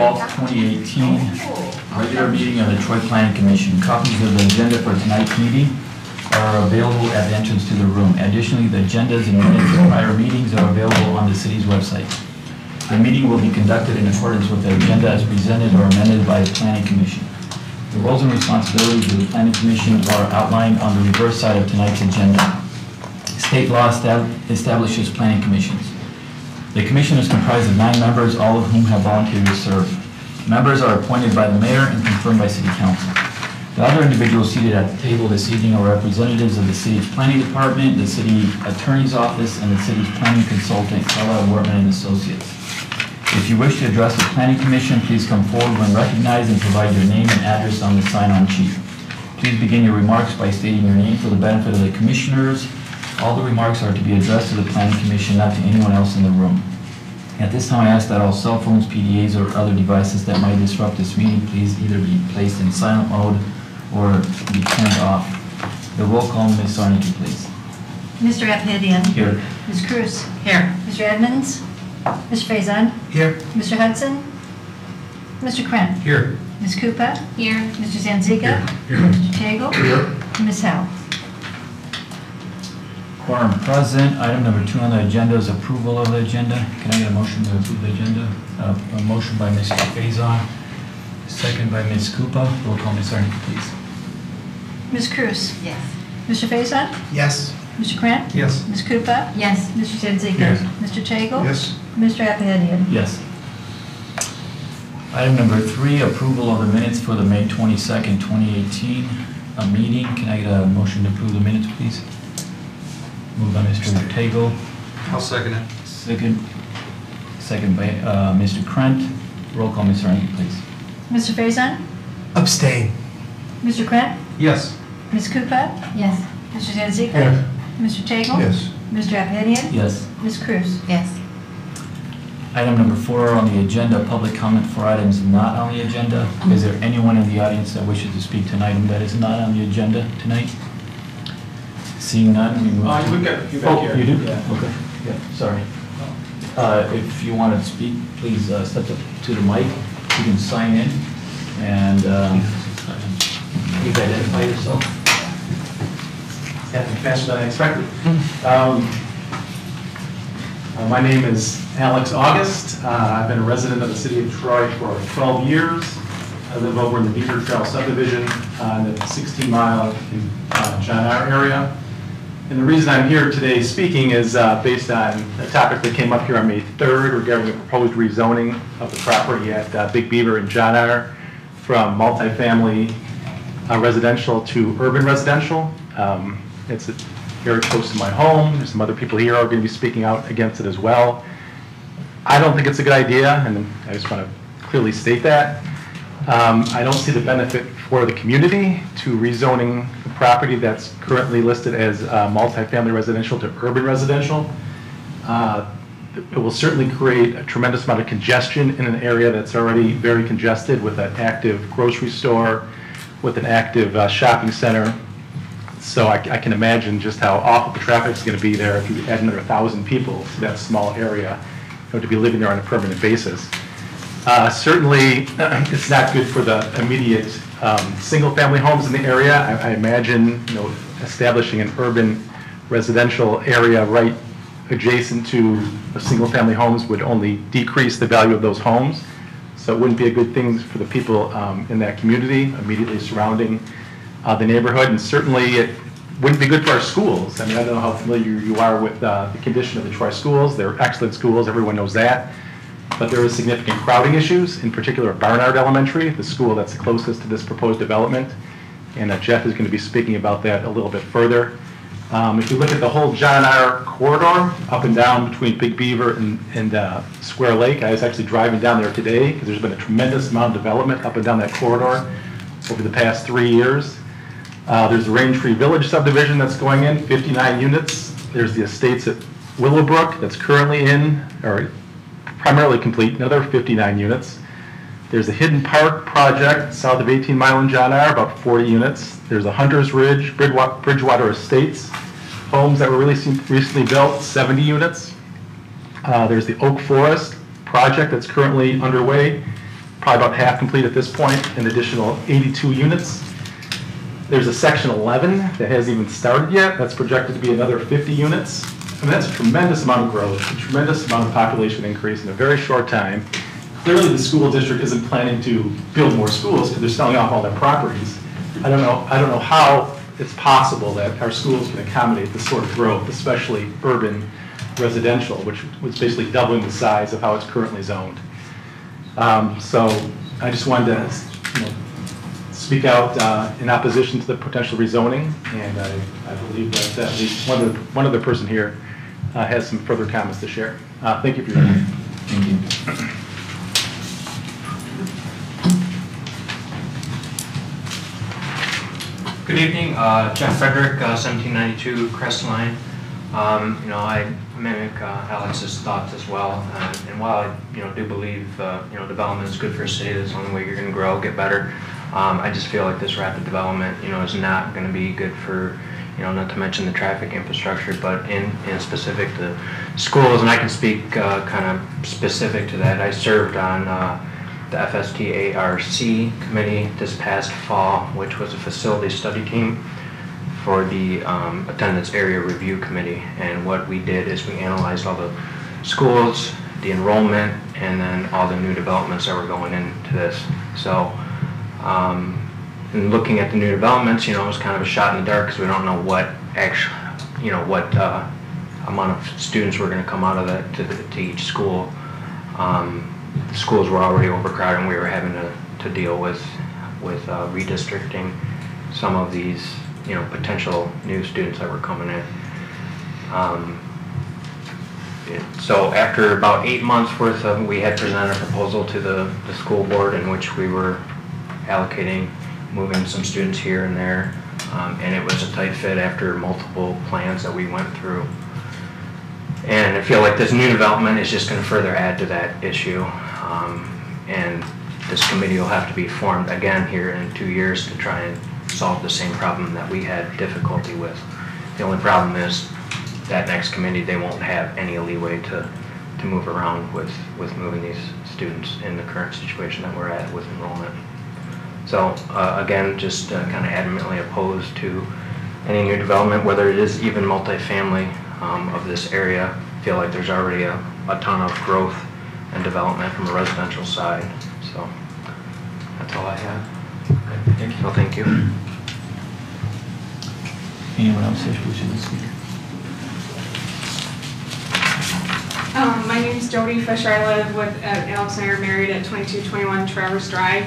12th, 2018, regular meeting of the Troy Planning Commission. Copies of the agenda for tonight's meeting are available at the entrance to the room. Additionally, the agendas and minutes of prior meetings are available on the city's website. The meeting will be conducted in accordance with the agenda as presented or amended by the Planning Commission. The roles and responsibilities of the Planning Commission are outlined on the reverse side of tonight's agenda. State law establishes planning commissions. The commission is comprised of 9 members, all of whom have volunteered to serve. Members are appointed by the mayor and confirmed by city council. The other individuals seated at the table this evening are representatives of the city's planning department, the city attorney's office, and the city's planning consultant, Carlisle Wortman and Associates. If you wish to address the planning commission, please come forward when recognized and provide your name and address on the sign-on sheet. Please begin your remarks by stating your name for the benefit of the commissioners. All the remarks are to be addressed to the planning commission, not to anyone else in the room. At this time, I ask that all cell phones, PDAs, or other devices that might disrupt this meeting please either be placed in silent mode or be turned off. The roll call, Ms. Sarnicki, please. Mr. Abhidian. Here. Ms. Cruz. Here. Mr. Edmonds. Mr. Faison. Here. Mr. Hudson. Mr. Krent. Here. Ms. Kupa. Here. Mr. Zanziga. Here. Mr. Tagle. Here. And Ms. Howe. Quorum present. Item number 2 on the agenda is approval of the agenda. Can I get a motion to approve the agenda? A motion by Mr. Faison, second by Ms. Kupa. Roll call, Ms. Sarnicki, please. Ms. Cruz. Yes. Mr. Faison. Yes. Mr. Krent. Yes. Ms. Kupa. Yes. Mr. Zanziga. Yes. Mr. Tagle. Yes. Mr. Abhidian. Yes. Item number 3, approval of the minutes for the May 22nd, 2018 meeting. Can I get a motion to approve the minutes, please? Moved by Mr. Tagle. I'll second it. Second by Mr. Krent. Roll call, Ms. Sarnicki, please. Mr. Faison. Abstain. Mr. Krent. Yes. Ms. Kupa. Yes. Mr. Zanziga. Yes. Mr. Tagle. Yes. Mr. Abhidian. Yes. Ms. Cruz. Yes. Item number 4 on the agenda, public comment for items not on the agenda. Is there anyone in the audience that wishes to speak to an item that is not on the agenda tonight? Seeing none, we move. We've got a few back here. You do? Yeah. Okay. Yeah, sorry. If you want to speak, please step up to the mic. You can sign in and you can identify yourself. Happened faster than I expected. My name is Alex August. I've been a resident of the city of Troy for 12 years. I live over in the Beaver Trail subdivision in the 16-mile John R. area. And the reason I'm here today speaking is based on a topic that came up here on May 3rd regarding the proposed rezoning of the property at Big Beaver and John R. from multifamily residential to urban residential. It's very close to my home. There's some other people here who are going to be speaking out against it as well. I don't think it's a good idea, and I just want to clearly state that. I don't see the benefit for the community to rezoning the property that's currently listed as multifamily residential to urban residential. It will certainly create a tremendous amount of congestion in an area that's already very congested with an active grocery store, with an active shopping center. So I can imagine just how awful the traffic is going to be there if you add another 1,000 people to that small area, to be living there on a permanent basis. Certainly, it's not good for the immediate single-family homes in the area. I imagine, establishing an urban residential area right adjacent to single-family homes would only decrease the value of those homes. So it wouldn't be a good thing for the people in that community immediately surrounding the neighborhood, and certainly it wouldn't be good for our schools. I mean, I don't know how familiar you are with the condition of the Troy schools. They're excellent schools, everyone knows that. But there is significant crowding issues, in particular at Barnard Elementary, the school that's closest to this proposed development. And Jeff is going to be speaking about that a little bit further. If you look at the whole John R. corridor, up and down between Big Beaver and Square Lake, I was actually driving down there today because there's been a tremendous amount of development up and down that corridor over the past 3 years. There's the Rain Tree Village subdivision that's going in, 59 units. There's the estates at Willowbrook that's currently in, or primarily complete, another 59 units. There's the Hidden Park project south of 18 Mile and John R., about 40 units. There's the Hunters Ridge, Bridgewater Estates, homes that were recently built, 70 units. There's the Oak Forest project that's currently underway, probably about half complete at this point, an additional 82 units. There's a section 11 that hasn't even started yet. That's projected to be another 50 units. I mean, that's a tremendous amount of growth, a tremendous amount of population increase in a very short time. Clearly, the school district isn't planning to build more schools because they're selling off all their properties. I don't know how it's possible that our schools can accommodate this sort of growth, especially urban residential, which was basically doubling the size of how it's currently zoned. So I just wanted to speak out in opposition to the potential rezoning, and I believe that at least one other person here has some further comments to share. Thank you for your time. Thank you. Good evening, Jeff Frederick, 1792 Crestline. I mimic Alex's thoughts as well, and while I do believe development is good for a city, that's the only way you're going to grow, get better. I just feel like this rapid development is not going to be good for not to mention the traffic infrastructure, but in specific the schools, and I can speak kind of specific to that. I served on the FSTARC committee this past fall, which was a facility study team for the attendance area review committee. And what we did is we analyzed all the schools, the enrollment, and then all the new developments that were going into this. So in looking at the new developments, it was kind of a shot in the dark because we don't know what what amount of students were going to come out of that to each school. The schools were already overcrowded, and we were having to deal with redistricting some of these potential new students that were coming in. So after about 8 months worth of, we had presented a proposal to the school board in which we were allocating, moving some students here and there, and it was a tight fit after multiple plans that we went through. And I feel like this new development is just going to further add to that issue. And this committee will have to be formed again here in 2 years to try and solve the same problem that we had difficulty with. The only problem is that next committee, they won't have any leeway to move around with moving these students in the current situation that we're at with enrollment. So again, just kind of adamantly opposed to any new development, whether it is even multifamily of this area. I feel like there's already a ton of growth and development from a residential side. So that's all I have. Thank you. So thank you. Anyone else wish to speak? My name is Jody Fisher. I live with Alex and I are married at 2221 Traverse Drive.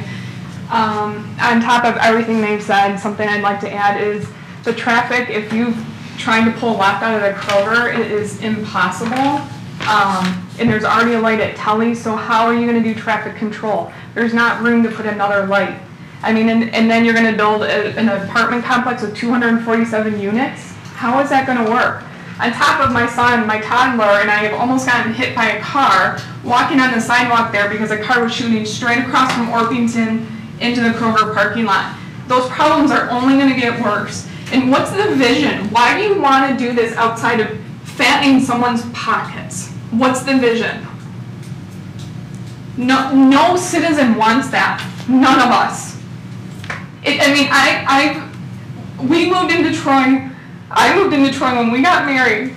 On top of everything they've said, something I'd like to add is the traffic. If you're trying to pull left out of the Kroger, it is impossible. And there's already a light at Telly, so how are you going to do traffic control? There's not room to put another light. I mean, and then you're going to build an apartment complex with 247 units. How is that going to work? On top of my son, my toddler, and I have almost gotten hit by a car walking on the sidewalk there because a car was shooting straight across from Orpington into the Kroger parking lot. Those problems are only going to get worse. And what's the vision? Why do you want to do this outside of fattening someone's pockets? What's the vision? No citizen wants that. None of us. We moved into Troy. I moved into Troy when we got married,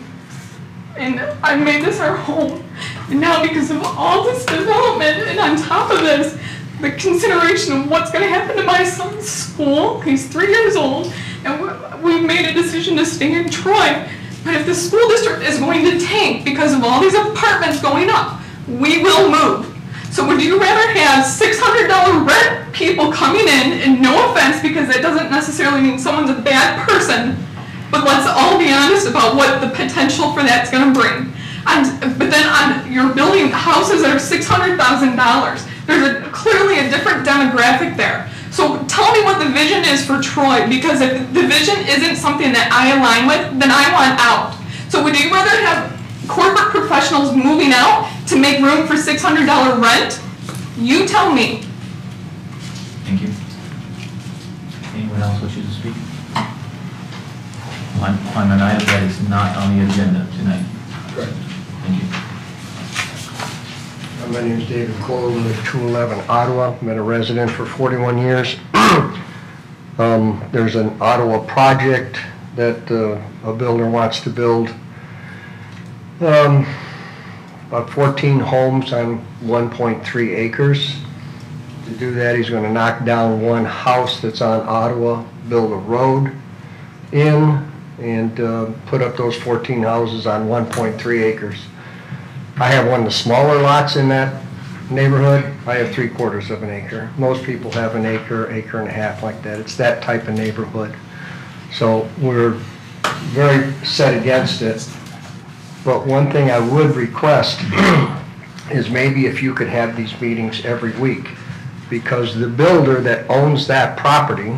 and I made this our home. And now because of all this development, and on top of this, the consideration of what's going to happen to my son's school, he's 3 years old, and we made a decision to stay in Troy. But if the school district is going to tank because of all these apartments going up, we will move. So would you rather have $600 rent people coming in, and no offense because that doesn't necessarily mean someone's a bad person, but let's all be honest about what the potential for that's going to bring. But then you're building houses that are $600,000. There's clearly a different demographic there. So tell me what the vision is for Troy, because if the vision isn't something that I align with, then I want out. So would you rather have corporate professionals moving out to make room for $600 rent? You tell me. Thank you. Anyone else wishes to speak? On an item that is not on the agenda tonight. Correct. Thank you. My name is David Cole, I live at 211 Ottawa. I've been a resident for 41 years. There's an Ottawa project that a builder wants to build. About 14 homes on 1.3 acres. To do that, he's going to knock down one house that's on Ottawa, build a road in, and put up those 14 houses on 1.3 acres. I have one of the smaller lots in that neighborhood. I have 3/4 of an acre. Most people have an acre, acre and a half like that. It's that type of neighborhood. So we're very set against it. But one thing I would request is maybe if you could have these meetings every week, because the builder that owns that property,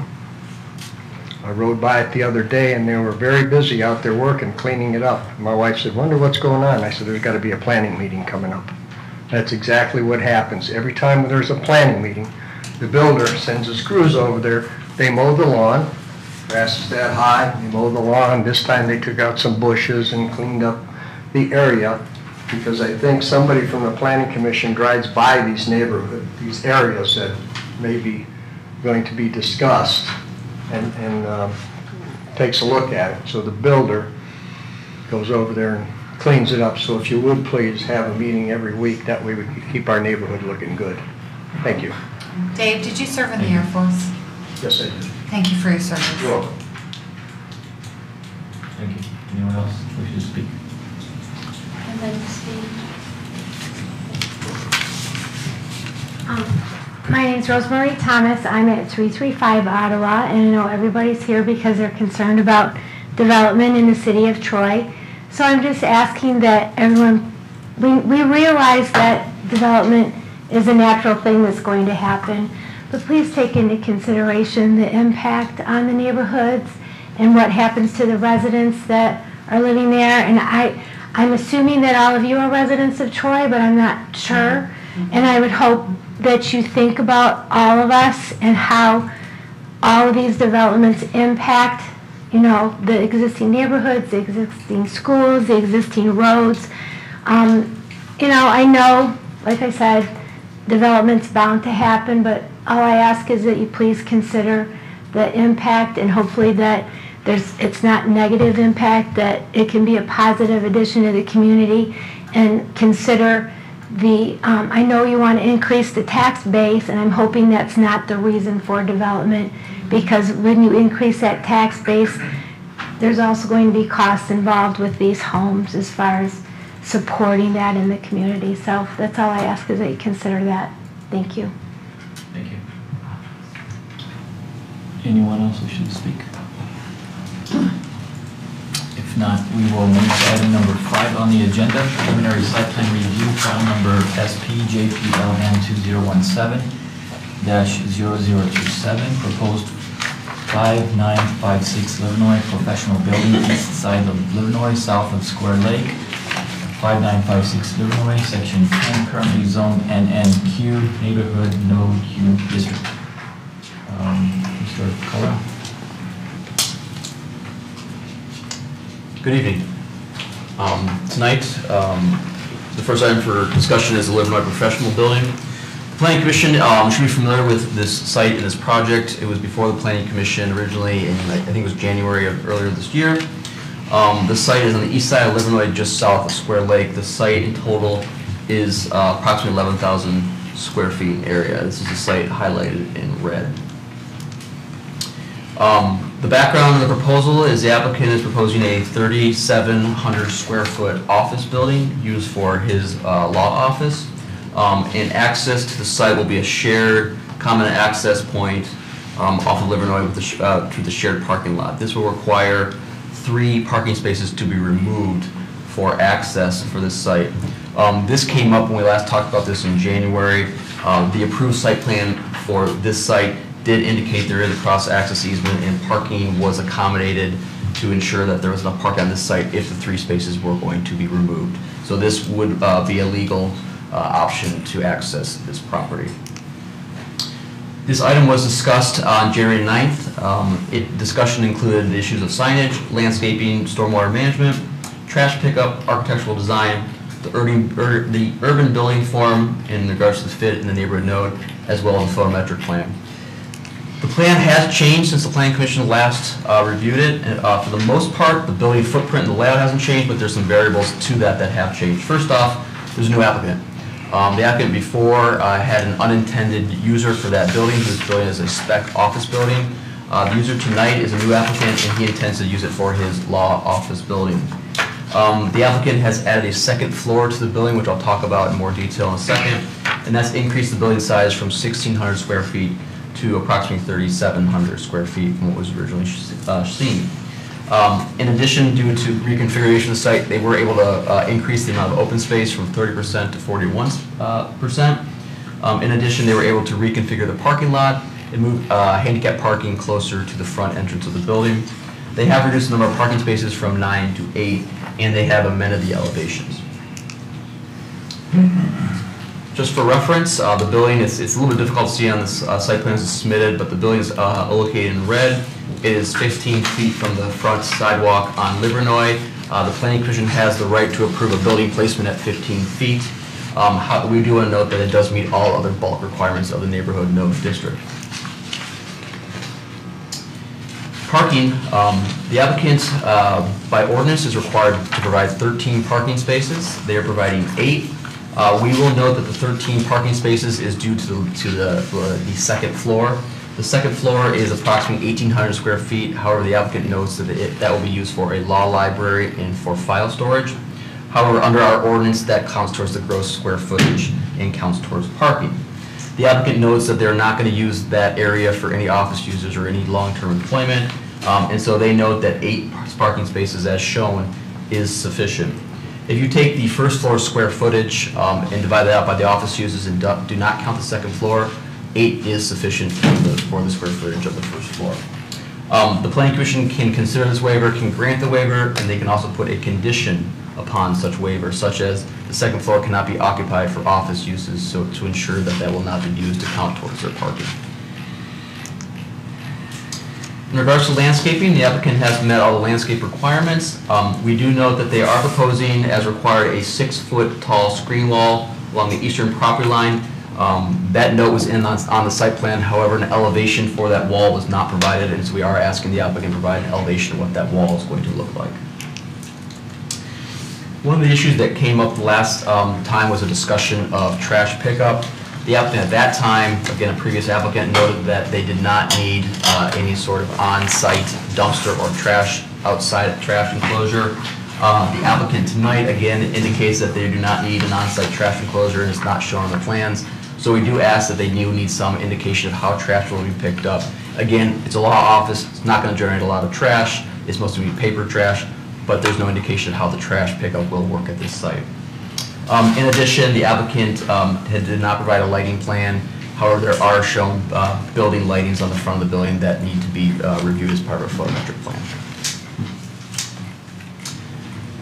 I rode by it the other day and they were very busy out there working, cleaning it up. My wife said, "Wonder what's going on?" I said, "There's got to be a planning meeting coming up." That's exactly what happens. Every time there's a planning meeting, the builder sends his crews over there, they mow the lawn, grass is that high, they mow the lawn. This time they took out some bushes and cleaned up the area, because I think somebody from the Planning Commission drives by these these areas that may be going to be discussed and takes a look at it. So the builder goes over there and cleans it up. So if you would please have a meeting every week, that way we can keep our neighborhood looking good. Thank you. Dave, did you serve in the Air Force? Yes, I did. Thank you for your service. You're welcome. Thank you. Anyone else wish to speak? And then Steve. My name's Rosemary Thomas. I'm at 335 Ottawa, and I know everybody's here because they're concerned about development in the city of Troy. So I'm just asking that everyone, we realize that development is a natural thing that's going to happen, but please take into consideration the impact on the neighborhoods and what happens to the residents that are living there. And I'm assuming that all of you are residents of Troy, but I'm not sure. And I would hope that you think about all of us and how all of these developments impact, you know, the existing neighborhoods, the existing schools, the existing roads. You know, I know, like I said, development's bound to happen, but all I ask is that you please consider the impact, and hopefully that it's not negative impact, that it can be a positive addition to the community, and consider I know you want to increase the tax base, and I'm hoping that's not the reason for development, because when you increase that tax base, there's also going to be costs involved with these homes as far as supporting that in the community. So that's all I ask, is that you consider that. Thank you. Thank you. Anyone else wishing to speak? If not, we will move to item number 5 on the agenda, preliminary site plan review, file number SPJPLN 2017-0027, proposed 5956 Livernois professional building, east side of Livernois, south of Square Lake. 5956 Livernois, section 10, currently zone NNQ, neighborhood no Q district. Mr. Cullen. Good evening. Tonight, the first item for discussion is the Livernois Professional Building. The Planning Commission should be familiar with this site and this project. It was before the Planning Commission originally, and I think it was January of earlier this year. The site is on the east side of Livernois, just south of Square Lake. The site in total is approximately 11,000 square feet in area. This is the site highlighted in red. The background of the proposal is the applicant is proposing a 3,700 square foot office building used for his law office. And access to the site will be a shared common access point off of Livernois with to the shared parking lot. This will require 3 parking spaces to be removed for access for this site. This came up when we last talked about this in January. The approved site plan for this site did indicate there is a cross-access easement, and parking was accommodated to ensure that there was enough parking on this site if the 3 spaces were going to be removed. So this would be a legal option to access this property. This item was discussed on January 9th. Discussion included the issues of signage, landscaping, stormwater management, trash pickup, architectural design, the urban building form in regards to the fit in the neighborhood node, as well as the photometric plan. The plan has changed since the Planning Commission last reviewed it. For the most part, the building footprint and the layout hasn't changed, but there's some variables to that have changed. First off, there's a new applicant. The applicant before had an unintended user for that building. This building is a spec office building. The user tonight is a new applicant, and he intends to use it for his law office building. The applicant has added a second floor to the building, which I'll talk about in more detail in a second, and that's increased the building size from 1,600 square feet to approximately 3,700 square feet from what was originally seen. In addition, due to reconfiguration of the site, they were able to increase the amount of open space from 30% to 41%. In addition, they were able to reconfigure the parking lot and move handicap parking closer to the front entrance of the building. They have reduced the number of parking spaces from 9 to 8, and they have amended the elevations. Just for reference, the building, it's a little bit difficult to see on this site plan as it's submitted, but the building is located in red. It is 15 feet from the front sidewalk on Livernois. The Planning Commission has the right to approve a building placement at 15 feet. We do want to note that it does meet all other bulk requirements of the neighborhood node district. Parking, the applicant by ordinance is required to provide 13 parking spaces. They are providing 8. We will note that the 13 parking spaces is due to the second floor. The second floor is approximately 1,800 square feet. However, the applicant notes that that will be used for a law library and for file storage. However, under our ordinance, that counts towards the gross square footage and counts towards parking. The applicant notes that they're not going to use that area for any office users or any long-term employment, and so they note that 8 parking spaces as shown is sufficient. If you take the first floor square footage and divide that out by the office users and do not count the second floor, 8 is sufficient for the square footage of the first floor. The Planning Commission can consider this waiver, can grant the waiver, and they can also put a condition upon such waiver, such as the second floor cannot be occupied for office uses, so to ensure that that will not be used to count towards their parking. In regards to landscaping, the applicant has met all the landscape requirements. We do note that they are proposing, as required, a 6-foot tall screen wall along the eastern property line. That note was on the site plan. However, an elevation for that wall was not provided, and so we are asking the applicant to provide an elevation of what that wall is going to look like. One of the issues that came up last time was a discussion of trash pickup. The applicant at that time, again, a previous applicant, noted that they did not need any sort of on-site dumpster or trash outside trash enclosure. The applicant tonight, again, indicates that they do not need an on-site trash enclosure, and it's not shown on the plans. So we do ask that they do need some indication of how trash will be picked up. Again, it's a law office, it's not going to generate a lot of trash, it's supposed to be paper trash, but there's no indication of how the trash pickup will work at this site. In addition, the applicant did not provide a lighting plan. However, there are shown building lightings on the front of the building that need to be reviewed as part of a photometric plan.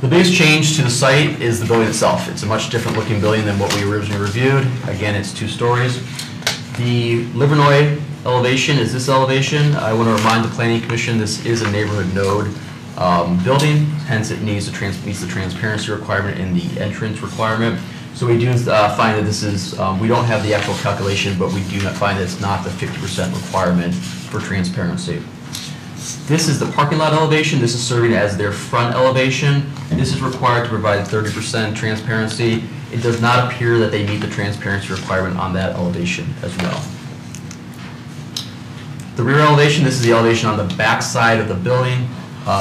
The biggest change to the site is the building itself. It's a much different looking building than what we originally reviewed. Again, it's 2 stories. The Livernois elevation is this elevation. I want to remind the Planning Commission this is a neighborhood node building, hence it meets the transparency requirement and the entrance requirement. So we do find that this is, we don't have the actual calculation, but we do not find that it's not the 50% requirement for transparency. This is the parking lot elevation. This is serving as their front elevation. This is required to provide 30% transparency. It does not appear that they meet the transparency requirement on that elevation as well. The rear elevation, this is the elevation on the back side of the building.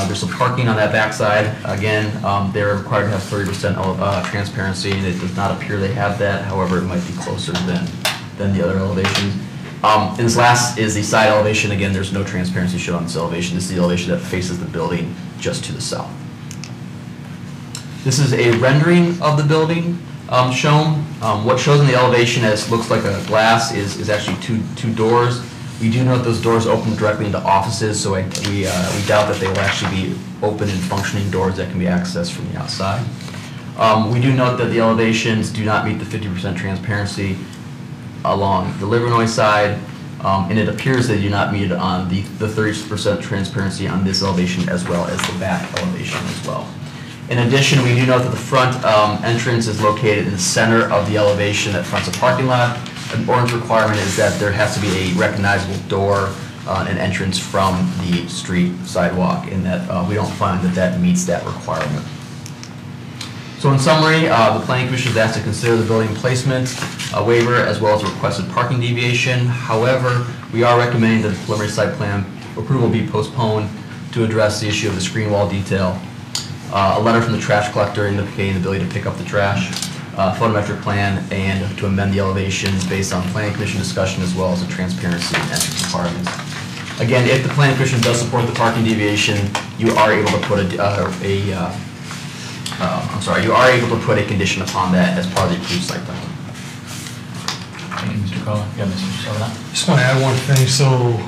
There's some parking on that back side. Again, they're required to have 30% transparency, and it does not appear they have that. However, it might be closer than the other elevations. And this last is the side elevation. Again, there's no transparency shown on this elevation. This is the elevation that faces the building just to the south. This is a rendering of the building shown. What shows in the elevation as looks like a glass is actually two doors. We do note those doors open directly into offices, so we doubt that they will actually be open and functioning doors that can be accessed from the outside. We do note that the elevations do not meet the 50% transparency along the Livernois side, and it appears they do not meet it on the 30% transparency on this elevation as well as the back elevation as well. In addition, we do note that the front entrance is located in the center of the elevation that fronts a parking lot. An ordinance requirement is that there has to be a recognizable door and entrance from the street sidewalk, and that we don't find that that meets that requirement. So in summary, the Planning Commission is asked to consider the building placement waiver as well as a requested parking deviation. However, we are recommending that the preliminary site plan approval be postponed to address the issue of the screen wall detail, a letter from the trash collector indicating the ability to pick up the trash, photometric plan, and to amend the elevations based on Planning Commission discussion as well as the transparency and entrance requirements. Again, if the Planning Commission does support the parking deviation, you are able to put you are able to put a condition upon that as part of the approved site plan. Thank you, Mr. Cullen. Yeah, Mr. Sullivan. Just want to add one thing, so,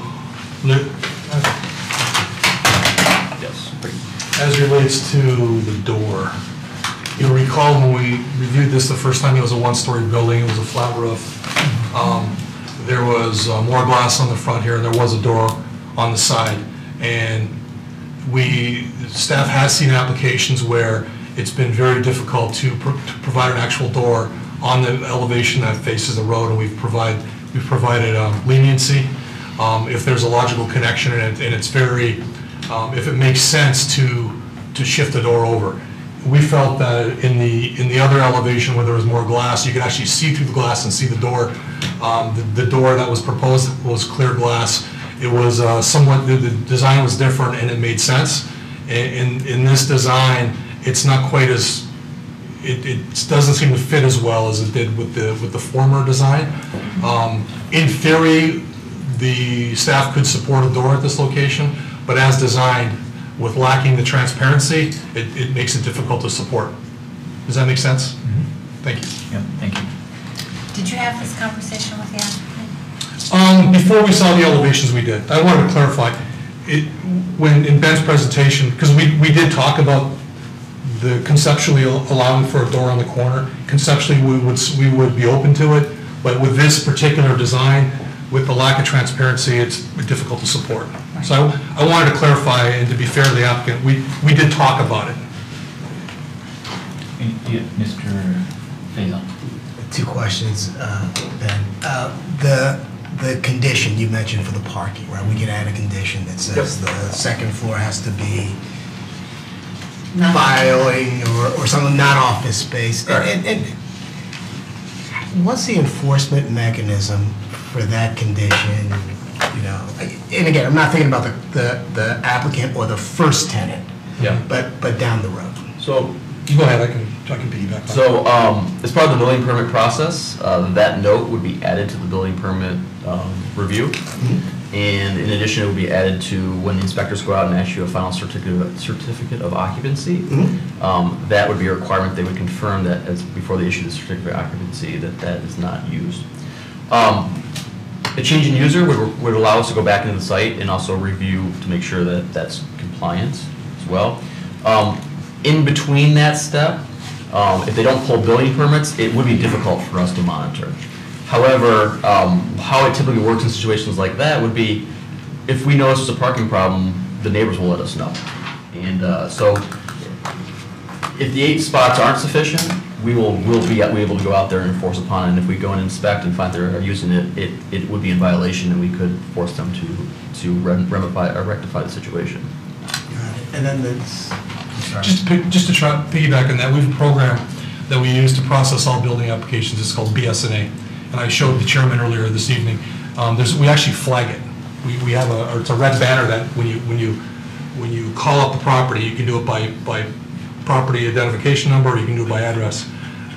Yes. as relates to the door, you'll recall when we reviewed this the first time, it was a one-story building, it was a flat roof. There was more glass on the front here, and there was a door on the side. And staff has seen applications where it's been very difficult to provide an actual door on the elevation that faces the road, and we've provided leniency. If there's a logical connection in it, and it's very, if it makes sense to shift the door over. We felt that in the other elevation where there was more glass, you could actually see through the glass and see the door. The door that was proposed was clear glass. It was somewhat, the design was different and it made sense. In this design, it's not quite as, it doesn't seem to fit as well as it did with the former design. In theory, the staff could support a door at this location, but as designed, with lacking the transparency, it makes it difficult to support. Does that make sense? Mm-hmm. Thank you. Yeah, thank you. Did you have this conversation with the applicant? Before we saw the elevations, we did. I wanted to clarify, when in Ben's presentation, because we did talk about the conceptually allowing for a door on the corner. Conceptually, we would be open to it, but with this particular design, with the lack of transparency, it's difficult to support. So I wanted to clarify, and to be fair to the applicant, we did talk about it. Yeah, Mr. Faison. 2 questions, Ben. The condition you mentioned for the parking, right? We can add a condition that says the second floor has to be filing or something, not office space. And what's the enforcement mechanism for that condition? You know, and again, I'm not thinking about the applicant or the first tenant, but down the road. So Go ahead, I can piggyback. So, as part of the building permit process, that note would be added to the building permit review. Mm-hmm. And in addition, it would be added to when the inspectors go out and issue a final certificate of occupancy. Mm-hmm. That would be a requirement. They would confirm that before they issue the certificate of occupancy that is not used. A change in user would allow us to go back into the site and also review to make sure that that's compliant as well. In between that step, if they don't pull building permits, it would be difficult for us to monitor. However, how it typically works in situations like that would be, if we notice there's a parking problem, the neighbors will let us know. And so, if the 8 spots aren't sufficient, we'll be able to go out there and enforce upon it. And if we go and inspect and find they're using it would be in violation, and we could force them to rectify the situation. And then Just to try to piggyback on that, we have a program that we use to process all building applications. It's called BSNA, and I showed the chairman earlier this evening. We actually flag it. We have it's a red banner that when you call up the property, you can do it by property identification number, or you can do it by address.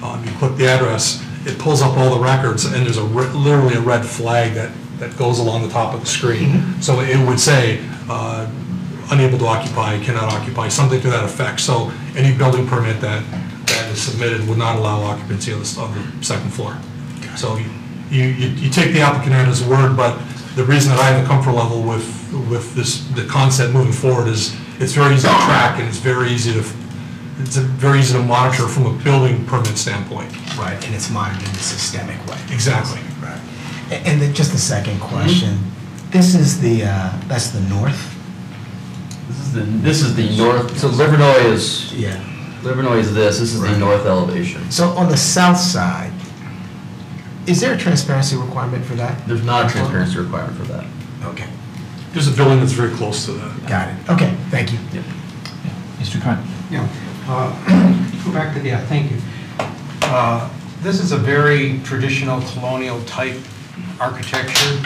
You click the address, it pulls up all the records, and there's literally a red flag that goes along the top of the screen. Mm-hmm. So it would say, unable to occupy, cannot occupy, something to that effect. So any building permit that is submitted would not allow occupancy on the second floor. So you take the applicant at his word, but the reason that I have a comfort level with the concept moving forward is it's very easy to track, and it's very easy to monitor from a building permit standpoint. Right, and it's monitored in a systemic way. Exactly. Right. And then just the second question. Mm-hmm. This is that's the north. This is the north. So Livernois is Livernois is this is the north elevation. So on the south side, is there a transparency requirement for that? There's not a transparency requirement for that. Okay, There's a building that's very close to that. got it. Okay, thank you. Mr. Kern? Yeah, go back to, thank you. This is a very traditional colonial type architecture.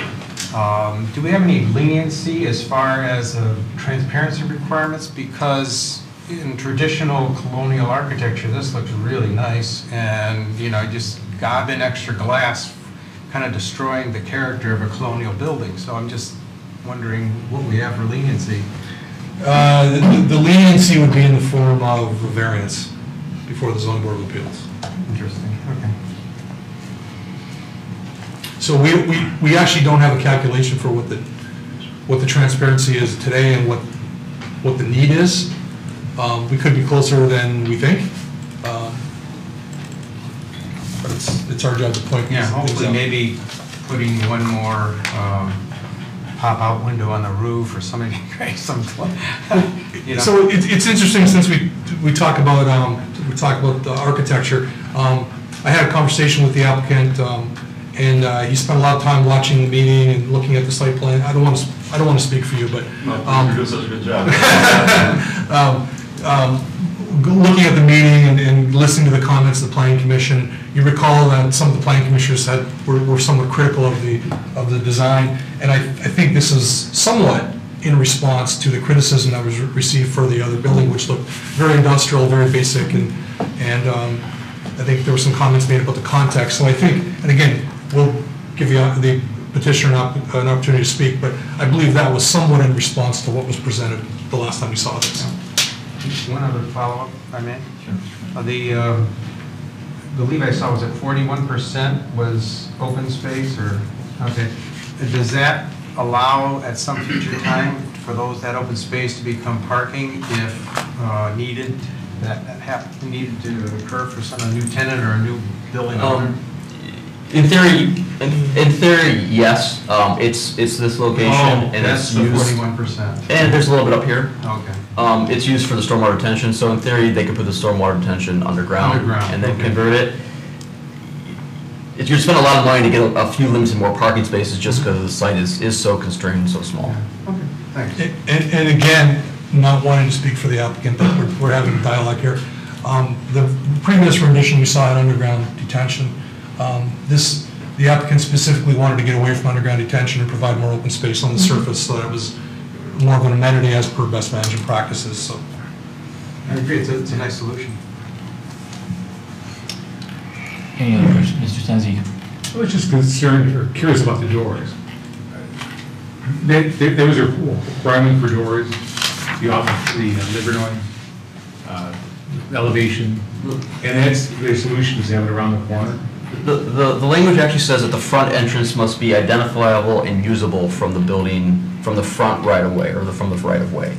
Do we have any leniency as far as transparency requirements? Because in traditional colonial architecture, this looks really nice, and just gob in extra glass, kind of destroying the character of a colonial building. So I'm just wondering what we have for leniency. The leniency would be in the form of a variance before the zoning board of appeals. Interesting, okay. So we actually don't have a calculation for what the transparency is today and what the need is. We could be closer than we think. But it's our job to point. Yeah, things hopefully out. maybe putting one more pop-out window on the roof or something, some, So it's interesting since we talk about the architecture. I had a conversation with the applicant, and he spent a lot of time watching the meeting and looking at the site plan. I don't want to speak for you, but you're doing such a good job. Looking at the meeting and listening to the comments of the planning commission, you recall that some of the planning commissioners were somewhat critical of the design, and I think this is somewhat in response to the criticism that was received for the other building, which looked very industrial, very basic, and I think there were some comments made about the context. So I think, and again, we'll give you the petitioner an opportunity to speak, but I believe that was somewhat in response to what was presented the last time we saw this. One other follow-up, if I may. Sure. Believe I saw, was it 41% was open space, or, okay. Does that allow at some future time for that open space to become parking if needed, needed to occur for a new tenant or a new building owner? In theory, yes. It's this location, and that's it's used. 41%. And there's a little bit up here. Okay. It's used for the stormwater retention, so in theory, they could put the stormwater retention underground and then convert it. If you spend a lot of money to get a few limited more parking spaces just because the site is so constrained and so small. Okay, thanks. And again, not wanting to speak for the applicant, but we're having a dialogue here. The previous rendition we saw had underground detention. The applicant specifically wanted to get away from underground detention and provide more open space on the surface, so that it was more of an amenity as per best management practices. So I agree, it's a nice solution. Any other questions? Mr. Stenzi? I was just concerned or curious about the doors. There was a requirement for doors, the Livernois elevation, and that's their solution is to have it around the corner. The language actually says that the front entrance must be identifiable and usable from the building, from the front right of way, or from the right of way.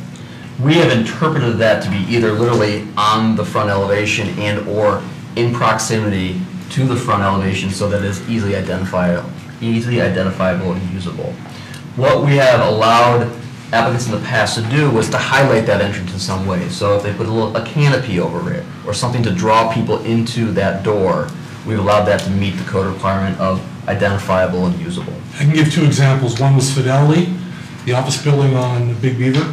We have interpreted that to be either literally on the front elevation and or in proximity to the front elevation so that it's easily identifiable and usable. What we have allowed applicants in the past to do was to highlight that entrance in some way. So if they put a canopy over it or something to draw people into that door, we've allowed that to meet the code requirement of identifiable and usable. I can give two examples. One was Fidelity, the office building on Big Beaver.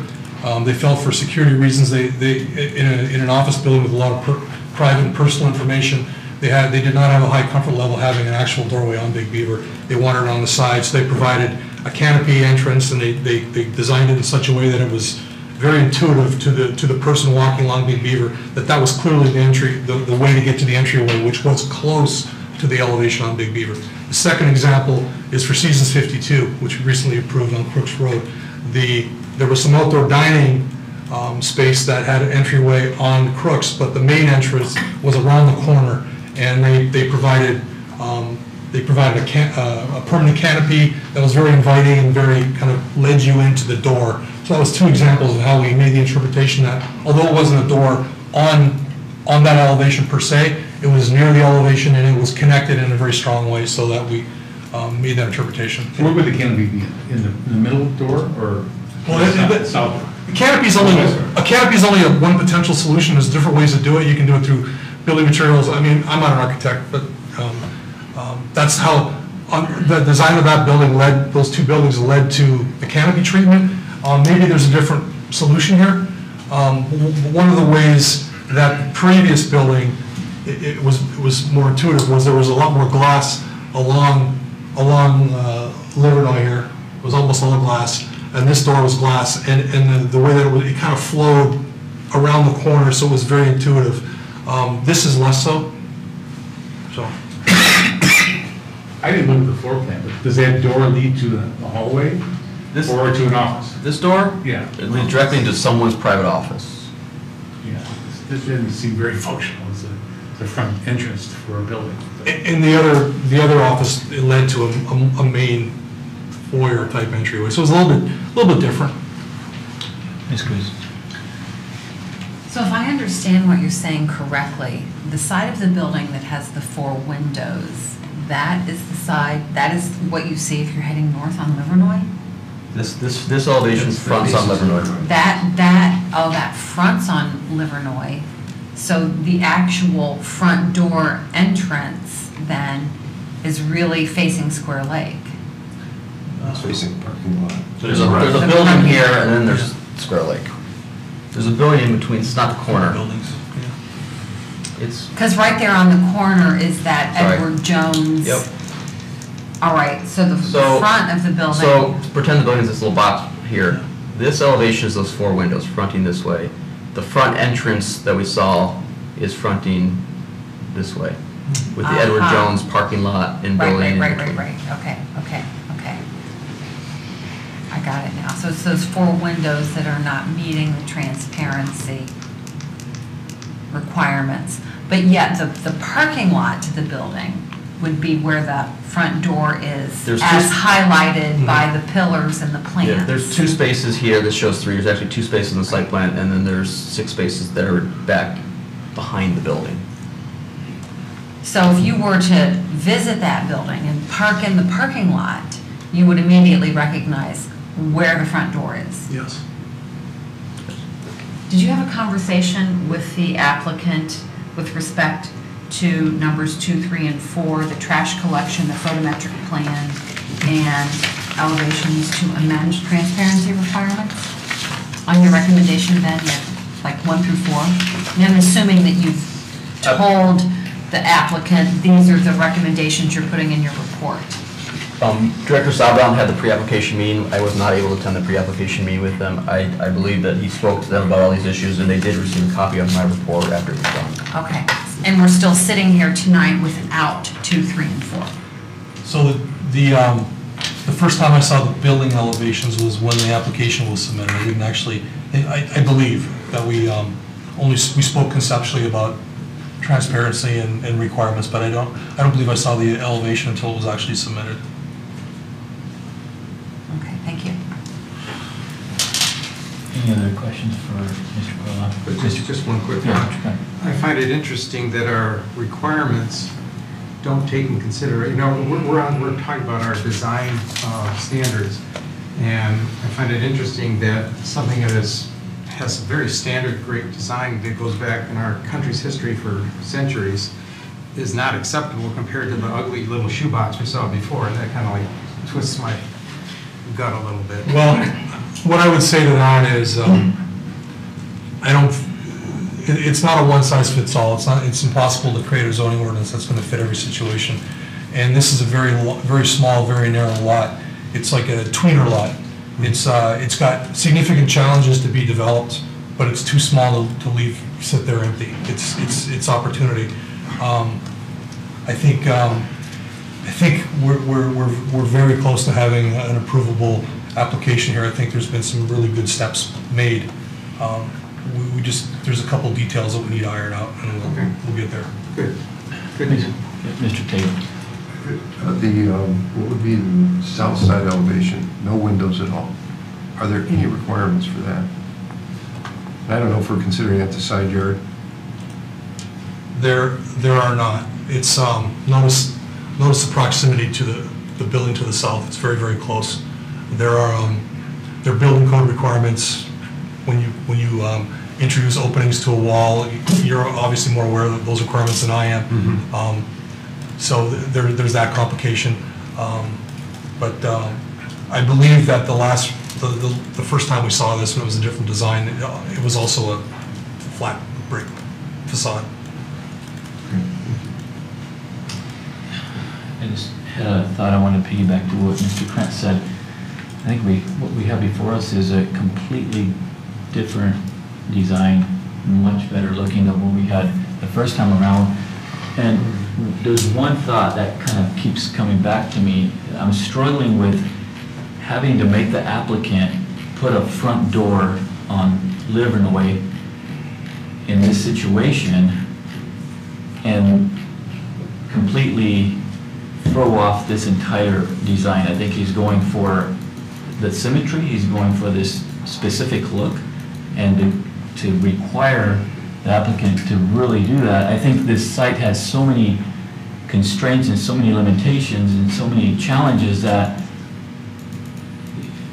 They felt for security reasons, they in an office building with a lot of private and personal information, they did not have a high comfort level having an actual doorway on Big Beaver. They wanted it on the side, so they provided a canopy entrance, and they designed it in such a way that it was very intuitive to the person walking along Big Beaver, that was clearly the entry, the way to get to the entryway, which was close to the elevation on Big Beaver. The second example is for Seasons 52, which we recently approved on Crooks Road. There was some outdoor dining space that had an entryway on Crooks, but the main entrance was around the corner, and they provided a permanent canopy that was very inviting and very kind of led you into the door. So that was two examples of how we made the interpretation that although it wasn't a door on that elevation per se, it was near the elevation and it was connected in a very strong way, so that we made that interpretation. So where would the canopy be? In the middle door or south? A canopy is only one potential solution. There's different ways to do it. You can do it through building materials. I mean, I'm not an architect, but that's how the design of that building those two buildings led to the canopy treatment. Maybe there's a different solution here. One of the ways that previous building, it was more intuitive, was there was a lot more glass along Livernois here. It was almost all glass, and this door was glass, and the way that it kind of flowed around the corner, so it was very intuitive. This is less so. So. I didn't look at the floor plan, but does that door lead to the hallway or to an office? This door? Yeah. It leads directly into someone's private office. Yeah, this didn't seem very functional as a front entrance for a building. In the other office, it led to a main foyer type entryway, so it was a little bit different. Ms. Cruz? So if I understand what you're saying correctly, the side of the building that has the 4 windows, that is the side, that is what you see if you're heading north on Livernois? This elevation fronts on Livernois. That fronts on Livernois. So the actual front door entrance then is really facing Square Lake. It's facing the parking lot. There's a building here, and then there's Square Lake. There's a building in between, it's not the corner. Buildings. It's, Because right there on the corner is that Sorry. Edward Jones. Yep. All right, so the front of the building. So pretend the building's this little box here. This elevation is those 4 windows fronting this way. The front entrance that we saw is fronting this way, with the Edward Jones parking lot and building. Right. Okay. I got it now. So it's those 4 windows that are not meeting the transparency requirements. But yet the parking lot to the building would be where the front door is, as highlighted by the pillars and the plans. Yeah, there's 2 spaces here. This shows 3. There's actually 2 spaces in the site plan, and then there's 6 spaces that are back behind the building. So if you were to visit that building and park in the parking lot, you would immediately recognize where the front door is. Yes. Did you have a conversation with the applicant with respect to numbers 2, 3, and 4, the trash collection, the photometric plan, and elevations to amend transparency requirements? On your recommendation then, like 1 through 4? And I'm assuming that you've told the applicant these are the recommendations you're putting in your report. Director Sabran had the pre-application meeting. I was not able to attend the pre-application meeting with them. I believe that he spoke to them about all these issues, and they did receive a copy of my report after it was done. Okay, and we're still sitting here tonight without 2, 3, and 4. So the first time I saw the building elevations was when the application was submitted. I didn't actually, I believe that we spoke conceptually about transparency and requirements, but I don't believe I saw the elevation until it was actually submitted. Okay, thank you. Any other questions for Mr. Corlon? Just one quick Yeah, one. I find it interesting that our requirements don't take in consideration, we're talking about our design standards, and I find it interesting that something that has a very standard great design that goes back in our country's history for centuries is not acceptable compared to the ugly little shoebox we saw before, and that kind of like twists my gut a little bit. Well, what I would say to that is, it's not a one-size-fits-all. It's impossible to create a zoning ordinance that's going to fit every situation. And this is a very small, very narrow lot. It's like a tweener lot. It's got significant challenges to be developed, but it's too small to sit there empty. It's opportunity. I think we're very close to having an approvable application here. I think there's been some really good steps made. There's a couple details that we need ironed out, and we'll get there. Good. Mr. Taylor. What would be the south side elevation? No windows at all. Are there any requirements for that? I don't know if we're considering that the side yard. There are not. It's notice the proximity to the building to the south. It's very, very close. There are building code requirements when you introduce openings to a wall, you're obviously more aware of those requirements than I am. So there's that complication. But I believe that the first time we saw this, when it was a different design, it was also a flat brick facade. I just had a thought I wanted to piggyback to what Mr. Krantz said. I think what we have before us is a completely different design, much better looking than what we had the first time around. And there's one thought that kind of keeps coming back to me. I'm struggling with having to make the applicant put a front door on Livernois in this situation and completely throw off this entire design. I think he's going for the symmetry, he's going for this specific look, and to require the applicant to really do that. I think this site has so many constraints and so many limitations and so many challenges that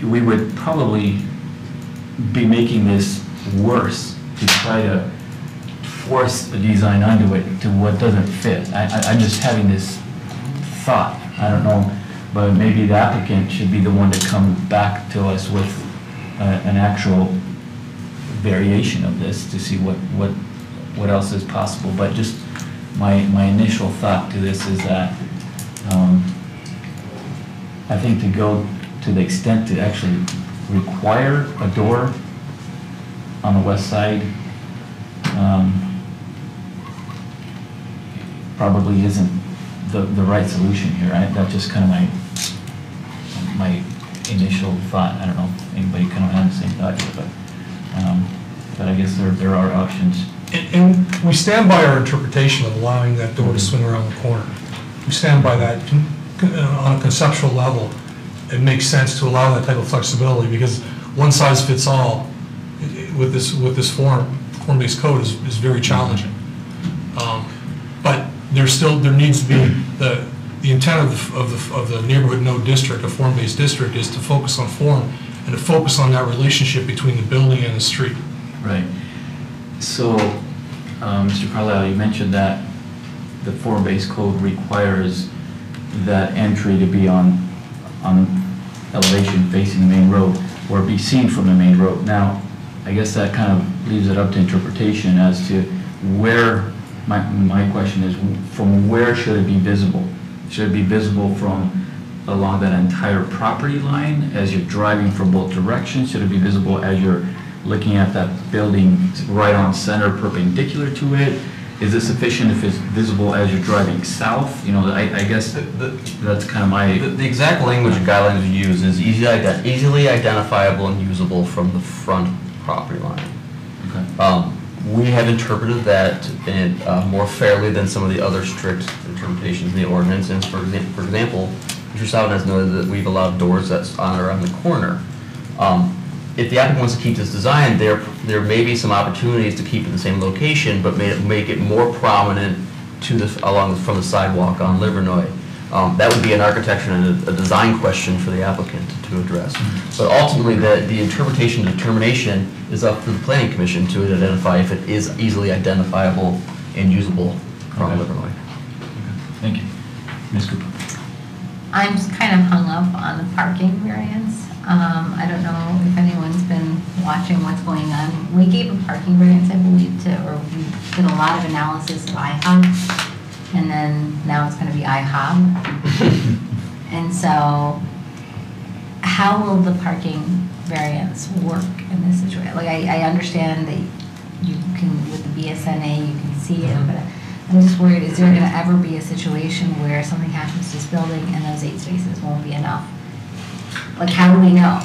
we would probably be making this worse to try to force a design onto it to what doesn't fit. I'm just having this thought, I don't know, but maybe the applicant should be the one to come back to us with an actual variation of this to see what else is possible. But just my initial thought to this is that I think to go to the extent to actually require a door on the west side probably isn't the right solution here. That's just kind of my initial thought. I don't know if anybody kind of had the same thought here, but I guess there are options. And we stand by our interpretation of allowing that door to swing around the corner. We stand by that on a conceptual level. It makes sense to allow that type of flexibility because one size fits all with this form-based code is very challenging. But there needs to be the intent of the neighborhood node district, a form-based district, is to focus on form and to focus on that relationship between the building and the street. Right. So, Mr. Carlisle, you mentioned that the form-based code requires that entry to be on elevation facing the main road or be seen from the main road. Now, I guess that kind of leaves it up to interpretation as to where, my question is, from where should it be visible? Should it be visible from along that entire property line as you're driving from both directions? Should it be visible as you're looking at that building right on center perpendicular to it? Is it sufficient if it's visible as you're driving south? You know, I guess that's kind of my... The exact language and guidelines we use is easily identifiable and usable from the front property line. Okay. We have interpreted that more fairly than some of the other strict interpretations in the ordinance. And for example, Mr. Salvin has noted that we've allowed doors that's on around the corner. If the applicant wants to keep this design, there may be some opportunities to keep it in the same location, but make it more prominent from the sidewalk on Livernois. That would be an architecture and a design question for the applicant to address. But ultimately, the interpretation determination is up to the Planning Commission to identify if it is easily identifiable and usable from Livernois. Thank you. Ms. Cooper. I'm just kind of hung up on the parking variance. I don't know if anyone's been watching what's going on. We gave a parking variance, I believe, we did a lot of analysis of IHOP, and then now it's going to be IHOB. And so, how will the parking variance work in this situation? Like, I understand that you can, with the BSNA, you can see it, but I'm just worried, is there going to ever be a situation where something happens to this building and those 8 spaces won't be enough? Like, how do we know?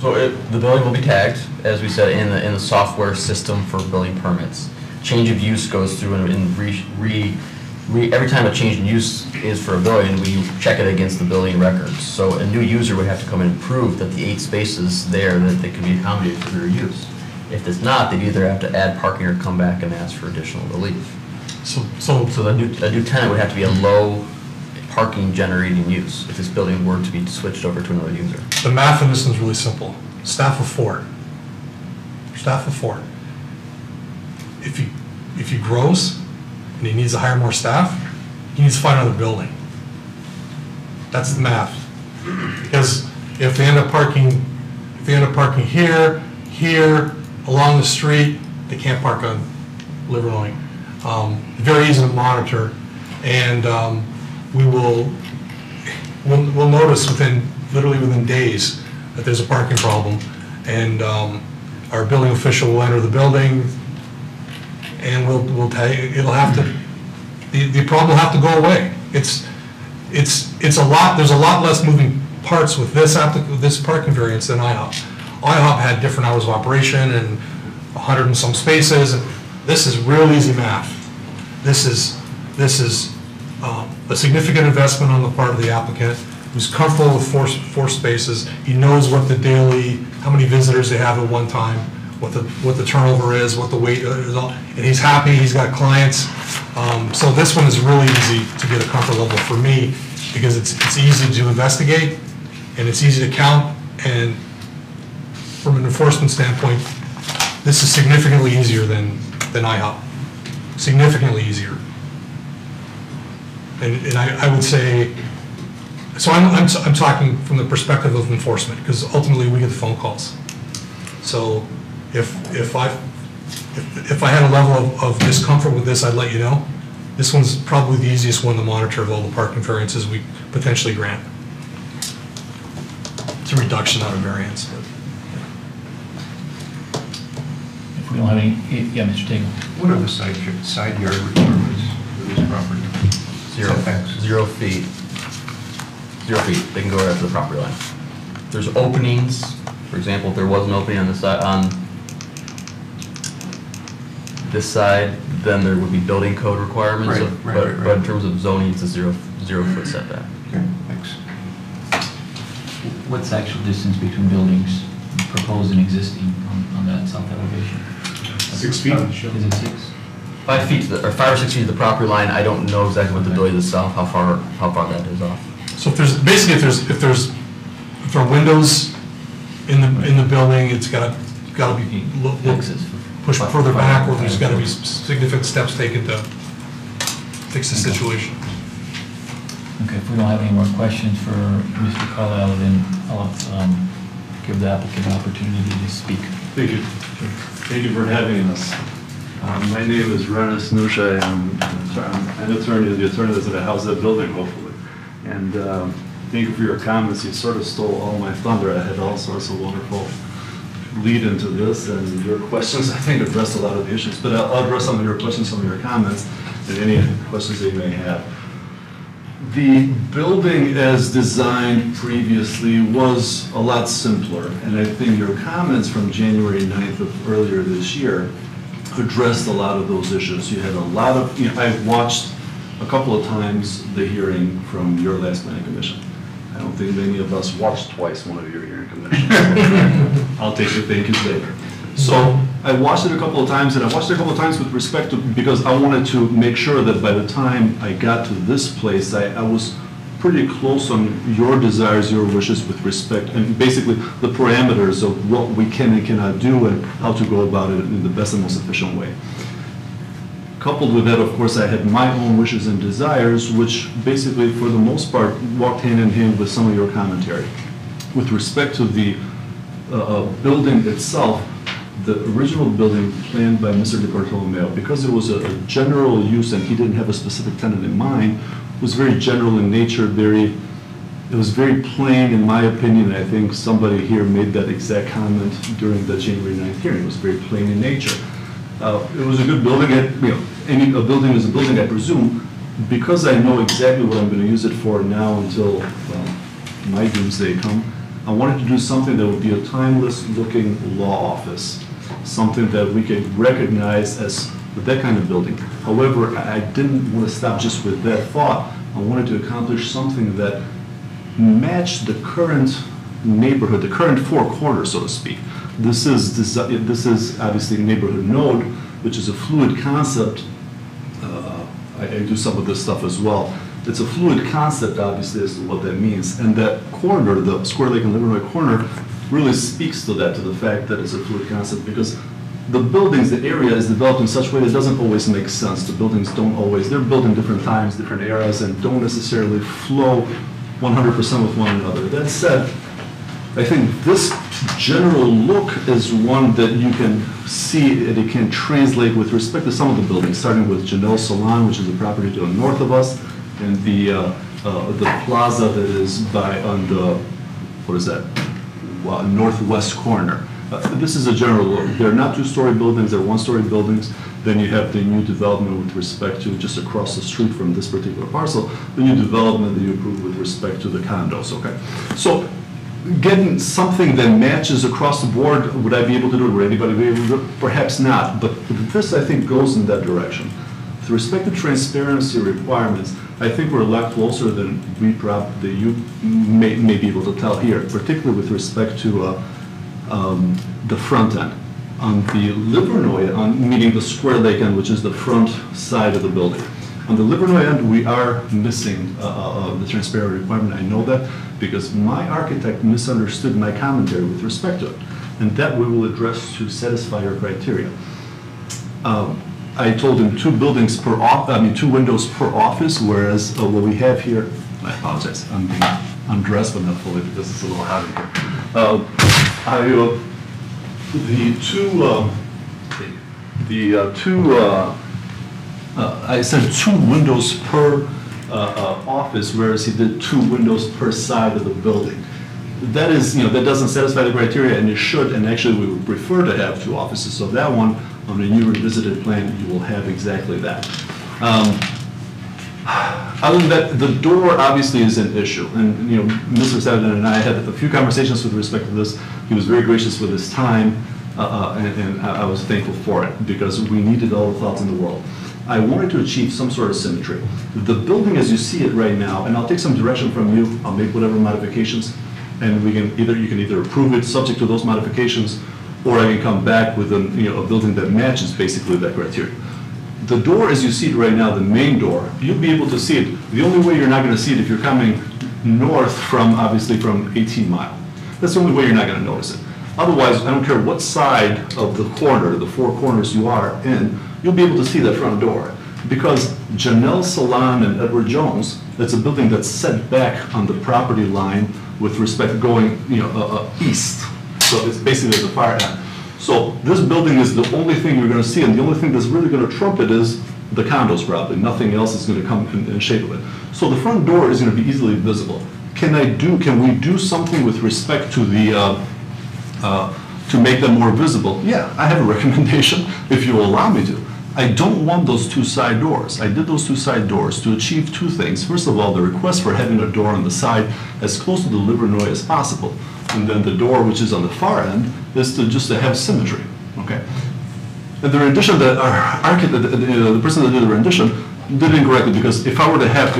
So the building will be tagged, as we said, in the software system for building permits. Change of use goes through and every time a change in use is for a building, we check it against the building records. So a new user would have to come in and prove that the 8 spaces there, that they can be accommodated for their use. If it's not, they'd either have to add parking or come back and ask for additional relief. So a new tenant would have to be a low parking generating use if this building were to be switched over to another user. The math in this is really simple. Staff of 4. staff of 4. If he grows and he needs to hire more staff, he needs to find another building. That's the math. Because if they end up parking here, along the street, they can't park on Livernois. Very easy to monitor, and we'll notice literally within days that there's a parking problem, and our building official will enter the building, and we'll tell you, the problem will have to go away. It's a lot, there's a lot less moving parts with this parking variance than IHOP. IHOP had different hours of operation and 100 and some spaces, and this is real easy math. This is a significant investment on the part of the applicant, who's comfortable with four spaces. He knows what the daily, how many visitors they have at one time, what the turnover is, what the wait is, and he's happy, he's got clients. So this one is really easy to get a comfort level for me, because it's easy to investigate, and it's easy to count, and from an enforcement standpoint, this is significantly easier than IHOP. Significantly easier. And I would say, so I'm talking from the perspective of enforcement, because ultimately we get the phone calls. So if I had a level of discomfort with this, I'd let you know. This one's probably the easiest one to monitor of all the parking variances we potentially grant. It's a reduction, not a variance. But. If we don't have any, yeah, Mr. Tagle. What are the side yard requirements for this property? 0 feet. 0 feet, they can go right up to the property line. There's openings, for example, if there was an opening on the side, on this side, then there would be building code requirements. Right. But in terms of zoning, it's a 0 foot setback. Okay, thanks. What's the actual distance between buildings proposed and existing on that south elevation? 6 feet. Is it 6? 5 feet to or 5 or 6 feet to the property line. I don't know exactly what the building is south, how far that is off. So if there are windows in the building, it's got to be pushed further back, or there's got to be significant steps taken to fix the situation. Okay, if we don't have any more questions for Mr. Carlisle, then I'll give the applicant an opportunity to speak. Thank you. Thank you for having us. My name is Renis Nusha. I'm an attorney, the attorney that's at the house, that building, hopefully. And thank you for your comments. You sort of stole all my thunder. I had all sorts of wonderful lead into this, and your questions, I think, addressed a lot of the issues. But I'll address some of your questions, some of your comments, and any questions that you may have. The building as designed previously was a lot simpler, and I think your comments from January 9th of earlier this year addressed a lot of those issues. You had a lot of, I've watched a couple of times the hearing from your last planning commission. I don't think many of us watched twice one of your hearing commissions. I'll take your thank yous later. So I watched it a couple of times, and I watched it a couple of times with respect to, because I wanted to make sure that by the time I got to this place, I was pretty close on your desires, your wishes with respect, and basically the parameters of what we can and cannot do and how to go about it in the best and most efficient way. Coupled with that, of course, I had my own wishes and desires, which basically, for the most part, walked hand in hand with some of your commentary. With respect to the building itself, the original building planned by Mr. DiBartolomeo, because it was a general use and he didn't have a specific tenant in mind, was very general in nature, it was very plain, in my opinion. I think somebody here made that exact comment during the January 9th hearing. It was very plain in nature. It was a good building. A building is a building, I presume, because I know exactly what I'm going to use it for now until my doomsday come. I wanted to do something that would be a timeless-looking law office, something that we could recognize as that kind of building. However, I didn't want to stop just with that thought. I wanted to accomplish something that matched the current neighborhood, the current four corners, so to speak. This is obviously neighborhood node, which is a fluid concept. I do some of this stuff as well. It's a fluid concept, obviously, as to what that means. And that corner, the Square Lake and Livernois corner, really speaks to that, to the fact that it's a fluid concept, because the buildings, the area is developed in such a way that doesn't always make sense. The buildings don't always, they're built in different times, different eras, and don't necessarily flow 100% with one another. That said, I think this general look is one that you can see, and it can translate with respect to some of the buildings, starting with Janelle Salon, which is a property to the north of us, and the plaza that is on the, what is that, northwest corner. This is a general look. They're not two-story buildings, they're one-story buildings. Then you have the new development with respect to just across the street from this particular parcel, the new development that you approved with respect to the condos, okay? So getting something that matches across the board, would I be able to do it? Would anybody be able to do it? Perhaps not, but this, I think, goes in that direction. With respect to transparency requirements, I think we're a lot closer than you may be able to tell here, particularly with respect to the front end. On the Livernois, meaning the Square Lake end, which is the front side of the building. On the Livernois end, we are missing the transparent requirement. I know that because my architect misunderstood my commentary with respect to it. And that we will address to satisfy your criteria. I told him 2 windows per office, whereas what we have here, I apologize, I'm being undressed, but not fully because it's a little hot in here. I said 2 windows per office, whereas he did 2 windows per side of the building. That is, that doesn't satisfy the criteria, and it should, and actually we would prefer to have 2 offices. So that one, on the new revisited plan, you will have exactly that. Other than that, the door obviously is an issue, and Mr. Savidan and I had a few conversations with respect to this. He was very gracious with his time, and I was thankful for it because we needed all the thoughts in the world. I wanted to achieve some sort of symmetry. The building as you see it right now, and I'll take some direction from you, I'll make whatever modifications, and you can either approve it subject to those modifications, or I can come back with a building that matches basically that criteria. The door as you see it right now, the main door, you'll be able to see it. The only way you're not going to see it if you're coming north obviously from 18 Mile. That's the only way you're not going to notice it. Otherwise, I don't care what side of the corner, the 4 corners you are in, you'll be able to see that front door. Because Janelle Salon and Edward Jones, that's a building that's set back on the property line with respect to going east. So it's basically at the far end. So this building is the only thing you're going to see, and the only thing that's really going to trump it is the condos probably. Nothing else is going to come in shape of it. So the front door is going to be easily visible. Can we do something with respect to the to make them more visible? Yeah, I have a recommendation if you will allow me to. I don't want those 2 side doors. I did those 2 side doors to achieve 2 things. First of all, the request for having a door on the side as close to the Livernois as possible. And then the door, which is on the far end, is just to have symmetry, okay? And the rendition that our architect, the person that did the rendition, did it incorrectly, because if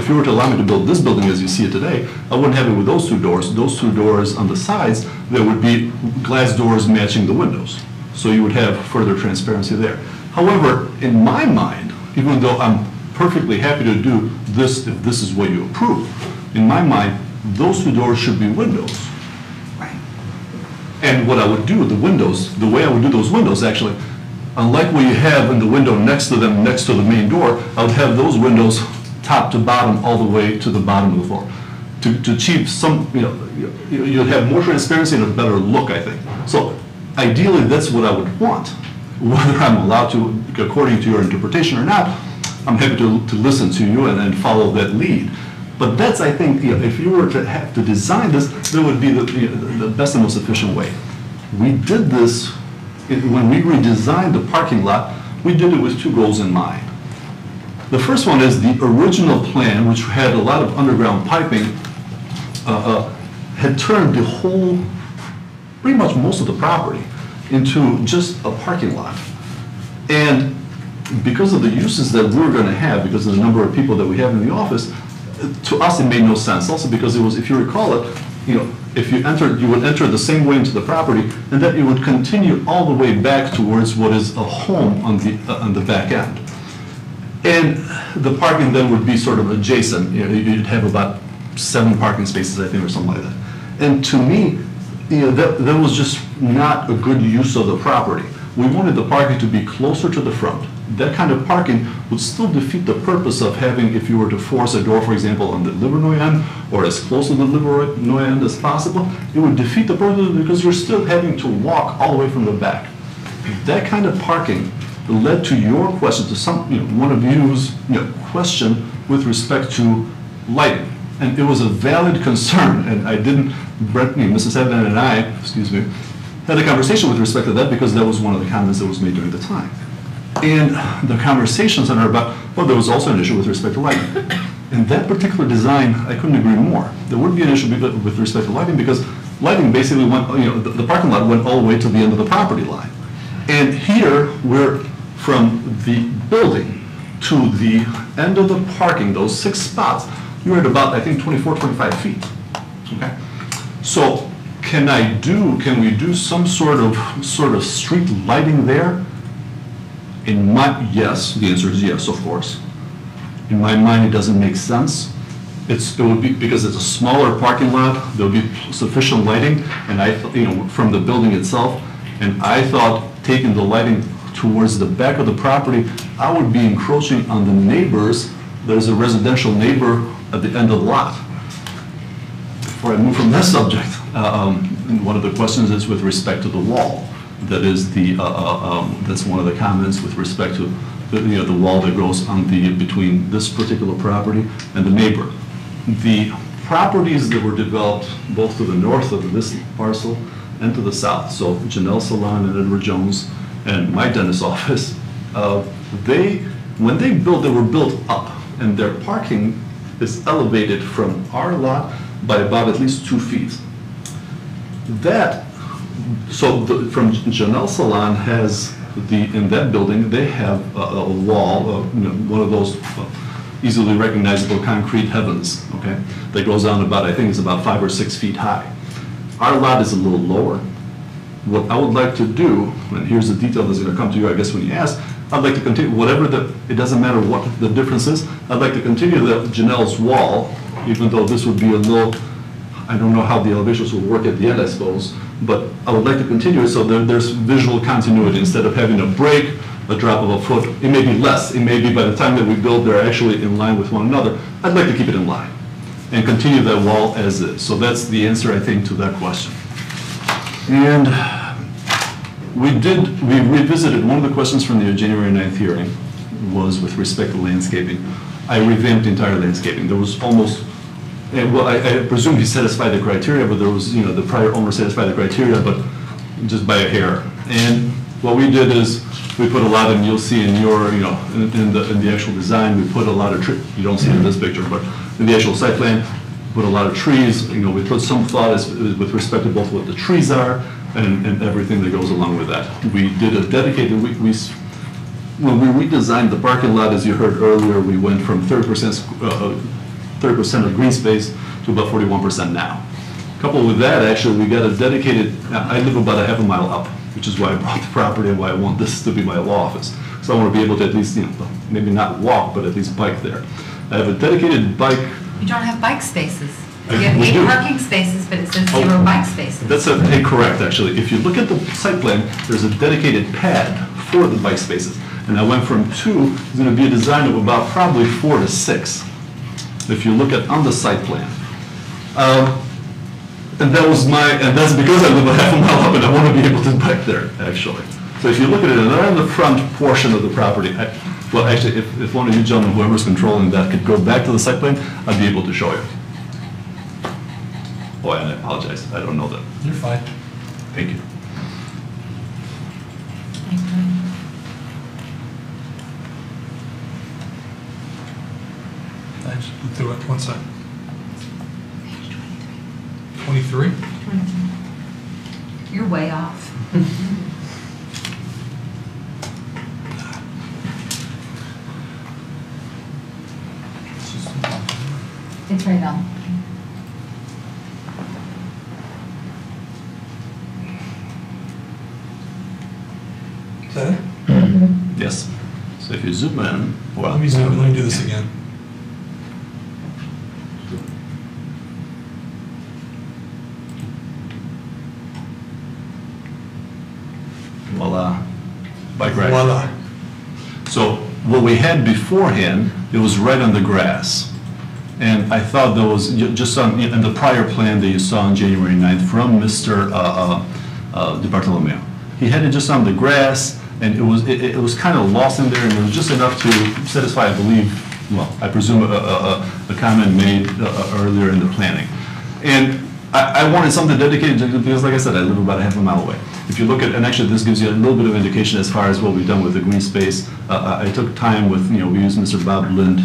you were to allow me to build this building as you see it today, I wouldn't have it with those 2 doors. Those 2 doors on the sides, there would be glass doors matching the windows. So you would have further transparency there. However, in my mind, even though I'm perfectly happy to do this if this is what you approve, in my mind, those 2 doors should be windows. And what I would do with the windows, the way I would do those windows actually, unlike what you have in the window next to them, next to the main door, I would have those windows top to bottom all the way to the bottom of the floor. To achieve some, you'd have more transparency and a better look, I think. So ideally, that's what I would want. Whether I'm allowed to, according to your interpretation or not, I'm happy to listen to you and follow that lead. But that's, I think, if you were to have to design this, that would be the best and most efficient way. We did this, when we redesigned the parking lot, we did it with 2 goals in mind. The first one is the original plan, which had a lot of underground piping, had turned the whole, pretty much most of the property, into just a parking lot. And because of the uses that we're going to have, because of the number of people that we have in the office, to us it made no sense. Also because it was, if you recall it, if you would enter the same way into the property, and then you would continue all the way back towards what is a home on the back end. And the parking then would be sort of adjacent. You'd have about 7 parking spaces, I think, or something like that. And to me, that was just not a good use of the property. We wanted the parking to be closer to the front. That kind of parking would still defeat the purpose of having, if you were to force a door, for example, on the Livernois end, or as close to the Livernois end as possible, it would defeat the purpose because you're still having to walk all the way from the back. That kind of parking led to your question, to some, one of you's question with respect to lighting. And it was a valid concern, and I didn't, Mrs. Evan and I, had a conversation with respect to that because that was one of the comments that was made during the time. And the conversations that are about, well, there was also an issue with respect to lighting. In that particular design, I couldn't agree more. There would be an issue with respect to lighting because lighting basically went, the parking lot went all the way to the end of the property line. And here, we're from the building to the end of the parking, those 6 spots, you're at about, I think, 24, 25 feet. Okay? So can we do some sort of street lighting there? Yes, the answer is yes, of course. In my mind, it doesn't make sense. It would be, because it's a smaller parking lot, there'll be sufficient lighting, and from the building itself, and I thought taking the lighting towards the back of the property, I would be encroaching on the neighbors. There's a residential neighbor at the end of the lot. Before I move from that subject, one of the questions is with respect to the wall. That is that's one of the comments with respect to the wall that goes on between this particular property and the neighbor. The properties that were developed both to the north of this parcel and to the south, so Janelle Salon and Edward Jones and my dentist's office, when they built, they were built up, and their parking is elevated from our lot by about at least 2 feet. From Janelle Salon has in that building, they have a wall, one of those easily recognizable concrete heavens, okay, that goes down about, I think it's about 5 or 6 feet high. Our lot is a little lower. What I would like to do, and here's the detail that's going to come to you, I guess, when you ask, I'd like to continue, it doesn't matter what the difference is, I'd like to continue Janelle's wall, even though this would be a little, I don't know how the elevations will work at the end, I suppose, but I would like to continue it so there's visual continuity instead of having a break, a drop of a foot. It may be less. It may be by the time that we build, they're actually in line with one another. I'd like to keep it in line and continue that wall as is. So that's the answer, I think, to that question. And we revisited, one of the questions from the January 9th hearing was with respect to landscaping. I revamped the entire landscaping. There was almost, well, I presume he satisfied the criteria, but there was, the prior owner satisfied the criteria, but just by a hair. And what we did is we put a lot, and you'll see in your, in the actual design, we put a lot of trees. You don't see it in this picture, but in the actual site plan, put a lot of trees. We put some thought with respect to both what the trees are and everything that goes along with that. We did a dedicated, when we redesigned the parking lot, as you heard earlier, we went from 30% of green space to about 41% now. Coupled with that, actually, we got a dedicated, I live about a half a mile up, which is why I bought the property and why I want this to be my law office. So I want to be able to at least, maybe not walk, but at least bike there. I have a dedicated bike. You don't have bike spaces. You have 8 parking spaces, but it says 0 bike spaces. That's incorrect, actually. If you look at the site plan, there's a dedicated pad for the bike spaces. And I went from 2, it's going to be a design of about probably 4 to 6. If you look at on the site plan. And that's because I live a half a mile up and I want to be able to bike there, actually. So if you look at it, and on the front portion of the property, well, actually, if one of you gentlemen, whoever's controlling that, could go back to the site plan, I'd be able to show you. Oh, and I apologize, I don't know that. You're fine. Thank you. I just looked through it, one second. 23? You're way off. It's right on. Is that it? Yes. So if you zoom in, well. Let me zoom in, let me do this again. Correct. Voila. So what we had beforehand, it was right on the grass. And I thought there was, just on, in the prior plan that you saw on January 9th from Mr. Di Bartolomeo. He had it just on the grass, and it was kind of lost in there, and it was just enough to satisfy, I believe, well, I presume a comment made earlier in the planning. And I wanted something dedicated to, because like I said, I live about a half a mile away. If you look at, and actually this gives you a little bit of indication as far as what we've done with the green space. I took time with, we used Mr. Bob Lind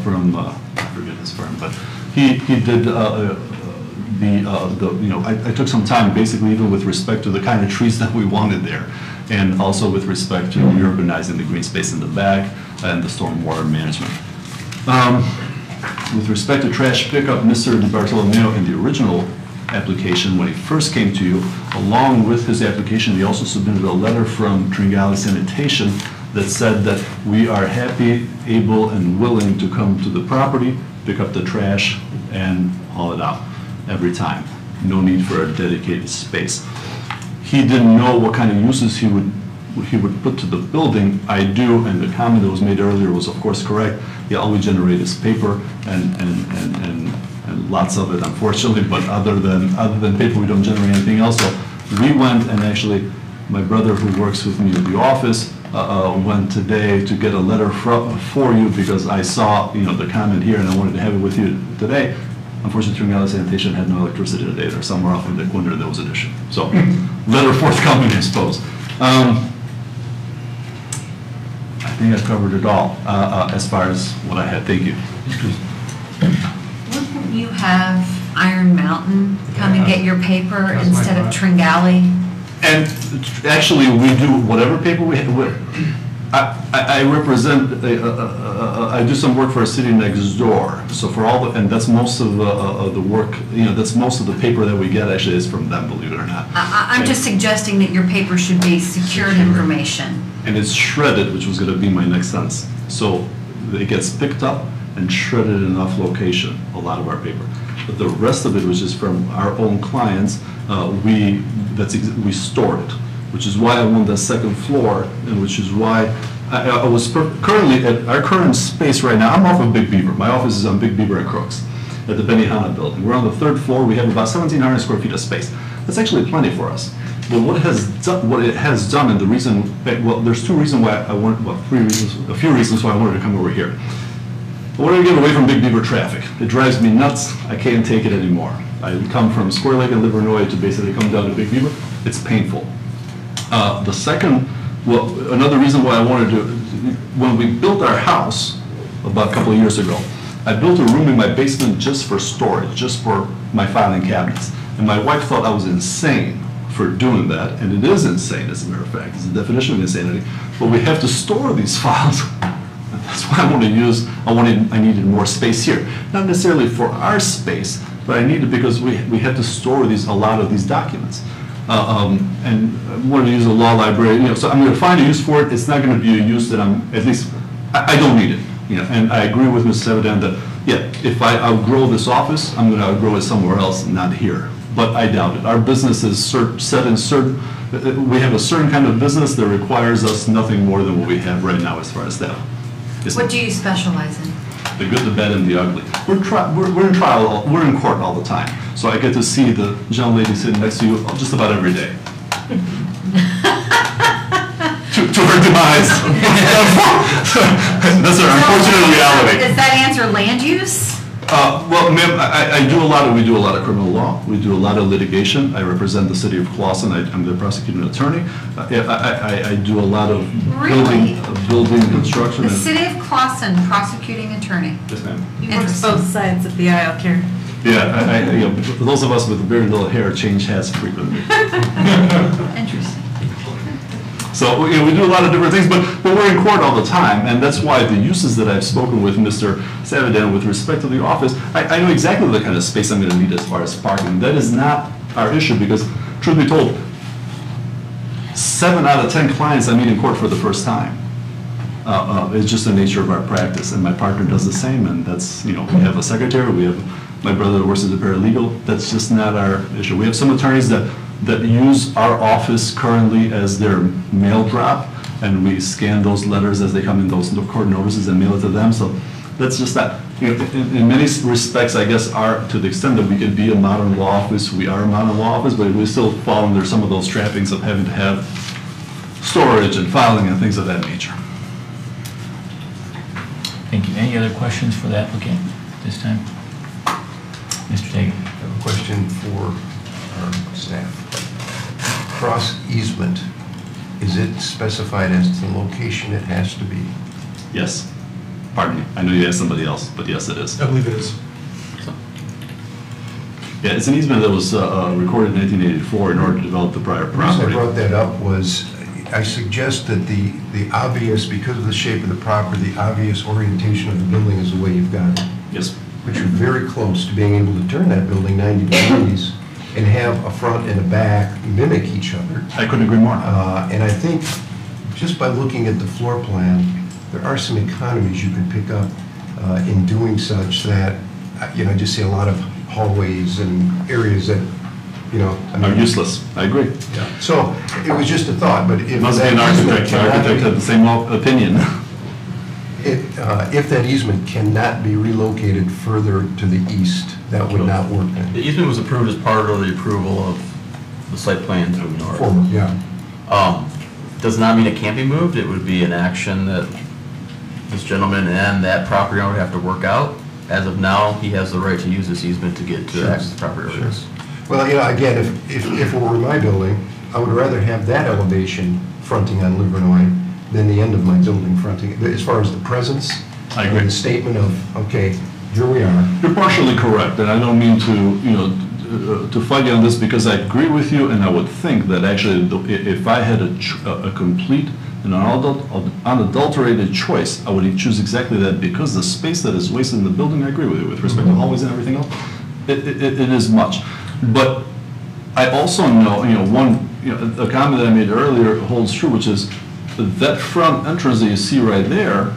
from, I forget his firm, but he did I took some time basically even with respect to the kind of trees that we wanted there, and also with respect to reurbanizing the green space in the back and the stormwater management. With respect to trash pickup, Mr. Di Bartolomeo in the original application, when he first came to you, along with his application, he also submitted a letter from Tringali Sanitation that said that we are happy, able, and willing to come to the property, pick up the trash, and haul it out every time. No need for a dedicated space. He didn't know what kind of uses he would put to the building. I do, and the comment that was made earlier was of course correct. All we generate is paper and lots of it, unfortunately, but other than paper, we don't generate anything else. So we went, and actually my brother who works with me at the office went today to get a letter for you, because I saw the comment here and I wanted to have it with you today. Unfortunately, Tringali Sanitation had no electricity today. They're somewhere off in the corner. There was an issue. So letter forthcoming, I suppose. I think I covered it all as far as what I had. Thank you. Wouldn't you have Iron Mountain come and get your paper instead of Tringali? And actually, we do whatever paper we have. I represent, I do some work for a city next door. So for all the, and that's most of the work, that's most of the paper that we get actually is from them, believe it or not. I'm just suggesting that your paper should be secured information. And it's shredded, which was going to be my next sentence. So it gets picked up and shredded in enough location, a lot of our paper. But the rest of it was just from our own clients. We stored it, which is why I want the second floor, and which is why I was currently at our current space right now. I'm off of Big Beaver. My office is on Big Beaver and Crooks at the Benihana building. We're on the third floor. We have about 1,700 square feet of space. That's actually plenty for us. But what it has done, and the reason, well, there's two reasons why I wanted, well, three reasons, a few reasons why I wanted to come over here. I wanted to get away from Big Beaver traffic. It drives me nuts. I can't take it anymore. I come from Square Lake and Livernois to basically come down to Big Beaver. It's painful. The second, well, another reason why I wanted to, when we built our house about a couple of years ago, I built a room in my basement just for storage, just for my filing cabinets. And my wife thought I was insane for doing that, and it is insane, as a matter of fact. It's the definition of insanity. But we have to store these files. And that's why I needed more space here. Not necessarily for our space, but I needed because we had to store a lot of these documents. And I wanted to use a law library, so I'm going to find a use for it. It's not going to be a use that I don't need it. And I agree with Ms. Sevadan that, yeah, if I outgrow this office, I'm going to outgrow it somewhere else, not here. But I doubt it. Our business is set in certain, we have a certain kind of business that requires us nothing more than what we have right now as far as that. What do you specialize in? The good, the bad, and the ugly. We're in trial, we're in court all the time. So I get to see the young lady sitting next to you just about every day. to her demise. That's our unfortunate reality. Does that answer land use? Well, ma'am, we do a lot of criminal law. We do a lot of litigation. I represent the city of Clawson. I'm the prosecuting attorney. I do a lot of building construction. The city of Clawson, prosecuting attorney. Yes, ma'am. You work both sides of the aisle, Karen. Yeah, for those of us with very little hair, change hats frequently. Interesting. So we do a lot of different things, but we're in court all the time, and that's why the uses that I've spoken with Mr. Sevadan with respect to the office, I know exactly the kind of space I'm going to need as far as parking. That is not our issue, because truth be told, 7 out of 10 clients I meet in court for the first time. It's just the nature of our practice, and my partner does the same, and that's, we have a secretary, we have my brother that works as a paralegal. That's just not our issue. We have some attorneys that use our office currently as their mail drop, and we scan those letters as they come in, those court notices, and mail it to them. So that's just that. You know, in many respects, I guess, to the extent that we can be a modern law office, we are a modern law office, but we still fall under some of those trappings of having to have storage and filing and things of that nature. Thank you. Any other questions for the applicant this time? Mr. Dagan. I have a question for our staff. Cross easement, is it specified as to the location it has to be? Yes. Pardon me. I know you asked somebody else, but yes, it is. I believe it is. So, yeah, it's an easement that was recorded in 1984 in order to develop the prior The reason property. I brought that up was, I suggest that the obvious, because of the shape of the property, the obvious orientation of the building is the way you've got it. Yes. But you're very close to being able to turn that building 90 degrees and have a front and a back mimic each other. I couldn't agree more. And I think, just by looking at the floor plan, there are some economies you could pick up in doing such that, you know, I just see a lot of hallways and areas that, you know. Are useless. I agree. Yeah. So it was just a thought, but if. Must be an architect. The architect had the same opinion. If that easement cannot be relocated further to the east, that would not work then. The easement was approved as part of the approval of the site plan to north. Former, yeah. Does not mean it can't be moved. It would be an action that this gentleman and that property owner would have to work out. As of now, he has the right to use this easement to get to access the property owners. Well, you know, again, if it were my building, I would rather have that elevation fronting on Livernois than the end of my building fronting, as far as the presence. I agree. And the statement of, okay, here we are. You're partially correct, and I don't mean to, you know, to fight you on this, because I agree with you, and I would think that actually, if I had a complete and unadulterated choice, I would choose exactly that, because the space that is wasted in the building, I agree with you, with respect to hallways and everything else, it is much. But I also know, a comment that I made earlier holds true, which is that front entrance that you see right there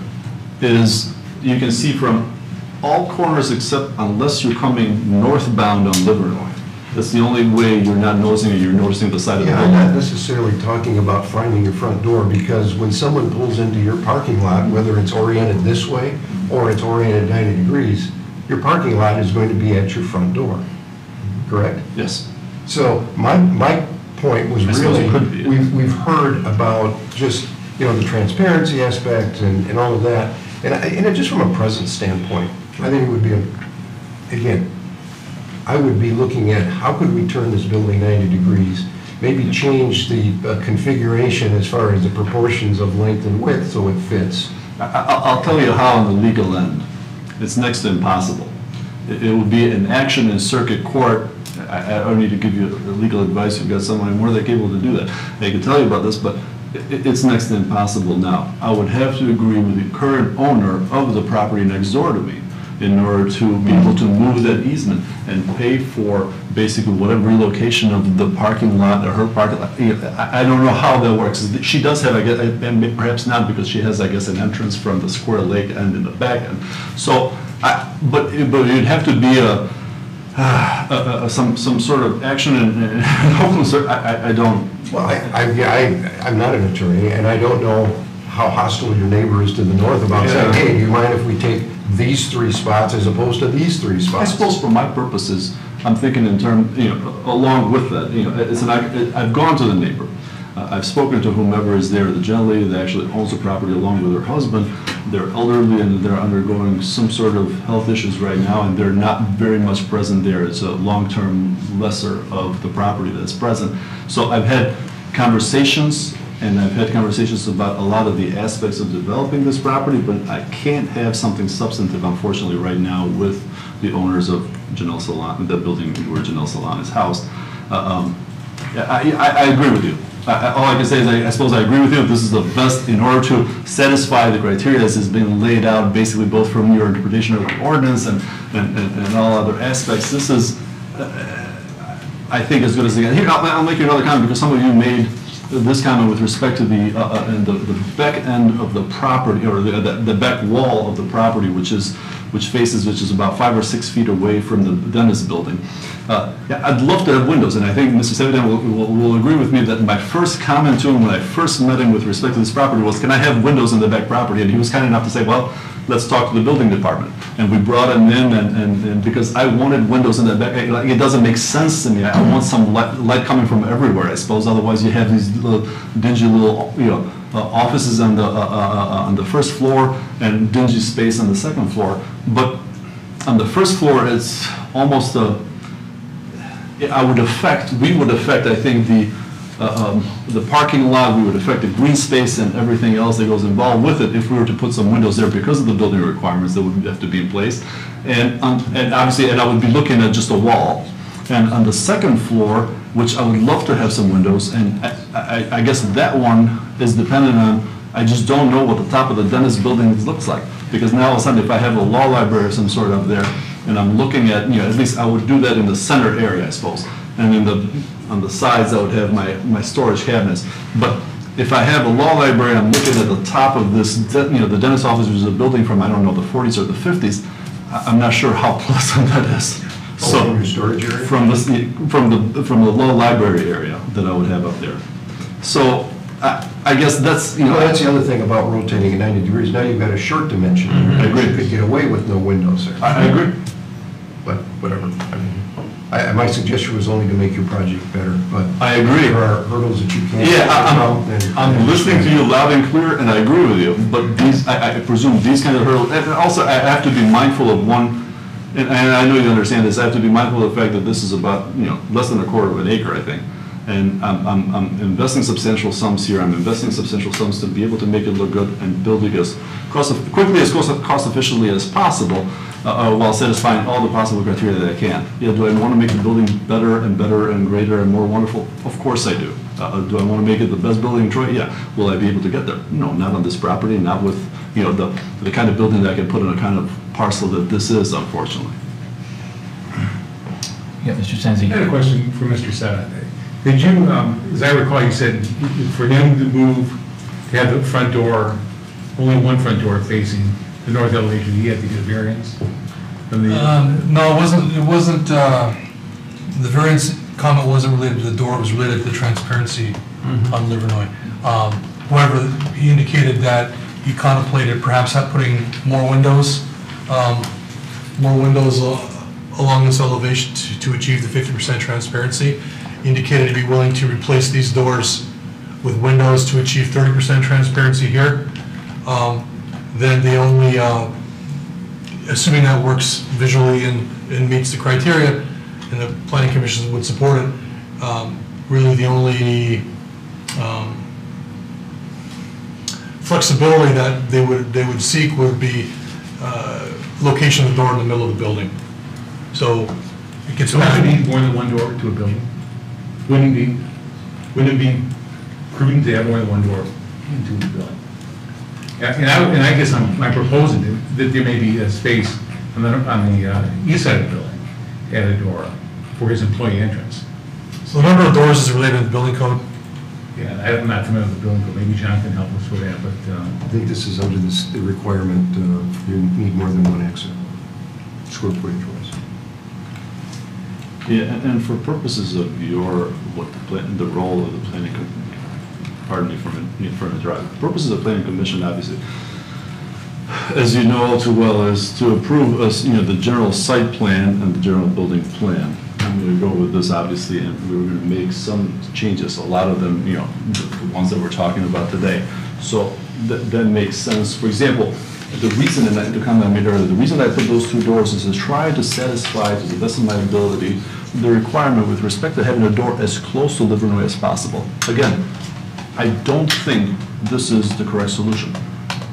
is, you can see from all corners except unless you're coming northbound on Livernois. That's the only way you're not noticing it, you're noticing the side of the Yeah, building. I'm not necessarily talking about finding your front door, because when someone pulls into your parking lot, whether it's oriented this way or it's oriented 90 degrees, your parking lot is going to be at your front door, correct? Yes. So my point was I suppose really, it could be. we've heard about just, the transparency aspect and all of that. And just from a presence standpoint, I think it would be, again, I would be looking at how could we turn this building 90 degrees, maybe change the configuration as far as the proportions of length and width so it fits. I'll tell you how on the legal end. It's next to impossible. It would be an action in circuit court. I don't need to give you legal advice. You've got someone more than capable to do that. They can tell you about this, but it's next to impossible now. I would have to agree with the current owner of the property next door to me in order to be able to move that easement and pay for basically whatever relocation of the parking lot or her parking lot. I don't know how that works. She does have, I guess, and perhaps not, because she has, I guess, an entrance from the Square Lake end in the back end. So, but it'd have to be some sort of action, and I don't. Well, I'm not an attorney, and I don't know how hostile your neighbor is to the north about saying, hey, do you mind if we take these 3 spots as opposed to these 3 spots? I suppose for my purposes, I'm thinking in terms, along with that, I've gone to the neighbor. I've spoken to whomever is there, the gentlelady that actually owns the property along with her husband. They're elderly and they're undergoing some sort of health issues right now, and they're not very much present there. It's a long-term lesser of the property that's present. So I've had conversations, and I've had conversations about a lot of the aspects of developing this property, but I can't have something substantive, unfortunately, right now with the owners of Janelle Salon, the building where Janelle Salon is housed. I agree with you. All I can say is I suppose I agree with you. This is the best in order to satisfy the criteria that has been laid out, basically both from your interpretation of the ordinance and all other aspects. This is, I think, as good as it gets. Here, I'll make you another comment, because some of you made this comment with respect to the back end of the property, or the back wall of the property, which is which is about 5 or 6 feet away from the dentist building. Yeah, I'd love to have windows, and I think Mr. Sevidan will agree with me that my first comment to him when I first met him with respect to this property was, can I have windows in the back property? And he was kind enough to say, well, let's talk to the building department. And we brought him in, and because I wanted windows in the back, it doesn't make sense to me. I want some light coming from everywhere, I suppose. Otherwise, you have these little dingy little, offices on the first floor and dingy space on the second floor. But on the first floor, it's almost we would affect, I think, the parking lot, we would affect the green space and everything else that goes involved with it if we were to put some windows there because of the building requirements that would have to be in place. And obviously, I would be looking at just a wall. And on the second floor, which I would love to have some windows, and I guess that one is dependent on, I just don't know what the top of the dentist building looks like. Because now all of a sudden, if I have a law library of some sort up there, and I'm looking at, at least I would do that in the center area, I suppose. And on the sides, I would have my storage cabinets. But if I have a law library, I'm looking at the top of this, the dentist office, which is a building from, I don't know, the 40s or the 50s, I'm not sure how pleasant that is. So from your storage area? From the law library area that I would have up there. So I guess that's, Well, that's the other thing about rotating at 90 degrees. Now you've got a short dimension. I agree. You could get away with no windows there. I agree. But whatever. I mean, my suggestion was only to make your project better, but I agree. There are hurdles that you can't. Yeah, I'm listening to you loud and clear, and I agree with you. But these, I presume, these kind of hurdles, and also I have to be mindful of one. And I know you understand this. I have to be mindful of the fact that this is about less than a quarter of an acre, I think. And I'm investing substantial sums here. I'm investing substantial sums to be able to make it look good and build it as quickly as cost efficiently as possible, while satisfying all the possible criteria that I can. Yeah, do I want to make the building better and better and greater and more wonderful? Of course I do. Do I want to make it the best building in Troy? Yeah. Will I be able to get there? No, not on this property, not with the kind of building that I can put in a kind of parcel that this is, unfortunately. Yeah, Mr. Senzi. I had a question for Mr. Seta. Did you, as I recall, you said for him to move, to have the front door, only one front door facing the north elevation, he had to get a variance? No, it wasn't, the variance comment wasn't related to the door, it was related to the transparency on Livernois. However, he indicated that he contemplated perhaps putting more windows along this elevation to achieve the 50% transparency. He indicated he'd be willing to replace these doors with windows to achieve 30% transparency here. Then the only, assuming that works visually and meets the criteria, and the planning commission would support it, really the only flexibility that they would seek would be location of the door in the middle of the building. So it gets So would you need more than one door to a building? Wouldn't it be prudent to have more than one door into the building? And I guess I'm proposing that there may be a space on the east side of the building, at a door for his employee entrance. So the number of doors is related to the building code? Yeah, I'm not familiar with the building code. Maybe John can help us with that, but. I think this is under the requirement, you need more than one exit, square footage wise. Yeah, and for purposes of the role of the planning, pardon me for interrupting. Purposes of planning commission, obviously, as you know all too well, is to approve the general site plan and the general building plan. I'm going to go with this, obviously, and we're going to make some changes. A lot of them, the ones that we're talking about today. So that makes sense. For example, the reason, and the comment I made earlier, the reason I put those two doors is to try to satisfy, to the best of my ability, the requirement with respect to having a door as close to Livernois as possible. Again, I don't think this is the correct solution.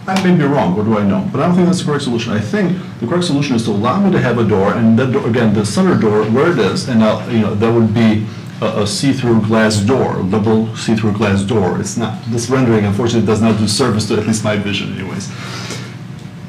I may be wrong, what do I know? But I don't think that's the correct solution. I think the correct solution is to allow me to have a door, and that door, again, the center door, where it is, and that would be a see-through glass door, a double see-through glass door. It's not, this rendering, unfortunately, does not do service to at least my vision anyways.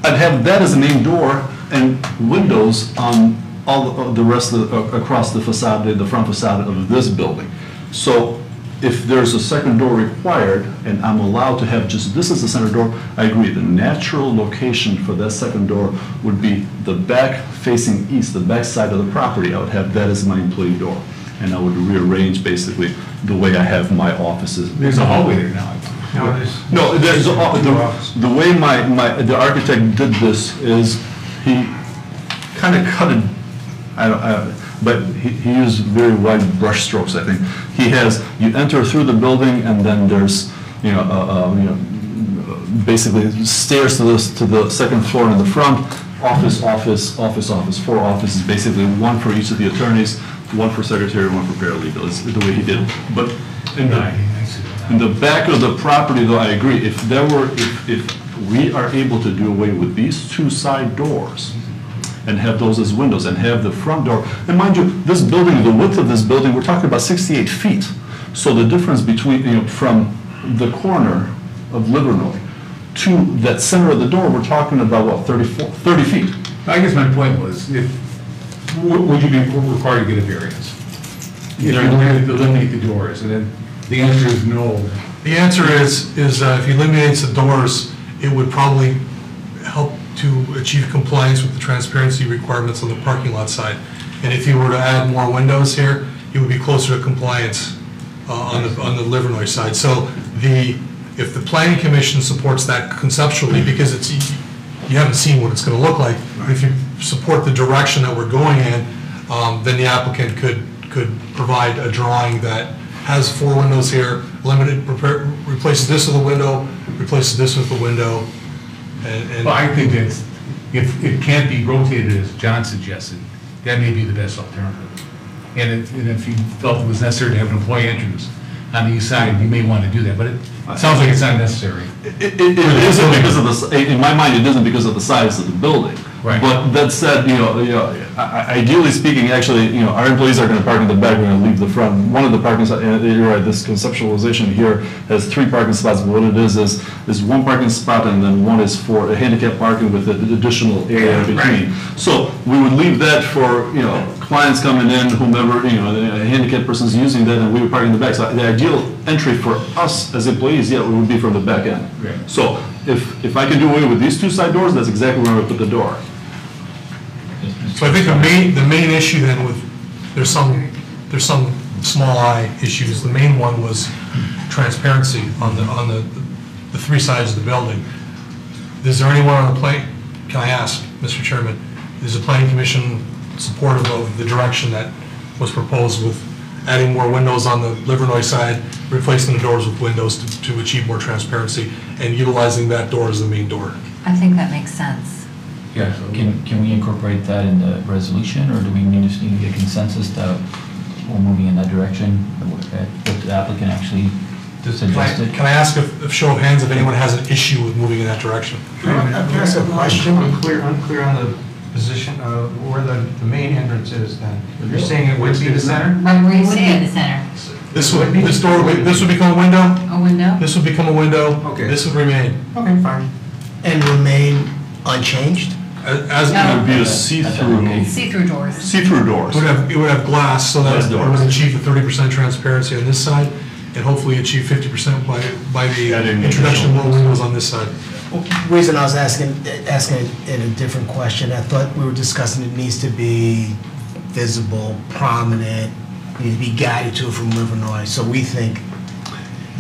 I'd have that as the main door and windows on all the rest of across the facade, the front facade of this building. So if there's a second door required, and I'm allowed to have just this as the center door, I agree. The natural location for that second door would be the back facing east, the back side of the property. I would have that as my employee door. And I would rearrange basically the way I have my offices. There's a hallway there now. No, there's, the way the architect did this is he kind of cut it, but he used very wide brush strokes, I think. He has, you enter through the building and then there's, basically stairs to the second floor in the front, office, 4 offices, basically one for each of the attorneys, one for secretary, one for paralegal, is the way he did it. But in the back of the property, though, I agree, if we are able to do away with these 2 side doors and have those as windows and have the front door, and mind you, this building, the width of this building, we're talking about 68 feet. So the difference between, from the corner of Livernois to that center of the door, we're talking about, what, 30 feet? I guess my point was, would you be required to get a variance? If you eliminate the doors, and then the answer is no. The answer is if he eliminates the doors, it would probably help to achieve compliance with the transparency requirements on the parking lot side. And if you were to add more windows here, it would be closer to compliance on the Livernois side. So if the planning commission supports that conceptually, because you haven't seen what it's going to look like, but if you support the direction that we're going in, then the applicant could provide a drawing that has 4 windows here, replaces this with a window, replaces this with a window, and Well, I think that if it can't be rotated as John suggested, that may be the best alternative. And if you felt it was necessary to have an employee entrance on the east side, you may want to do that, but it sounds like it's not necessary. It isn't because of in my mind, it isn't because of the size of the building. Right. But that said, ideally speaking, actually, our employees are going to park in the back, we're going to leave the front. One of the parking spots, you're right, this conceptualization here has 3 parking spots, but what it is 1 parking spot and then 1 is for a handicap parking with an additional area in between. Right. So we would leave that for, clients coming in, whomever, a handicapped person's using that, and we would park in the back. So the ideal entry for us as employees, it would be from the back end. Right. So if I can do away with these 2 side doors, that's exactly where I would put the door. so I think the main issue then there's some small I issues. The main one was transparency on the 3 sides of the building. Is there anyone on the can I ask, Mr. Chairman, is the planning commission supportive of the direction that was proposed with adding more windows on the Livernois side, replacing the doors with windows to achieve more transparency, and utilizing that door as the main door? I think that makes sense. Yeah, can we incorporate that in the resolution, or do we just need to get consensus that we're moving in that direction? What the applicant actually suggested? Can I ask a show of hands if anyone has an issue with moving in that direction? Can I ask a question? Unclear on the position of where the main entrance is then. You're saying it would be the center? Right where you see it, the center. This would become a window? A window? This would become a window. Okay. This would remain. Okay, fine. And remain unchanged? As No. It would be a see-through. See-through doors. See-through doors. It would have glass, so that Glass it doors. would achieve the 30% transparency on this side, and hopefully achieve 50% by the Adding introduction of more windows on this side. Reason I was asking in a different question, I thought we were discussing it needs to be visible, prominent, need to be guided to from Livernois. So we think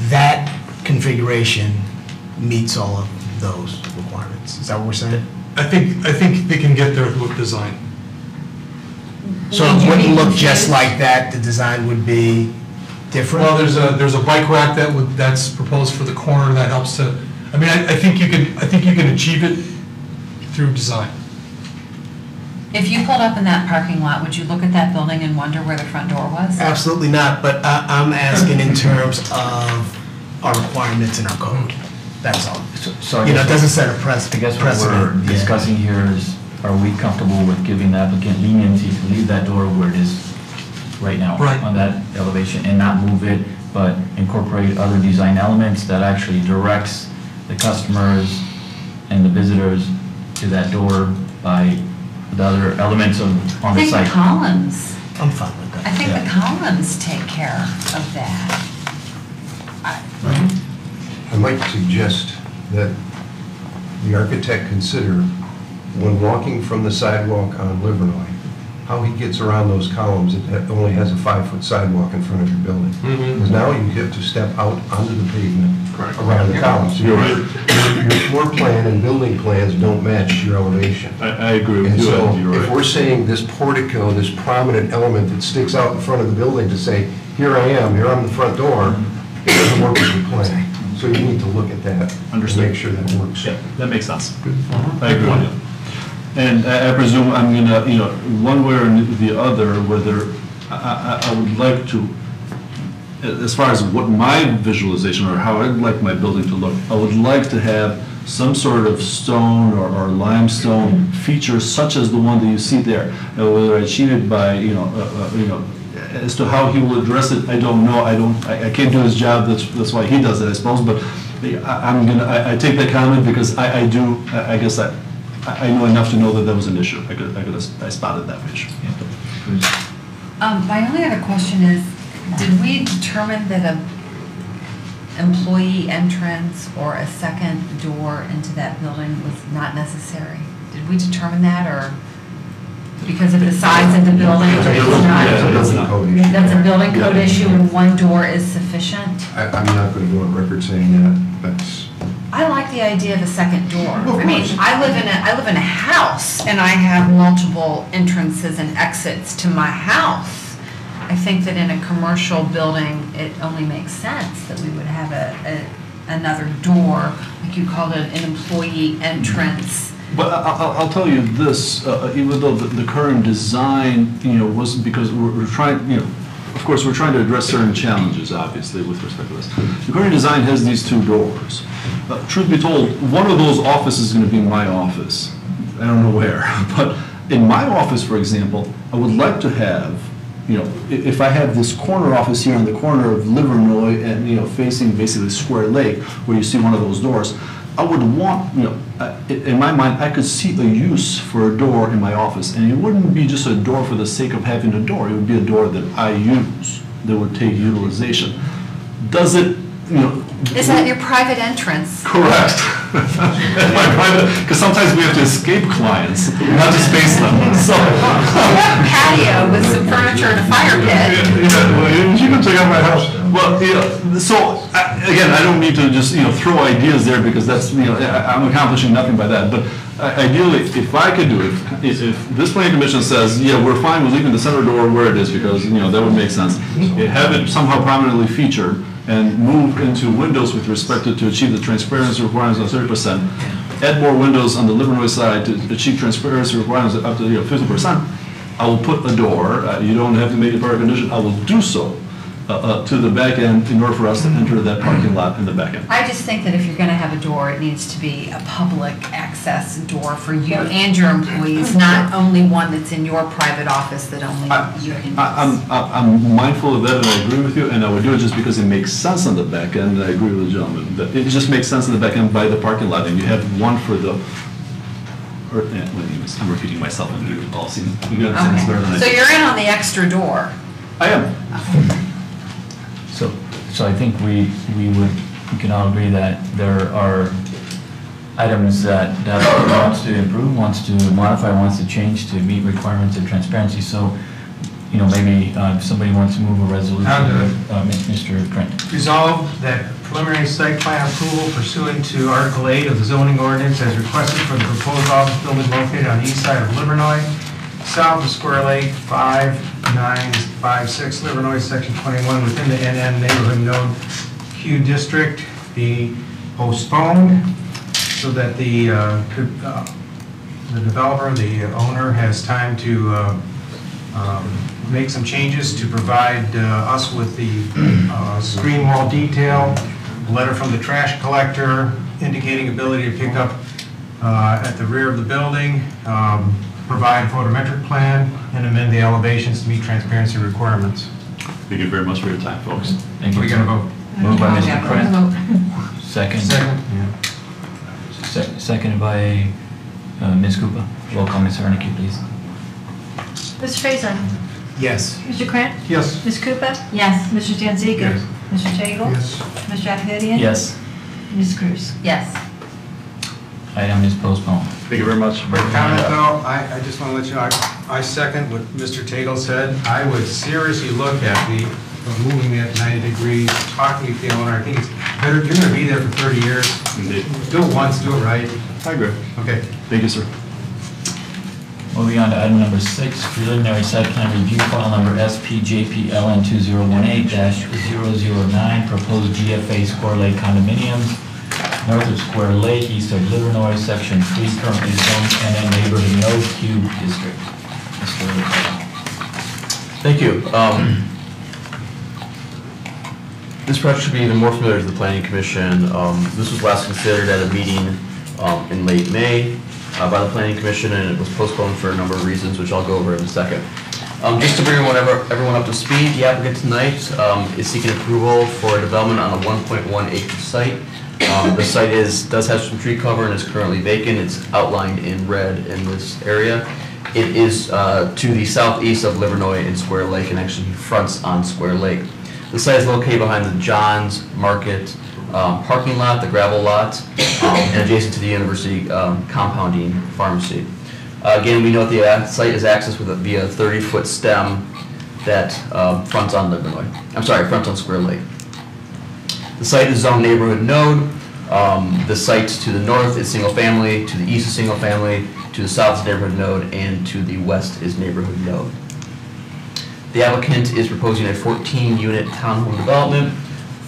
that configuration meets all of those requirements. Is that what we're saying? I think they can get there with design. So it wouldn't look just like that, the design would be different? Well, there's a bike rack that's proposed for the corner that helps to, I mean, I think you can achieve it through design. If you pulled up in that parking lot, would you look at that building and wonder where the front door was? Absolutely not, but I'm asking in terms of our requirements in our code, that's all. So It doesn't set a precedent. I guess what we're discussing here is, are we comfortable with giving the applicant leniency to leave that door where it is right now? Right. On that elevation, and not move it, but incorporate other design elements that actually directs the customers and the visitors to that door by the other elements on I the think the site? columns, I'm fine with that. I think Yeah. the columns take care of that. I might suggest that the architect consider, when walking from the sidewalk on Livernois, how he gets around those columns. It only has a 5-foot sidewalk in front of your building. Because now you have to step out onto the pavement around the columns. You're right. Your floor plan and building plans don't match your elevation. I agree with And you, so Ed, you're if right. we're saying this portico, this prominent element that sticks out in front of the building to say, here I am, here I'm the front door, it doesn't work with your plan. So you need to look at that. Understood. And make sure that works. Yeah, that makes sense. I agree with you. And I presume I'm gonna, one way or the other, whether, I would like to, as far as what my visualization or how I'd like my building to look, I would like to have some sort of stone or limestone feature such as the one that you see there. Whether I achieve it by, as to how he will address it, I don't know. I can't do his job. That's why he does it, I suppose. But I take that comment because I guess I know enough to know that was an issue. I spotted that issue. My only other question is, did we determine that a employee entrance or a second door into that building was not necessary? Did we determine that, or because of the size of the building, it's not? That's a building code issue and one door is sufficient? I'm not going to go on record saying that. That's. I like the idea of a second door. Well, I mean, I live in a house and I have multiple entrances and exits to my house. I think that in a commercial building, it only makes sense that we would have another door, like you called it, an employee entrance. But I'll tell you this, even though the current design, was because we're trying, of course, we're trying to address certain challenges, obviously, with respect to this. The current design has these two doors. Truth be told, one of those offices is going to be my office. I don't know where, but in my office, for example, I would like to have, if I have this corner office here on the corner of Livernois and, facing basically Square Lake, where you see one of those doors, I would want, in my mind, I could see a use for a door in my office, and it wouldn't be just a door for the sake of having a door. It would be a door that I use, that would take utilization. Does it, Is that your private entrance? Correct. Because sometimes we have to escape clients, not just face them. So. Patio with some furniture and a fire pit. You can check out my house. Well, so again, I don't need to just throw ideas there because that's I'm accomplishing nothing by that. But ideally, if I could do it, if this planning commission says, yeah, we're fine with leaving the center door where it is because that would make sense. Have it somehow prominently featured and move into windows with respect to achieve the transparency requirements of 30%. Add more windows on the Livernois side to achieve transparency requirements up to 50%. I will put a door. You don't have to make it part of condition. I will do so to the back end in order for us to enter that parking lot in the back end. I just think that if you're going to have a door, it needs to be a public access door for you and your employees, not only one that's in your private office that only you can use. I'm mindful of that, and I agree with you, and I would do it just because it makes sense on the back end, and I agree with the gentleman, that it just makes sense in the back end by the parking lot, and you have one for the, I'm repeating myself, and you all seem, you understand this better than I do. So you're in on the extra door. I am. So I think we can all agree that there are items that wants to improve, wants to modify, wants to change to meet requirements of transparency. So, maybe if somebody wants to move a resolution, Mr. Trent. Resolved that preliminary site plan approval pursuant to Article 8 of the zoning ordinance as requested for the proposed office building located on the east side of Livernois, south of Square Lake, 5956 Livernois, Section 21, within the NN neighborhood node Q district, be postponed so that the developer, the owner, has time to make some changes to provide us with the screen wall detail, a letter from the trash collector indicating ability to pick up at the rear of the building, provide a photometric plan, and amend the elevations to meet transparency requirements. Thank you very much for your time, folks. Thank you. We got to vote. Moved by Mr. Trent. Second. Seconded by Ms. Cooper. Roll call, Ms. Hernicke, please. Mr. Faison? Yes. Mr. Krant? Yes. Ms. Cooper? Yes. Mr. Danzica? Yes. Mr. Tagle? Yes. Mr. Afghanian? Yes. Ms. Cruz? Yes. Item is postponed. Thank you very much. Quick comment though, I just want to let you know, I second what Mr. Tagle said. I would seriously look at moving it 90 degrees, talking to the owner. I think it's better, you're going to be there for 30 years. Indeed. Do it once, do it right. I agree. Okay. Thank you, sir. Moving on to item number 6, preliminary site plan review, file number SPJPLN 2018-009, proposed GFA Square Lake condominiums, north of Square Lake, east of Livernois, section 3, currently zoned NN neighborhood no cube district. Mr. Thank you. This project should be even more familiar to the Planning Commission. This was last considered at a meeting in late May by the Planning Commission, and it was postponed for a number of reasons, which I'll go over in a second. Just to bring everyone up to speed, the applicant tonight is seeking approval for a development on a 1.1 acre site. The site does have some tree cover and is currently vacant. It's outlined in red in this area. It is to the southeast of Livernois and Square Lake, and actually fronts on Square Lake. The site is located behind the John's Market parking lot, the gravel lot, and adjacent to the university compounding pharmacy. Again, we note the site is accessed via a 30-foot stem that fronts on Livernois. Fronts on Square Lake. The site is zoned neighborhood node. The site to the north is single family, to the east is single family, to the south is neighborhood node, and to the west is neighborhood node. The applicant is proposing a 14-unit townhome development.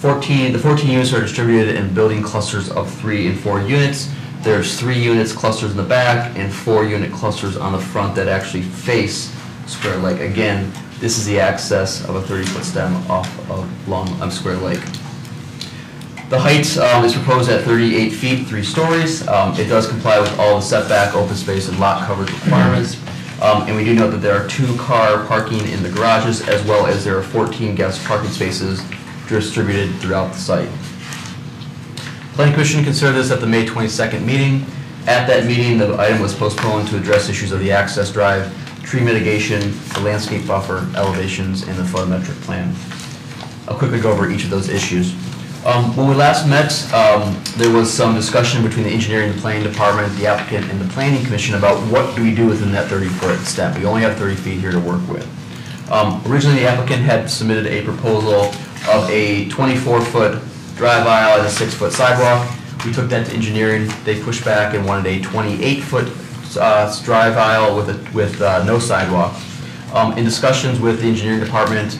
The 14 units are distributed in building clusters of 3 and 4 units. There's 3 units clusters in the back and 4 unit clusters on the front that actually face Square Lake. Again, this is the access of a 30-foot stem off of Square Lake. The height is proposed at 38 feet, 3 stories. It does comply with all the setback, open space, and lot coverage requirements. And we do note that there are 2-car parking in the garages, as well as there are 14 guest parking spaces distributed throughout the site. Planning Commission considered this at the May 22nd meeting. At that meeting, the item was postponed to address issues of the access drive, tree mitigation, the landscape buffer, elevations, and the photometric plan. I'll quickly go over each of those issues. When we last met, there was some discussion between the engineering and the planning department, the applicant, and the Planning Commission about what do we do within that 30-foot step. We only have 30 feet here to work with. Originally, the applicant had submitted a proposal of a 24-foot drive aisle and a 6-foot sidewalk. We took that to engineering. They pushed back and wanted a 28-foot drive aisle with no sidewalk. In discussions with the engineering department,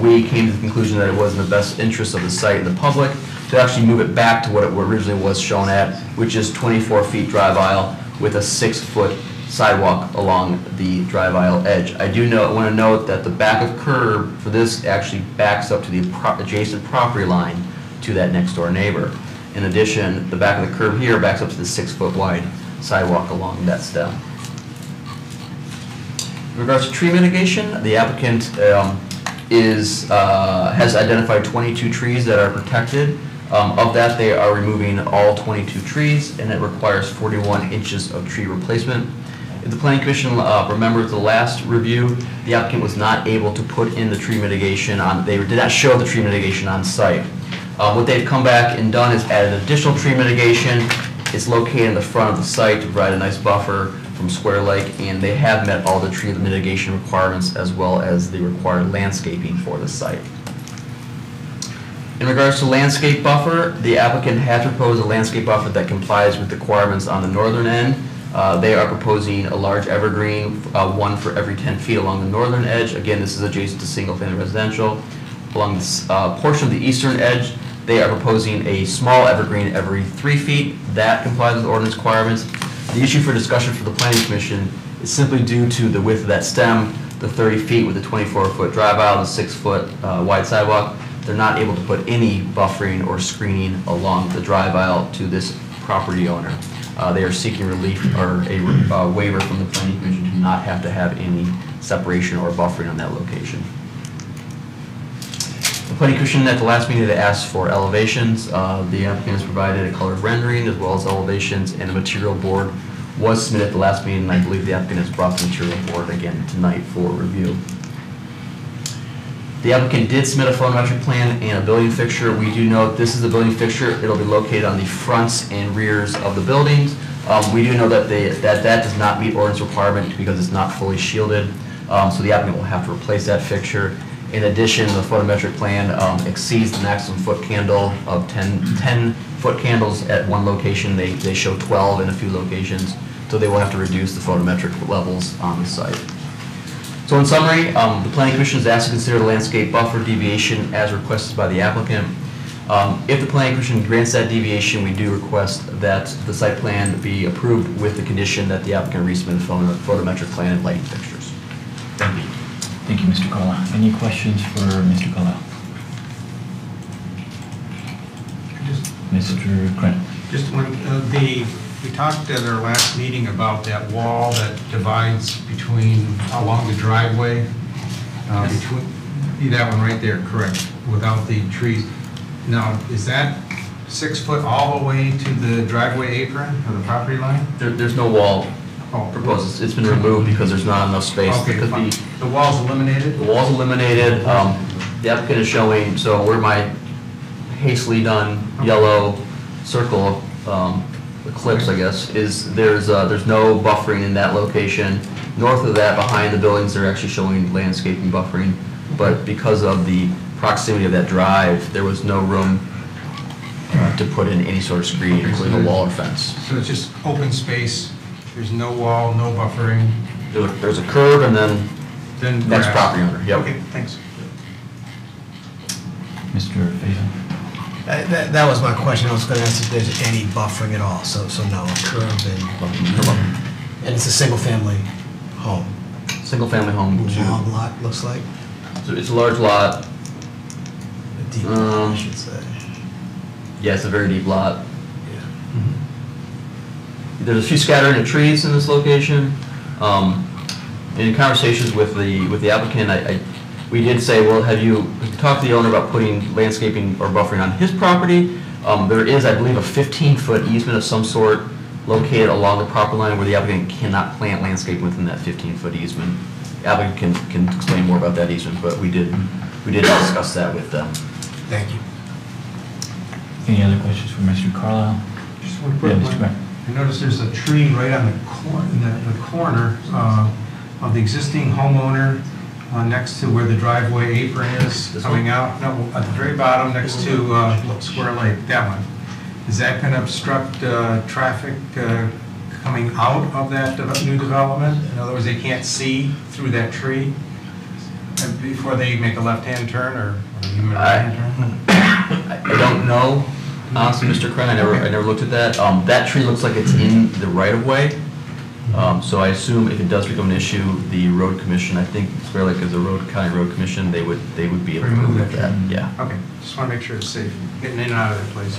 we came to the conclusion that it was in the best interest of the site and the public to actually move it back to what it originally was shown at, which is 24 feet drive aisle with a 6-foot sidewalk along the drive aisle edge. I want to note that the back of curb for this actually backs up to the adjacent property line to that next door neighbor. In addition, the back of the curb here backs up to the 6-foot wide sidewalk along that stem. In regards to tree mitigation, the applicant has identified 22 trees that are protected. Of that, they are removing all 22 trees, and it requires 41 inches of tree replacement. If the Planning Commission remembers the last review, the applicant was not able to put in the tree mitigation they did not show the tree mitigation on site. What they've come back and done is added additional tree mitigation. It's located in the front of the site to provide a nice buffer from Square Lake, and they have met all the tree mitigation requirements as well as the required landscaping for the site. In regards to landscape buffer, the applicant has proposed a landscape buffer that complies with the requirements on the northern end. They are proposing a large evergreen, 1 for every 10 feet along the northern edge. Again, this is adjacent to single-family residential. Along this portion of the eastern edge, they are proposing a small evergreen every 3 feet. That complies with ordinance requirements. The issue for discussion for the Planning Commission is simply due to the width of that stem, the 30 feet with the 24-foot drive aisle, the 6-foot wide sidewalk. They're not able to put any buffering or screening along the drive aisle to this property owner. They are seeking relief or a waiver from the Planning Commission to not have to have any separation or buffering on that location. The Planning Commission at the last meeting had asked for elevations. The applicant has provided a colored rendering as well as elevations, and a material board was submitted at the last meeting, and I believe the applicant has brought the material board again tonight for review. The applicant did submit a photometric plan and a building fixture. We do note this is a building fixture. It'll be located on the fronts and rears of the buildings. We do know that that does not meet ordinance requirement because it's not fully shielded. So the applicant will have to replace that fixture. In addition, the photometric plan exceeds the maximum foot candle of 10 foot candles at one location. They show 12 in a few locations, so they will have to reduce the photometric levels on the site. So in summary, the Planning Commission is asked to consider the landscape buffer deviation as requested by the applicant. If the Planning Commission grants that deviation, we do request that the site plan be approved with the condition that the applicant resubmit a photometric plan and lighting fixtures. Thank you. Thank you, Mr. Carlisle. Any questions for Mr. Carlisle? Mr. Krent. Just one, we talked at our last meeting about that wall that divides along the driveway, that one right there, correct, without the trees. Now, is that 6 foot all the way to the driveway apron or the property line? There's no wall proposed. It's been removed because there's not enough space. Okay, fine. The wall's eliminated? The wall's eliminated. The applicant is showing, so where my hastily done yellow circle eclipse, I guess, is there's no buffering in that location. North of that, behind the buildings, they're actually showing landscaping buffering, but because of the proximity of that drive, there was no room to put in any sort of screen, including a wall or fence. So it's just open space, there's no wall, no buffering? There's a curb and then next grass. property owner, yep. Okay, thanks. Mr. Faison. That was my question. I was going to ask if there's any buffering at all. So no curb and it's a single family home. Single family home. Long lot looks like. So it's a large lot. A deep lot, I should say. Yeah, it's a very deep lot. There's a few scattering of trees in this location. In conversations with the applicant, we did say, well, have you talked to the owner about putting landscaping or buffering on his property? There is, I believe, a 15-foot easement of some sort located along the property line where the applicant cannot plant landscaping within that 15-foot easement. The applicant can explain more about that easement, but we did discuss that with them. Thank you. Any other questions for Mr. Carlisle? Just one quick one. I noticed there's a tree right on the corner of the existing homeowner next to where the driveway apron is coming out. No, at the very bottom next to Square Lake, that one. Is that going to obstruct traffic coming out of that new development? In other words, they can't see through that tree before they make a left-hand turn or even a right-hand turn? I don't know, honestly, Mr. Kren. I never looked at that. That tree looks like it's in the right-of-way. So I assume if it does become an issue, the road commission, I think Square Lake is a county road commission, they would be able to remove that. Yeah. Okay, just want to make sure it's safe, getting in and out of that place.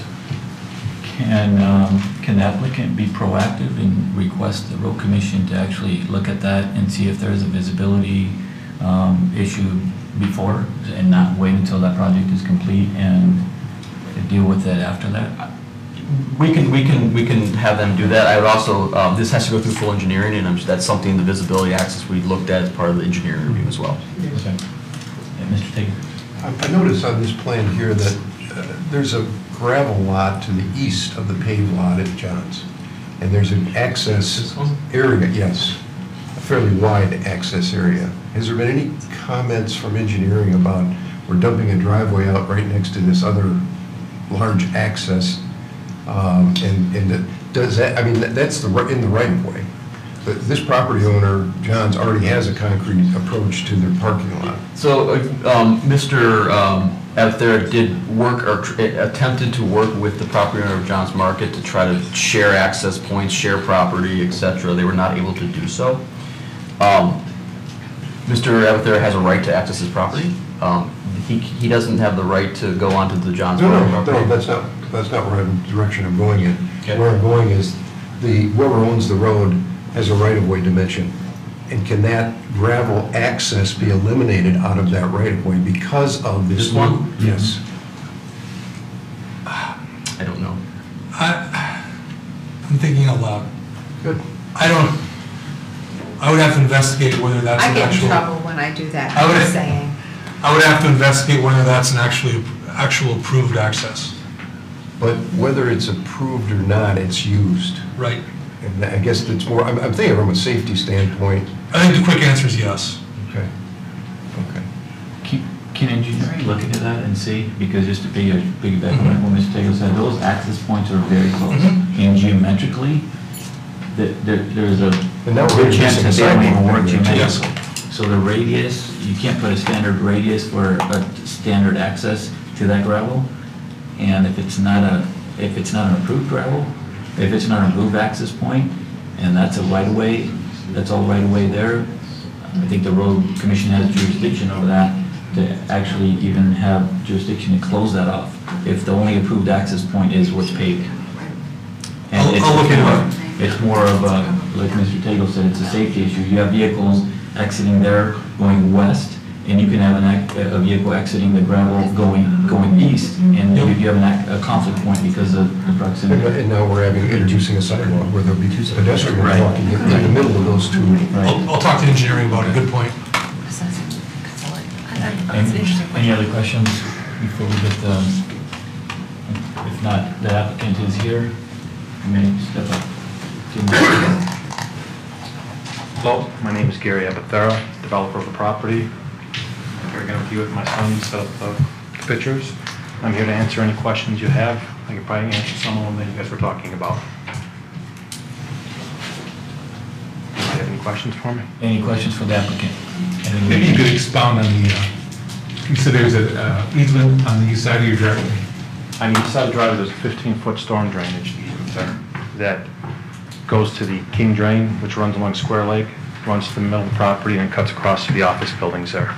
Can the applicant be proactive and request the road commission to actually look at that and see if there's a visibility issue before and not wait until that project is complete and deal with it after that? We can have them do that. I would also, this has to go through full engineering, and that's something, the visibility access we looked at as part of the engineering review as well. Okay. Yeah, Mr. Tager. I noticed on this plan here that there's a gravel lot to the east of the paved lot at John's. And there's an access area, yes, a fairly wide access area. Has there been any comments from engineering about we're dumping a driveway out right next to this other large access? And does that, I mean, that's in the right of way. But this property owner, John's, already has a concrete approach to their parking lot. So Mr. Abthera did work or attempted to work with the property owner of John's Market to try to share access points, share property, etc. They were not able to do so. Mr. Abthera has a right to access his property. He doesn't have the right to go onto the John's Market property. No, that's not where the direction I'm going in. Okay. Where I'm going is whoever owns the road has a right-of-way dimension. And can that gravel access be eliminated out of that right-of-way because of this one? Yes. I don't know. I'm thinking out loud. Good. I would have to investigate whether that's I an get in actual. trouble when I do that, I would- I'm just saying. I would have to investigate whether that's an actual approved access. But whether it's approved or not, it's used. Right. And I guess it's more, I'm thinking from a safety standpoint. I think the quick answer is yes. Okay. Okay. Can engineering look into that and see? Because just to piggyback on what Mr. Tagle said, those access points are very close. And geometrically, there's a good chance that they don't even work geometrically. So the radius, you can't put a standard radius for a standard access to that gravel. And if it's not an approved gravel, if it's not an approved access point, and that's a right-of-way, that's all right-of-way there, I think the road commission has jurisdiction over that to actually even have jurisdiction to close that off if the only approved access point is what's paved. And I'll look into it. It's more of a, like Mr. Tagle said, it's a safety issue. You have vehicles exiting there going west, and you can have a vehicle exiting the gravel going east, and you have a conflict point because of the proximity. And now we're introducing a sidewalk where there'll be pedestrians walking in the middle of those two. I'll talk to engineering about it. Good point. Any other questions before we get the, if not, the applicant is here, you may step up. Hello, my name is Gary Abathera, developer of the property. I'm here again with you with my son to set up the pictures. I'm here to answer any questions you have. I can probably answer some of them that you guys were talking about. Do you have any questions for me? Any questions for the applicant? Maybe you could expound on the, you said there's an easement on the east side of your driveway. On the east side of the driveway, there's a 15-foot storm drainage easement there that goes to the King Drain, which runs along Square Lake, runs to the middle of the property, and cuts across to the office buildings there.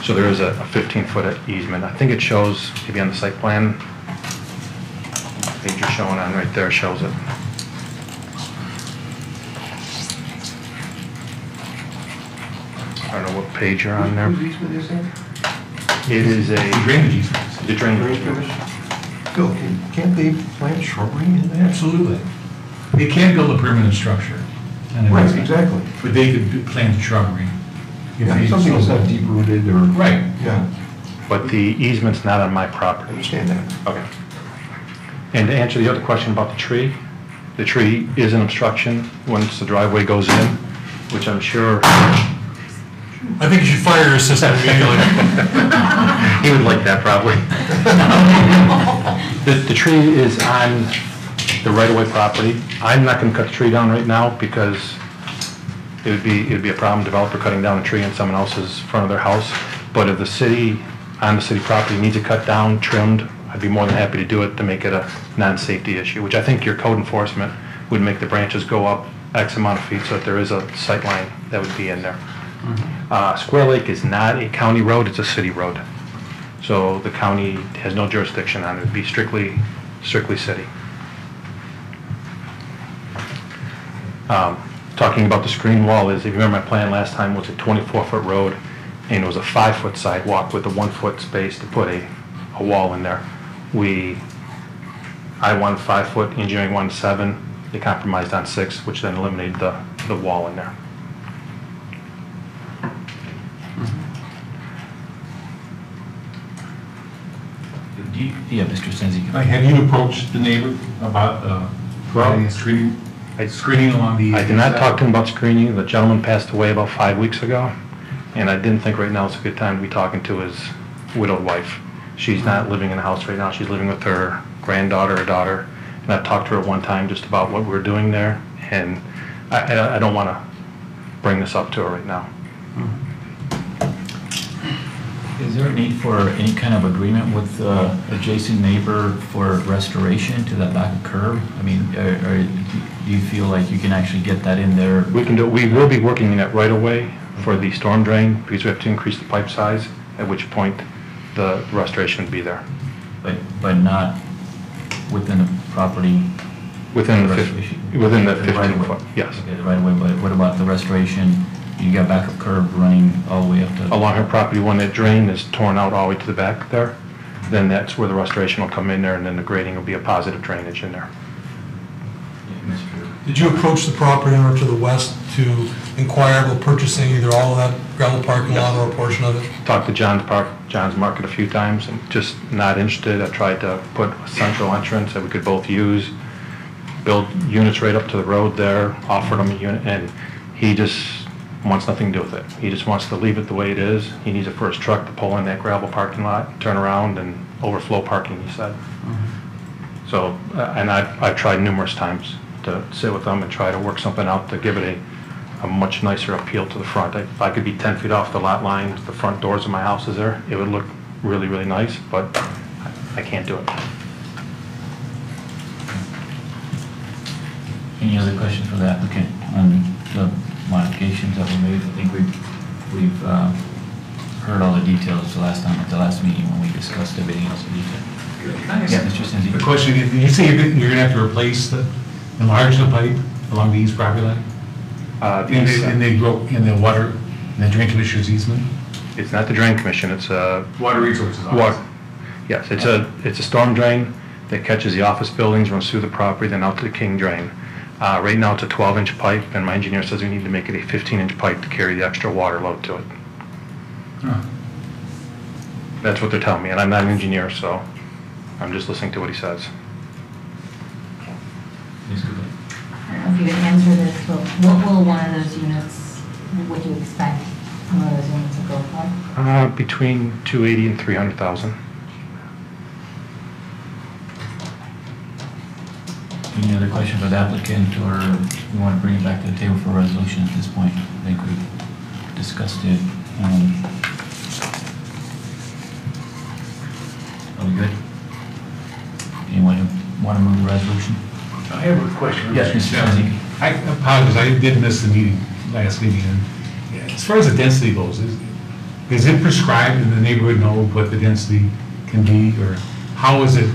So there is a 15-foot easement. I think it shows, maybe on the site plan, the page you're showing on right there shows it. I don't know what page you're on there. Whose easement is that? It is a drainage easement. The drainage. Phil, can't they plant shrubbery in there? Absolutely. They can't build a permanent structure. Right, exactly. But they could plant shrubbery. Something that's not deep rooted or. Right. Yeah. But the easement's not on my property. I understand that. Okay. And to answer the other question about the tree is an obstruction once the driveway goes in, which I'm sure. I think you should fire your assistant immediately. He would like that probably. The tree is on the right-of-way property. I'm not going to cut the tree down right now because it would be a problem, developer cutting down a tree in someone else's front of their house. But if the city, on the city property, needs it cut down, trimmed, I'd be more than happy to do it to make it a non-safety issue, which I think your code enforcement would make the branches go up X amount of feet so that there is a sight line that would be in there. Square Lake is not a county road, it's a city road. So the county has no jurisdiction on it, it'd be strictly city. Talking about the screen wall is, if you remember my plan last time was a 24-foot road and it was a 5-foot sidewalk with a 1-foot space to put a wall in there. I wanted 5 foot, engineering wanted 7, they compromised on 6, which then eliminated the wall in there. Yeah, Mr. Senzi. Have you approached the neighbor about screening along the? I did not talk to him about screening. The gentleman passed away about 5 weeks ago, and I didn't think right now is a good time to be talking to his widowed wife. She's not living in the house right now. She's living with her granddaughter or daughter, and I've talked to her one time just about what we're doing there, and I don't want to bring this up to her right now. Is there a need for any kind of agreement with adjacent neighbor for restoration to that back curb? I mean, do you feel like you can actually get that in there? We can do. We will be working in that right away for the storm drain because we have to increase the pipe size. At which point, the restoration would be there. But not within the property. Within the 15 foot. Yes. Okay, the right away. But what about the restoration? You got backup curb running all the way up to... Along her property, when that drain is torn out all the way to the back there, then that's where the restoration will come in there, and then the grading will be a positive drainage in there. Did you approach the property owner to the west to inquire about purchasing either all of that gravel parking lot or a portion of it? Talked to John's Market a few times and just not interested. I tried to put a central entrance that we could both use, build units right up to the road there, offered him a unit, and he just wants nothing to do with it. He just wants to leave it the way it is. He needs it for his truck to pull in that gravel parking lot, turn around and overflow parking, he said. So, and I've tried numerous times to sit with them and try to work something out to give it a much nicer appeal to the front. If I could be 10 feet off the lot line, the front doors of my house is there, it would look really, really nice, but I can't do it. Any other questions for the applicant on the modifications that were made? I think we've heard all the details the last time at the last meeting when we discussed everything else in detail. Yeah, Mr. Senzi. The question is, you say you're going to have to replace enlarge the pipe along the east property line? In the water, in the drain commissioner's easement? It's not the drain commission, it's a... Water resources office. Yes, it's a storm drain that catches the office buildings, runs through the property, then out to the King drain. Right now it's a 12-inch pipe, and my engineer says we need to make it a 15-inch pipe to carry the extra water load to it. Huh. That's what they're telling me, and I'm not an engineer, so I'm just listening to what he says. I don't know if you could answer this, but what will one of those units, would you expect one of those units to go for? Between 280 and 300,000. Any other question for the applicant, or we want to bring it back to the table for a resolution at this point? I think we've discussed it. Are we good? Anyone want to move the resolution? I have a question. Yes, Mr. Senzi. I apologize, I did miss the meeting, last meeting, and as far as the density goes, is it prescribed in the neighborhood know what the density can be, or how is it,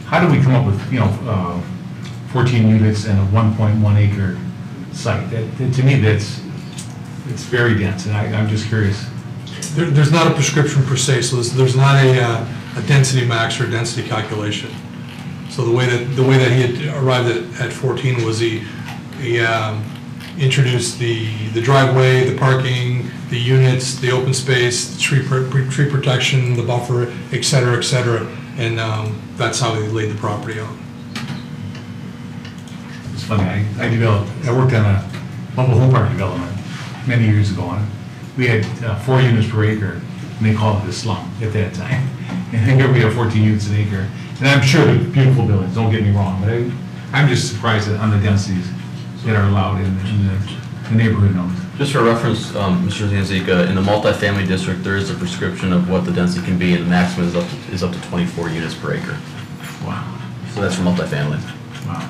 how do we come up with, 14 units and a 1.1 acre site? To me, it's very dense, and I'm just curious. There's not a prescription per se, so there's not a density max or density calculation. So the way that he had arrived at 14 was he introduced the driveway, the parking, the units, the open space, the tree protection, the buffer, et cetera, and that's how he laid the property out. It's funny, I worked on a mobile home park development many years ago on it. We had 4 units per acre, and they called it a slum at that time. And here we have 14 units an acre. And I'm sure they're beautiful buildings, don't get me wrong, but I'm just surprised on the densities that are allowed in the neighborhood nodes. Just for reference, Mr. Zanzika, in the multifamily district, there is a prescription of what the density can be, and the maximum is up to 24 units per acre. Wow. So that's for multifamily. Wow.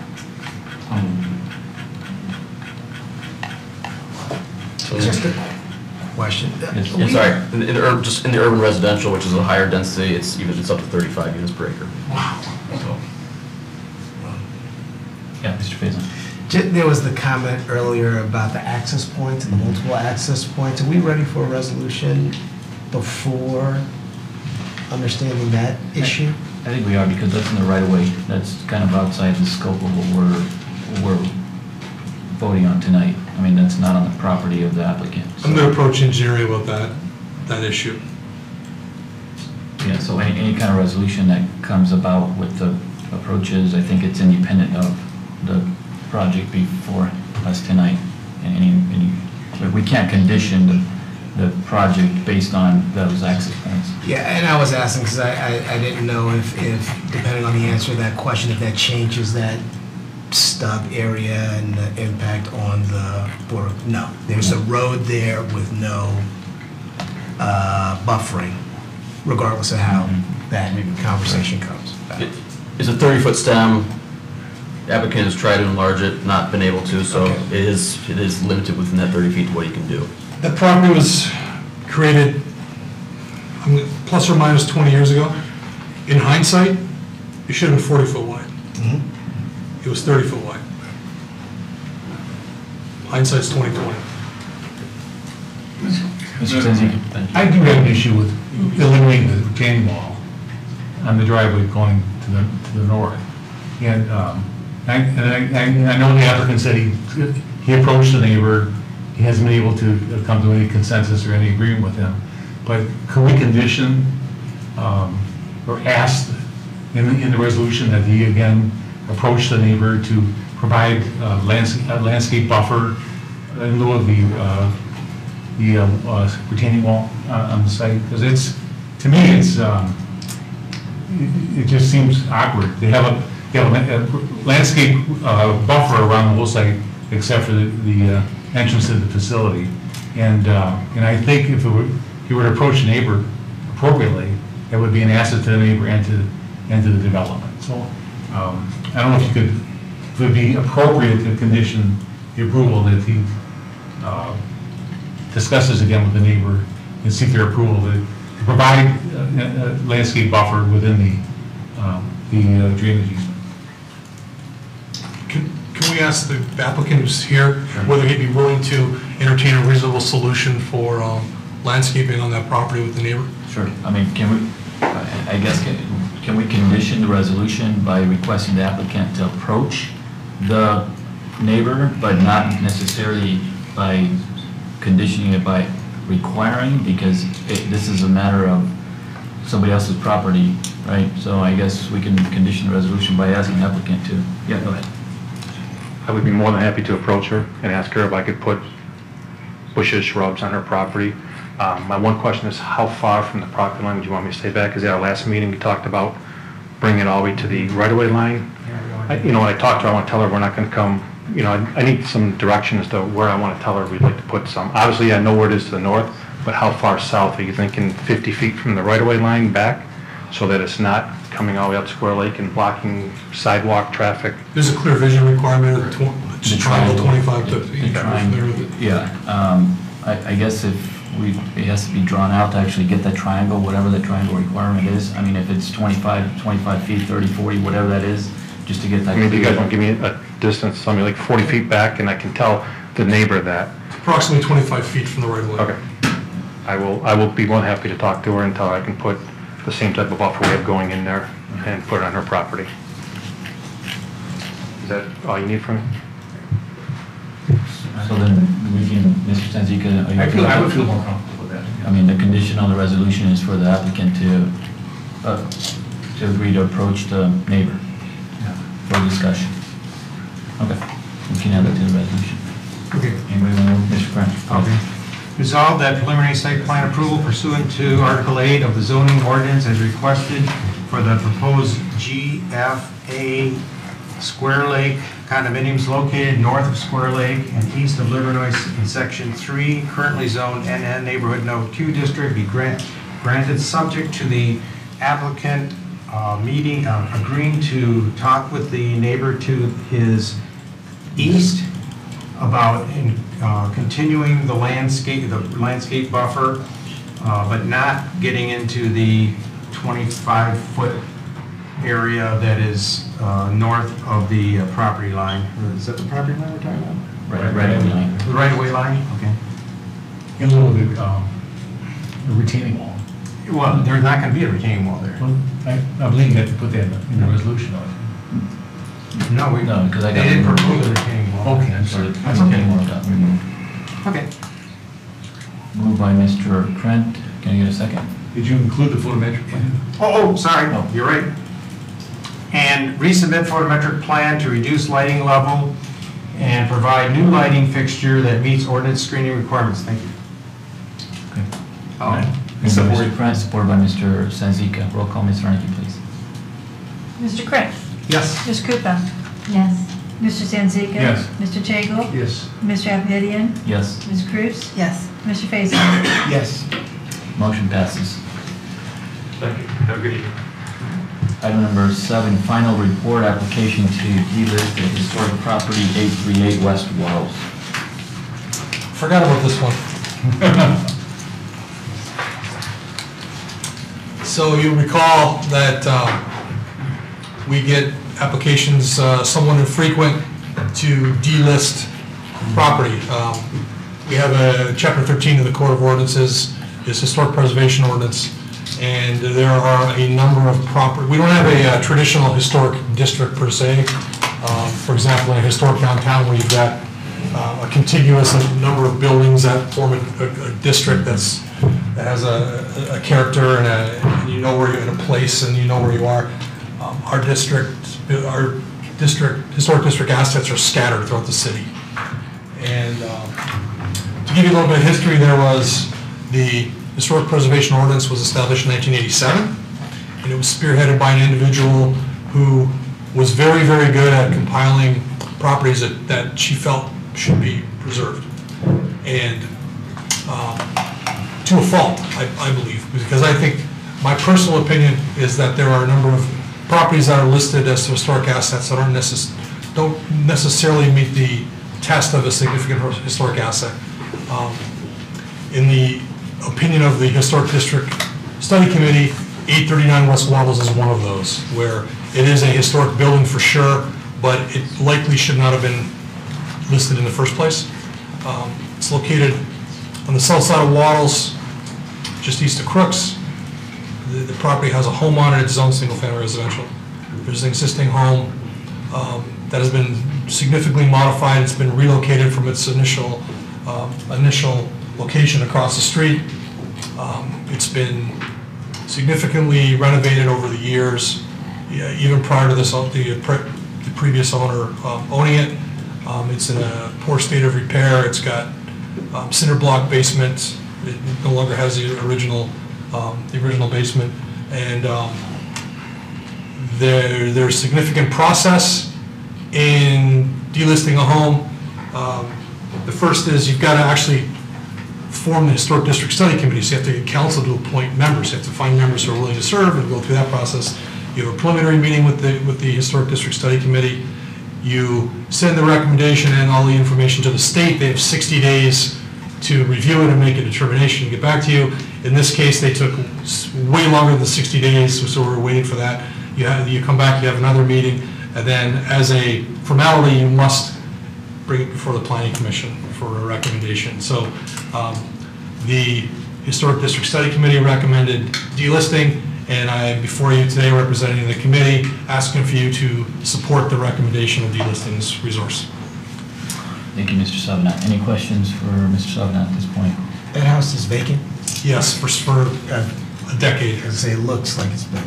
Just a question. Yeah, sorry, just in the urban residential, which is a higher density, it's up to 35 units per acre. Wow. So. Yeah, Mr. Faison. There was the comment earlier about the access points and the multiple access points. Are we ready for a resolution before understanding that issue? I think we are, because that's in the right of way. That's kind of outside the scope of what we're voting on tonight. I mean, that's not on the property of the applicant. So. I'm going to approach engineering about that issue. Yeah, so any kind of resolution that comes about with the approaches, I think it's independent of the project before us tonight. And we can't condition the project based on those access points. Yeah, and I was asking because I didn't know if depending on the answer to that question, if that changes that stub area and the impact on the border. No, there's a road there with no buffering, regardless of how that conversation comes. It's a 30-foot stem. The applicant has tried to enlarge it, not been able to, so it is limited within that 30 feet to what you can do. That property was created plus or minus 20 years ago. In hindsight, it should have been 40 foot wide. It was 30 foot wide. Hindsight's 20/20. Mr. Senzi. I do have an issue with eliminating the retaining wall on the driveway going to the north. And I know the applicant said he approached the neighbor, he hasn't been able to come to any consensus or any agreement with him. But could we condition, or ask in the resolution that he again approach the neighbor to provide a landscape buffer in lieu of the retaining wall on the site? Because it's, to me, it's, it just seems awkward. They have a landscape buffer around the whole site except for the entrance to the facility. And I think if you were to approach the neighbor appropriately, it would be an asset to the neighbor and to the development. So I don't know if it would be appropriate to condition the approval that he discusses again with the neighbor and seek their approval to provide a landscape buffer within the drainage easement. Can we ask the applicant who's here whether he'd be willing to entertain a reasonable solution for landscaping on that property with the neighbor? Sure. I mean, can we, I guess, can we condition the resolution by requesting the applicant to approach the neighbor, but not necessarily by conditioning it by requiring, because this is a matter of somebody else's property, right? So I guess we can condition the resolution by asking the applicant to, yeah, go ahead. I would be more than happy to approach her and ask her if I could put bushes, shrubs on her property. My one question is, how far from the property line do you want me to stay back? Because at our last meeting, we talked about bringing it all the way to the right-of-way line. When I talked to her, I want to tell her we're not going to come, I need some direction as to where I want to tell her we'd like to put some. Obviously, I know where it is to the north, but how far south? Are you thinking 50 feet from the right-of-way line back so that it's not coming all the way up Square Lake and blocking sidewalk traffic? There's a clear vision requirement of the triangle 25 to 50 feet. Yeah, I guess if it has to be drawn out to actually get that triangle, whatever the triangle requirement is. I mean, if it's 25 feet, 30, 40, whatever that is, just to get that. Maybe you guys want to give me a distance, something like 40 feet back, and I can tell the neighbor that. Approximately 25 feet from the right of way. Okay. I will be more than happy to talk to her until I can put the same type of buffer we have going in there and put it on her property. Is that all you need from me? So then, we can, Mr. Sanzica, I would feel more comfortable with that. I mean, the condition on the resolution is for the applicant to agree to approach the neighbor for discussion. Okay, we can add that to the resolution. Okay. Anybody want to move? Mr. French? Okay. Resolved that preliminary site plan approval pursuant to Article 8 of the zoning ordinance as requested for the proposed GFA Square Lake condominiums located north of Square Lake and east of Livernois in Section 3, currently zoned NN Neighborhood Node 2 District, be granted subject to the applicant agreeing to talk with the neighbor to his east about continuing the landscape buffer, but not getting into the 25-foot area that is north of the property line. Is that the property line we're talking about? Right-of-way line. The right-of-way line? Okay. In lieu of the retaining wall. Well, there's not going to be a retaining wall there. Well, I believe you have to put that in the resolution. No, because I they got didn't propose a retaining wall. Okay, I'm sorry. That's okay. Okay. Moved by Mr. Trent. Can I get a second? Did you include the photometric plan? Oh, sorry, you're right. And resubmit photometric plan to reduce lighting level and provide new lighting fixture that meets ordinance screening requirements. Thank you. Okay. Moved by Mr. Trent, supported by Mr. Sanzica. Roll call, Ms. Reinke, please. Mr. Kretz? Yes. Ms. Krupa? Yes. Mr. Sanzica? Yes. Mr. Chagle? Yes. Mr. Abhidian? Yes. Ms. Cruz? Yes. Mr. Faison? Yes. Motion passes. Thank you. Have a good evening. Item number 7, final report application to delist the historic property 838 West Wells. Forgot about this one. So you recall that we get applications somewhat infrequent to delist property. We have a Chapter 13 of the Code of Ordinances, is Historic Preservation Ordinance, and there are a number of property. We don't have a traditional historic district per se. For example, in a historic downtown where you've got a contiguous number of buildings that form a district that has a character and you know where you're in a place and you know where you are. Our historic district assets are scattered throughout the city. And to give you a little bit of history, there was the Historic Preservation Ordinance was established in 1987, and it was spearheaded by an individual who was very, very good at compiling properties that she felt should be preserved. And to a fault, I believe, because I think my personal opinion is that there are a number of properties that are listed as historic assets that don't necessarily meet the test of a significant historic asset. In the opinion of the Historic District Study Committee, 839 West Wobbles is one of those, where it is a historic building for sure, but it likely should not have been listed in the first place. It's located on the south side of Waddles, just east of Crooks. The property has a home on it, it's zoned single-family residential. There's an existing home that has been significantly modified. It's been relocated from its initial location across the street. It's been significantly renovated over the years, even prior to this, the previous owner owning it. It's in a poor state of repair. It's got cinder block basement. It no longer has the original basement, and there's significant process in delisting a home. The first is you've got to actually form the Historic District Study Committee, so you have to get council to appoint members. You have to find members who are willing to serve and go through that process. You have a preliminary meeting with the Historic District Study Committee. You send the recommendation and all the information to the state. They have 60 days to review it and make a determination and get back to you. In this case, they took way longer than 60 days, so we're waiting for that. You come back, you have another meeting, and then as a formality, you must bring it before the Planning Commission for a recommendation. So the Historic District Study Committee recommended delisting, and I am before you today representing the committee, asking for you to support the recommendation of delisting this resource. Thank you, Mr. Savanat. Any questions for Mr. Savanat at this point? That house is vacant? Yes, for a decade. I say it looks like it's been.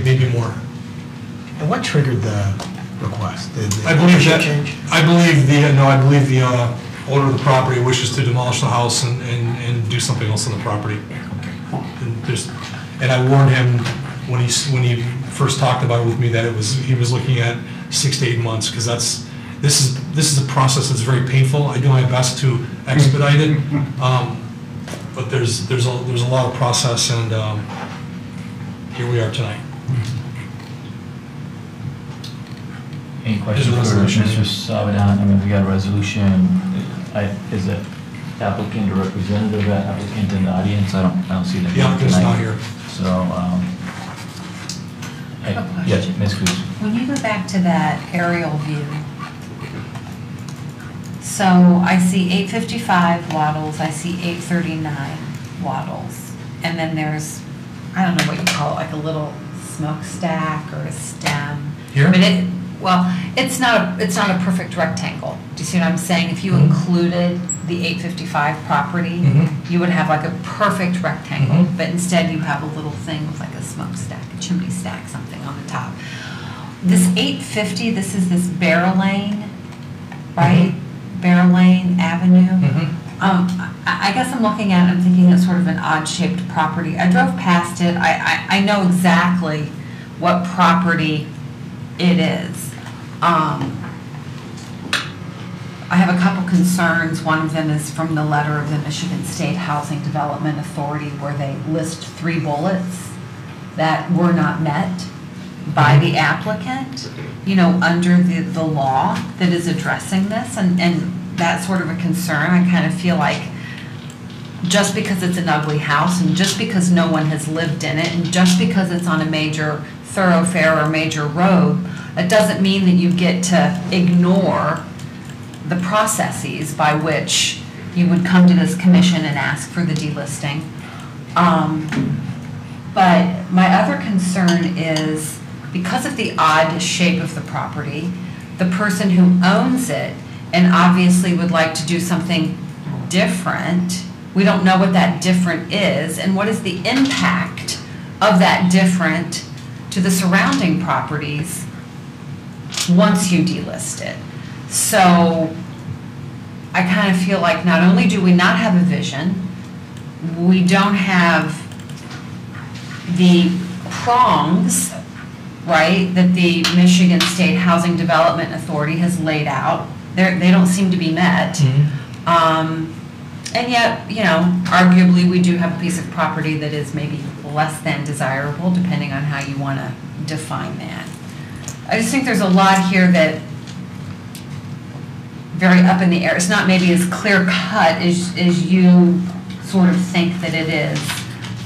Maybe more. And what triggered the request? I believe the owner of the property wishes to demolish the house and do something else on the property. And I warned him when he first talked about it with me that he was looking at 6 to 8 months, because this is a process that's very painful. I do my best to expedite it, but there's a lot of process, and here we are tonight. Any questions for Mr. Savanat? I mean, we got a resolution. Is it applicant or representative applicant in the audience? I don't see them. The applicant's not here. So, yes, Ms. Cruz. When you go back to that aerial view, so I see 855 Waddles, I see 839 Waddles, and then there's, I don't know what you call it, like a little smokestack or a stem. Here? I mean, it's not a perfect rectangle. Do you see what I'm saying? If you included the 855 property, you would have like a perfect rectangle, but instead you have a little thing with like a smokestack, a chimney stack, something on the top. This 850, this is this Bear Lane, right? Bear Lane Avenue. I guess I'm looking at it, I'm thinking it's sort of an odd-shaped property. I drove past it. I know exactly what property it is. I have a couple concerns. One of them is from the letter of the Michigan State Housing Development Authority, where they list 3 bullets that were not met by the applicant, you know, under the law that is addressing this, and that's sort of a concern. I kind of feel like just because it's an ugly house, and just because no one has lived in it, and just because it's on a major thoroughfare or major road, it doesn't mean that you get to ignore the processes by which you would come to this commission and ask for the delisting. But my other concern is, because of the odd shape of the property, the person who owns it and obviously would like to do something different, we don't know what that different is, and what is the impact of that different to the surrounding properties once you delist it. So I kind of feel like not only do we not have a vision, we don't have the prongs, right, that the Michigan State Housing Development Authority has laid out. They don't seem to be met. And yet, you know, arguably we do have a piece of property that is maybe less than desirable, depending on how you want to define that. I just think there's a lot here that very up in the air. It's not maybe as clear cut as you sort of think that it is.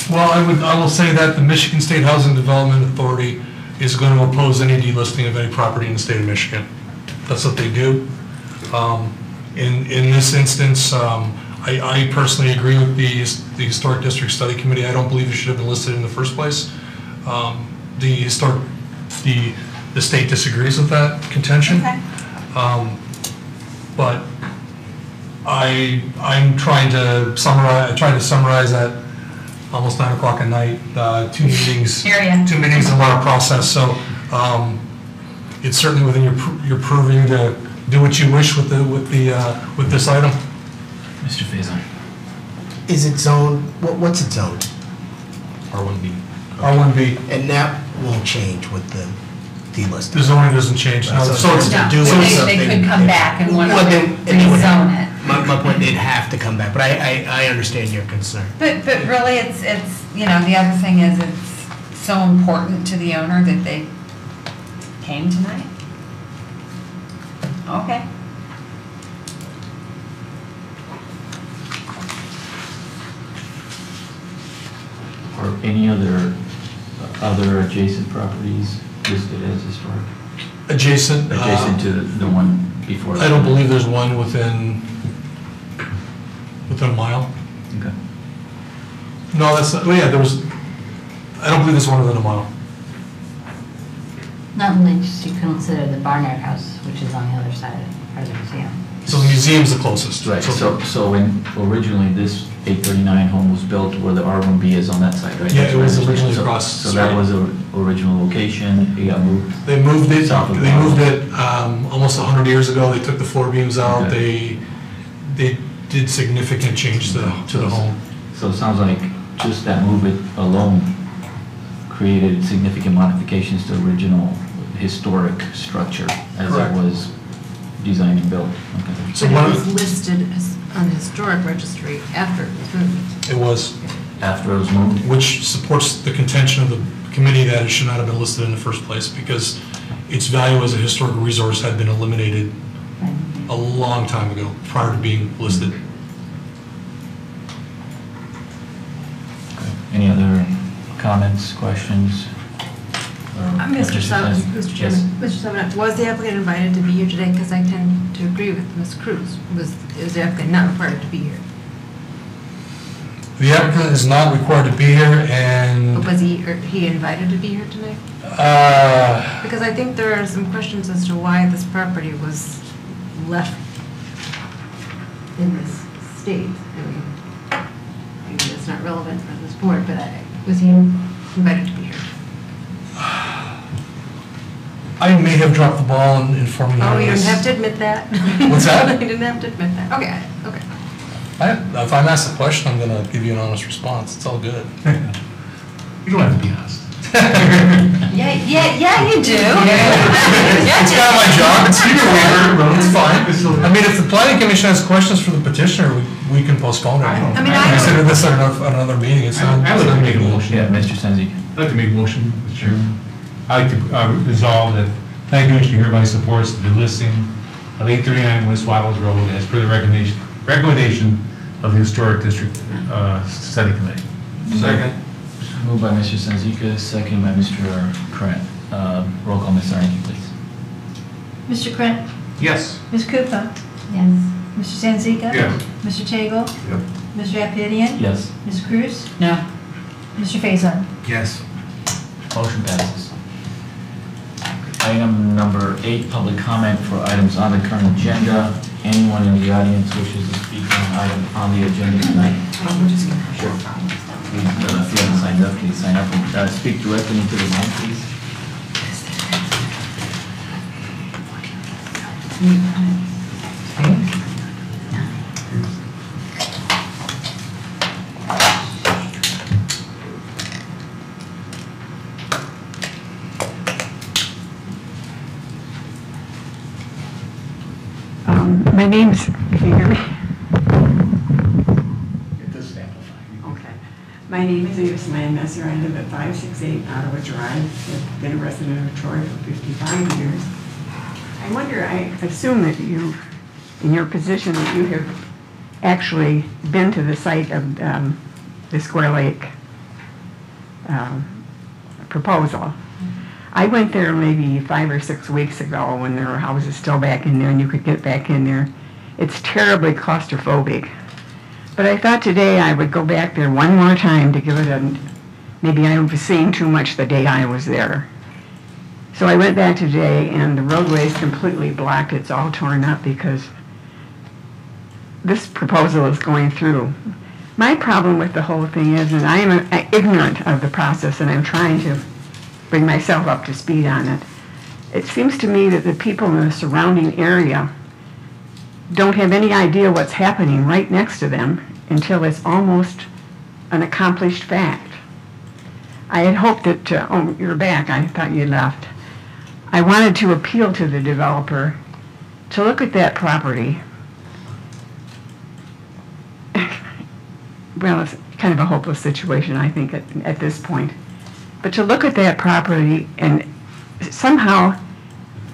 Well, I will say that the Michigan State Housing Development Authority is going to oppose any delisting of any property in the state of Michigan. That's what they do. In this instance, I personally agree with the Historic District Study Committee. I don't believe it should have been listed in the first place. The state disagrees with that contention. Okay. But I'm trying to summarize. I tried to summarize at almost 9 o'clock at night. 2 meetings. Two meetings and a lot of process. So it's certainly within your purview to do what you wish with this item. Mr. Faison. Is it zoned, what's it zoned? R1B. R1B. And that won't change with the delisting? The zoning doesn't change. No, so it's No, do with they something- could come back and want to Well, then it would have- rezone it. My point, they'd have to come back, but I understand your concern. But really, it's, you know, the other thing is it's so important to the owner that they came tonight. Okay. Or any other adjacent properties listed as historic? Adjacent. Adjacent to the one before. I don't believe there's one within a mile. Okay. No, that's not, well, yeah, there was, I don't believe there's one within a mile. Not unless you consider the Barnard House, which is on the other side of the museum. So the museum's the closest. Right, so when originally this 839 home was built, where the R1B is on that side, right? Yeah, That's it what I was understand. originally So- across So the that street. was the original location, it got moved? They moved it, South of they Boston. moved it almost 100 years ago. They took the floor beams out. Okay. They did significant change to the home. So it sounds like just that move it alone created significant modifications to original historic structure as Correct. it was designed and built. Okay. So But one it of was listed as on the historic registry after it was moved. It was. After it was moved? Which supports the contention of the committee that it should not have been listed in the first place because its value as a historical resource had been eliminated a long time ago, prior to being listed. Any other comments, questions? Mr. Sullivan, Yes. Mr. Chairman, Mr. Sullivan, was the applicant invited to be here today? Because I tend to agree with Ms. Cruz. Is the applicant not required to be here? The applicant is not required to be here and But was he invited to be here tonight? Because I think there are some questions as to why this property was left in this state. I mean, maybe that's not relevant for this board, but was he invited to be here? I may have dropped the ball in informing you. Oh, of you don't this. have to admit that. What's that? You didn't have to admit that. Okay, okay. If I'm asked a question, I'm gonna give you an honest response. It's all good. You don't have to be honest. Yeah, you do. It's kind of my job. It's your waiver. It's fine. I mean, if the planning commission has questions for the petitioner, we can postpone it. I mean, I- Consider this at another meeting. It's not. I would like to make a motion. Yeah, Mr. Senzi. I'd like to make a motion, Mr. Chairman. I'd like to resolve that planning commission hereby supports the listing of 839 West Waddles Road as per the recommendation of the Historic District Study Committee. Second. Moved by Mr. Senzika, second by Mr. Krant. Roll call, Ms. Sarandon, please. Mr. Krant? Yes. Ms. Cooper? Yes. Mr. Sanzika? Yes. Mr. Tagle? Yep. Mr. Appidian? Yes. Ms. Cruz? No. Mr. Faison? Yes. Motion passes. Item number 8, public comment for items on the current agenda. Anyone in the audience wishes to speak on an item on the agenda tonight? Sure. Please, if you haven't signed up, please sign up and speak directly into the mic, please. My name's, can you hear me? It does amplify. Okay. My name is Eva Slam Messer. I live at 568 Ottawa Drive. I've been a resident of Troy for 55 years. I wonder, I assume that you, in your position, that you have actually been to the site of the Square Lake proposal. I went there maybe 5 or 6 weeks ago when there were houses still back in there and you could get back in there. It's terribly claustrophobic. But I thought today I would go back there one more time to give it a, maybe I was seeing too much the day I was there. So I went back today and the roadway is completely blocked. It's all torn up because this proposal is going through. My problem with the whole thing is, and I am ignorant of the process and I'm trying to bring myself up to speed on it. It seems to me that the people in the surrounding area don't have any idea what's happening right next to them until it's almost an accomplished fact. I had hoped that, oh, you're back, I thought you left. I wanted to appeal to the developer to look at that property. Well, it's kind of a hopeless situation, I think, at this point. But to look at that property and somehow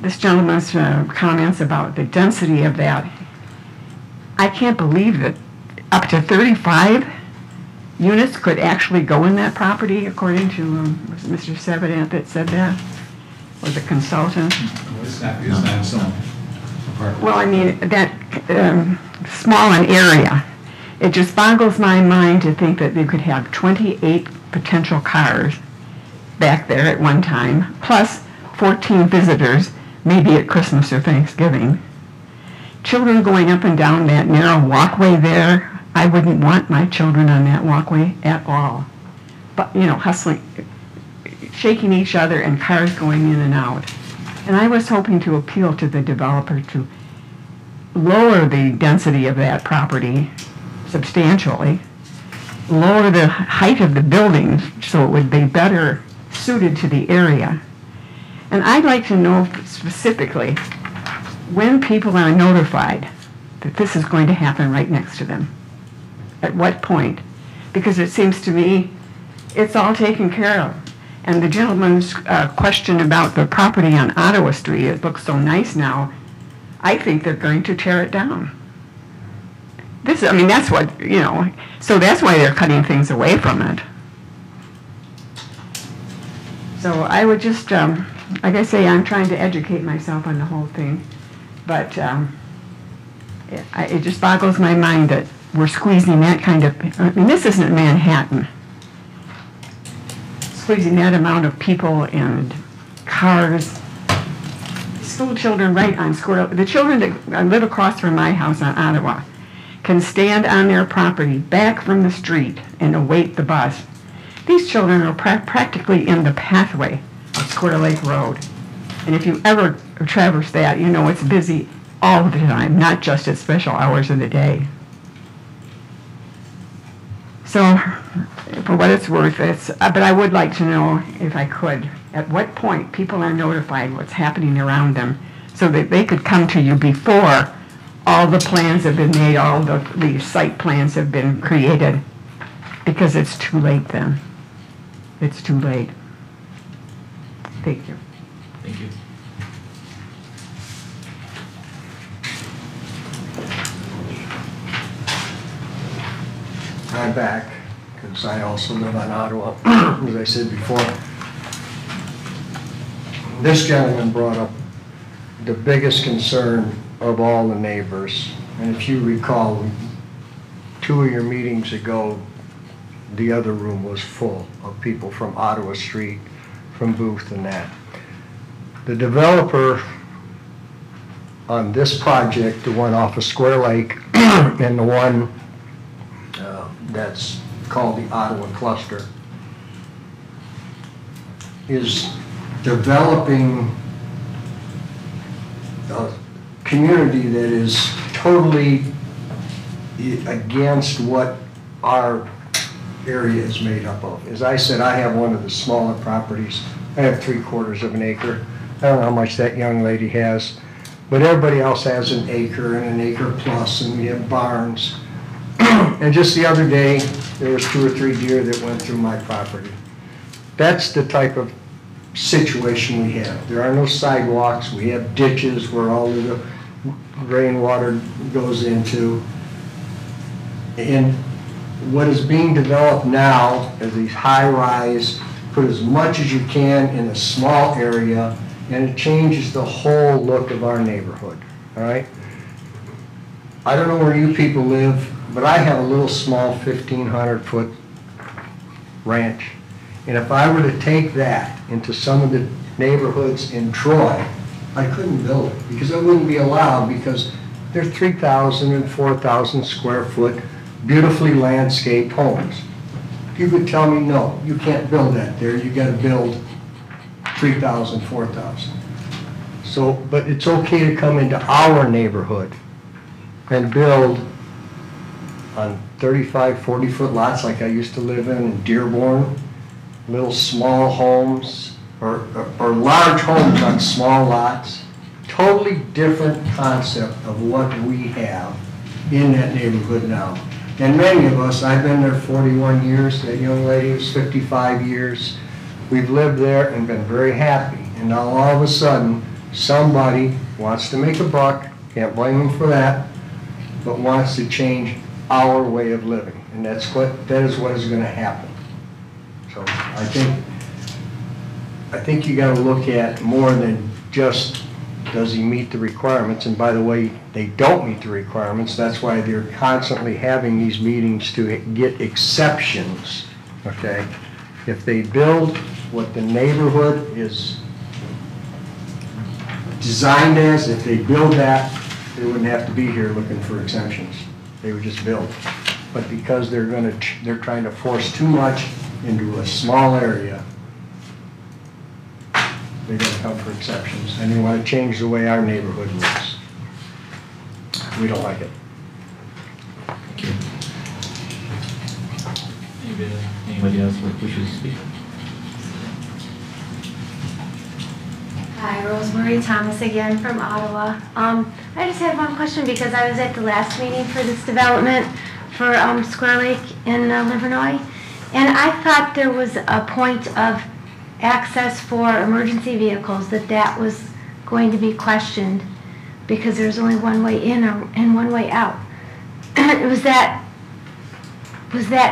this gentleman's comments about the density of that, I can't believe that up to 35 units could actually go in that property, according to was it Mr. Sevedant that said that, or the consultant. It's not so. Well, I mean, that small an area, it just boggles my mind to think that they could have 28 potential cars back there at one time, plus 14 visitors, maybe at Christmas or Thanksgiving. Children going up and down that narrow walkway there, I wouldn't want my children on that walkway at all. But, you know, hustling, shaking each other and cars going in and out. And I was hoping to appeal to the developer to lower the density of that property substantially, lower the height of the buildings so it would be better suited to the area. And I'd like to know specifically when people are notified that this is going to happen right next to them. At what point? Because it seems to me it's all taken care of. And the gentleman's question about the property on Ottawa Street, it looks so nice now, I think they're going to tear it down. This, I mean, that's what, you know, so that's why they're cutting things away from it. So I would just, like I say, I'm trying to educate myself on the whole thing, but it just boggles my mind that we're squeezing that kind of, I mean, this isn't Manhattan. Squeezing that amount of people and cars, school children right on Square. The children that live across from my house on Ottawa can stand on their property back from the street and await the bus. These children are practically in the pathway of Square Lake Road. And if you ever traverse that, you know it's busy all the time, not just at special hours of the day. So, for what it's worth, but I would like to know, if I could, at what point people are notified what's happening around them so that they could come to you before all the plans have been made, all the site plans have been created, because it's too late then. It's too late. Thank you. Thank you. I'm back, because I also live on Ottawa, as I said before. This gentleman brought up the biggest concern of all the neighbors. And if you recall, 2 of your meetings ago, the other room was full of people from Ottawa Street, from Booth and that. The developer on this project, the one off of Square Lake, and the one that's called the Ottawa Cluster, is developing a community that is totally against what our area is made up of. As I said, I have one of the smaller properties. I have 3/4 of an acre. I don't know how much that young lady has, but everybody else has an acre and an acre plus, and we have barns. And just the other day, there was 2 or 3 deer that went through my property. That's the type of situation we have. There are no sidewalks. We have ditches where all of the rainwater goes into. And what is being developed now is these high-rise, put as much as you can in a small area, and it changes the whole look of our neighborhood, all right? I don't know where you people live, but I have a little small 1,500-foot ranch. And if I were to take that into some of the neighborhoods in Troy, I couldn't build it because I wouldn't be allowed, because they're 3,000 and 4,000 square foot, beautifully landscaped homes. You could tell me, no, you can't build that there. You got to build 3,000, 4,000. So, but it's okay to come into our neighborhood and build on 35, 40-foot lots like I used to live in Dearborn, little small homes, or large homes on small lots. Totally different concept of what we have in that neighborhood now. And many of us, I've been there 41 years, that young lady was 55 years. We've lived there and been very happy. And now all of a sudden, somebody wants to make a buck, can't blame them for that, but wants to change our way of living. And that is what is going to happen. So I think you got to look at more than just, does he meet the requirements? And by the way, they don't meet the requirements. That's why they're constantly having these meetings to get exceptions, okay? If they build what the neighborhood is designed as, if they build that, they wouldn't have to be here looking for exemptions. They would just build. But because they're trying to force too much into a small area, they're going to come for exceptions. And they want to change the way our neighborhood looks. We don't like it. Thank you. Anybody else that wishes to speak? Hi, Rosemary Thomas again from Ottawa. I just had one question because I was at the last meeting for this development for Square Lake in Livernois, and I thought there was a point of access for emergency vehicles, that was going to be questioned because there's only one way in and one way out. Was that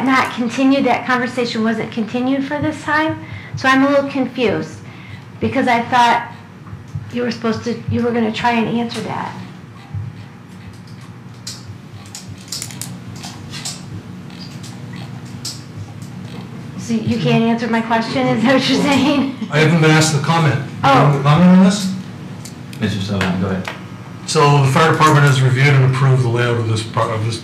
not continued? That conversation wasn't continued for this time? So I'm a little confused because I thought you were going to try and answer that. So you can't answer my question, is that what you're saying? I haven't been asked to comment. Oh. You comment on this? Mr. Sullivan, go ahead. So the fire department has reviewed and approved the layout of this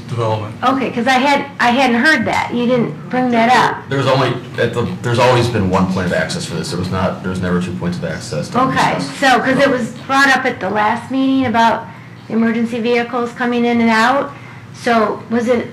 development. Okay, because I hadn't heard that. You didn't bring that up. There's always been one point of access for this. There was never 2 points of access. Okay, so, because it was brought up at the last meeting about emergency vehicles coming in and out, so the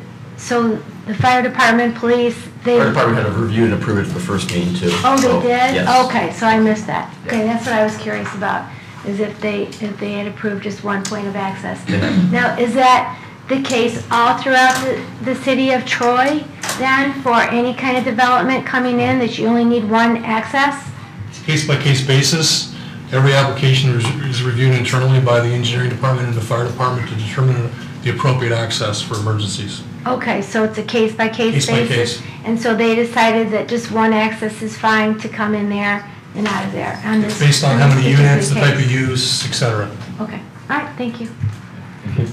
fire department, police, they... Fire department had reviewed and approved it for the first meeting too. Oh, they did? Yes. Okay, so I missed that. Okay, that's what I was curious about, is if they had approved just one point of access. Now, is that the case all throughout the city of Troy, then, for any kind of development coming in, that you only need one access? It's a case-by-case basis. Every application is reviewed internally by the engineering department and the fire department to determine the appropriate access for emergencies. Okay, so it's a case-by-case basis? Case-by-case. And so they decided that just one access is fine to come in there and out of there on this? Based on how many units, the type case. of use, et cetera. Okay, all right, thank you. Thank you.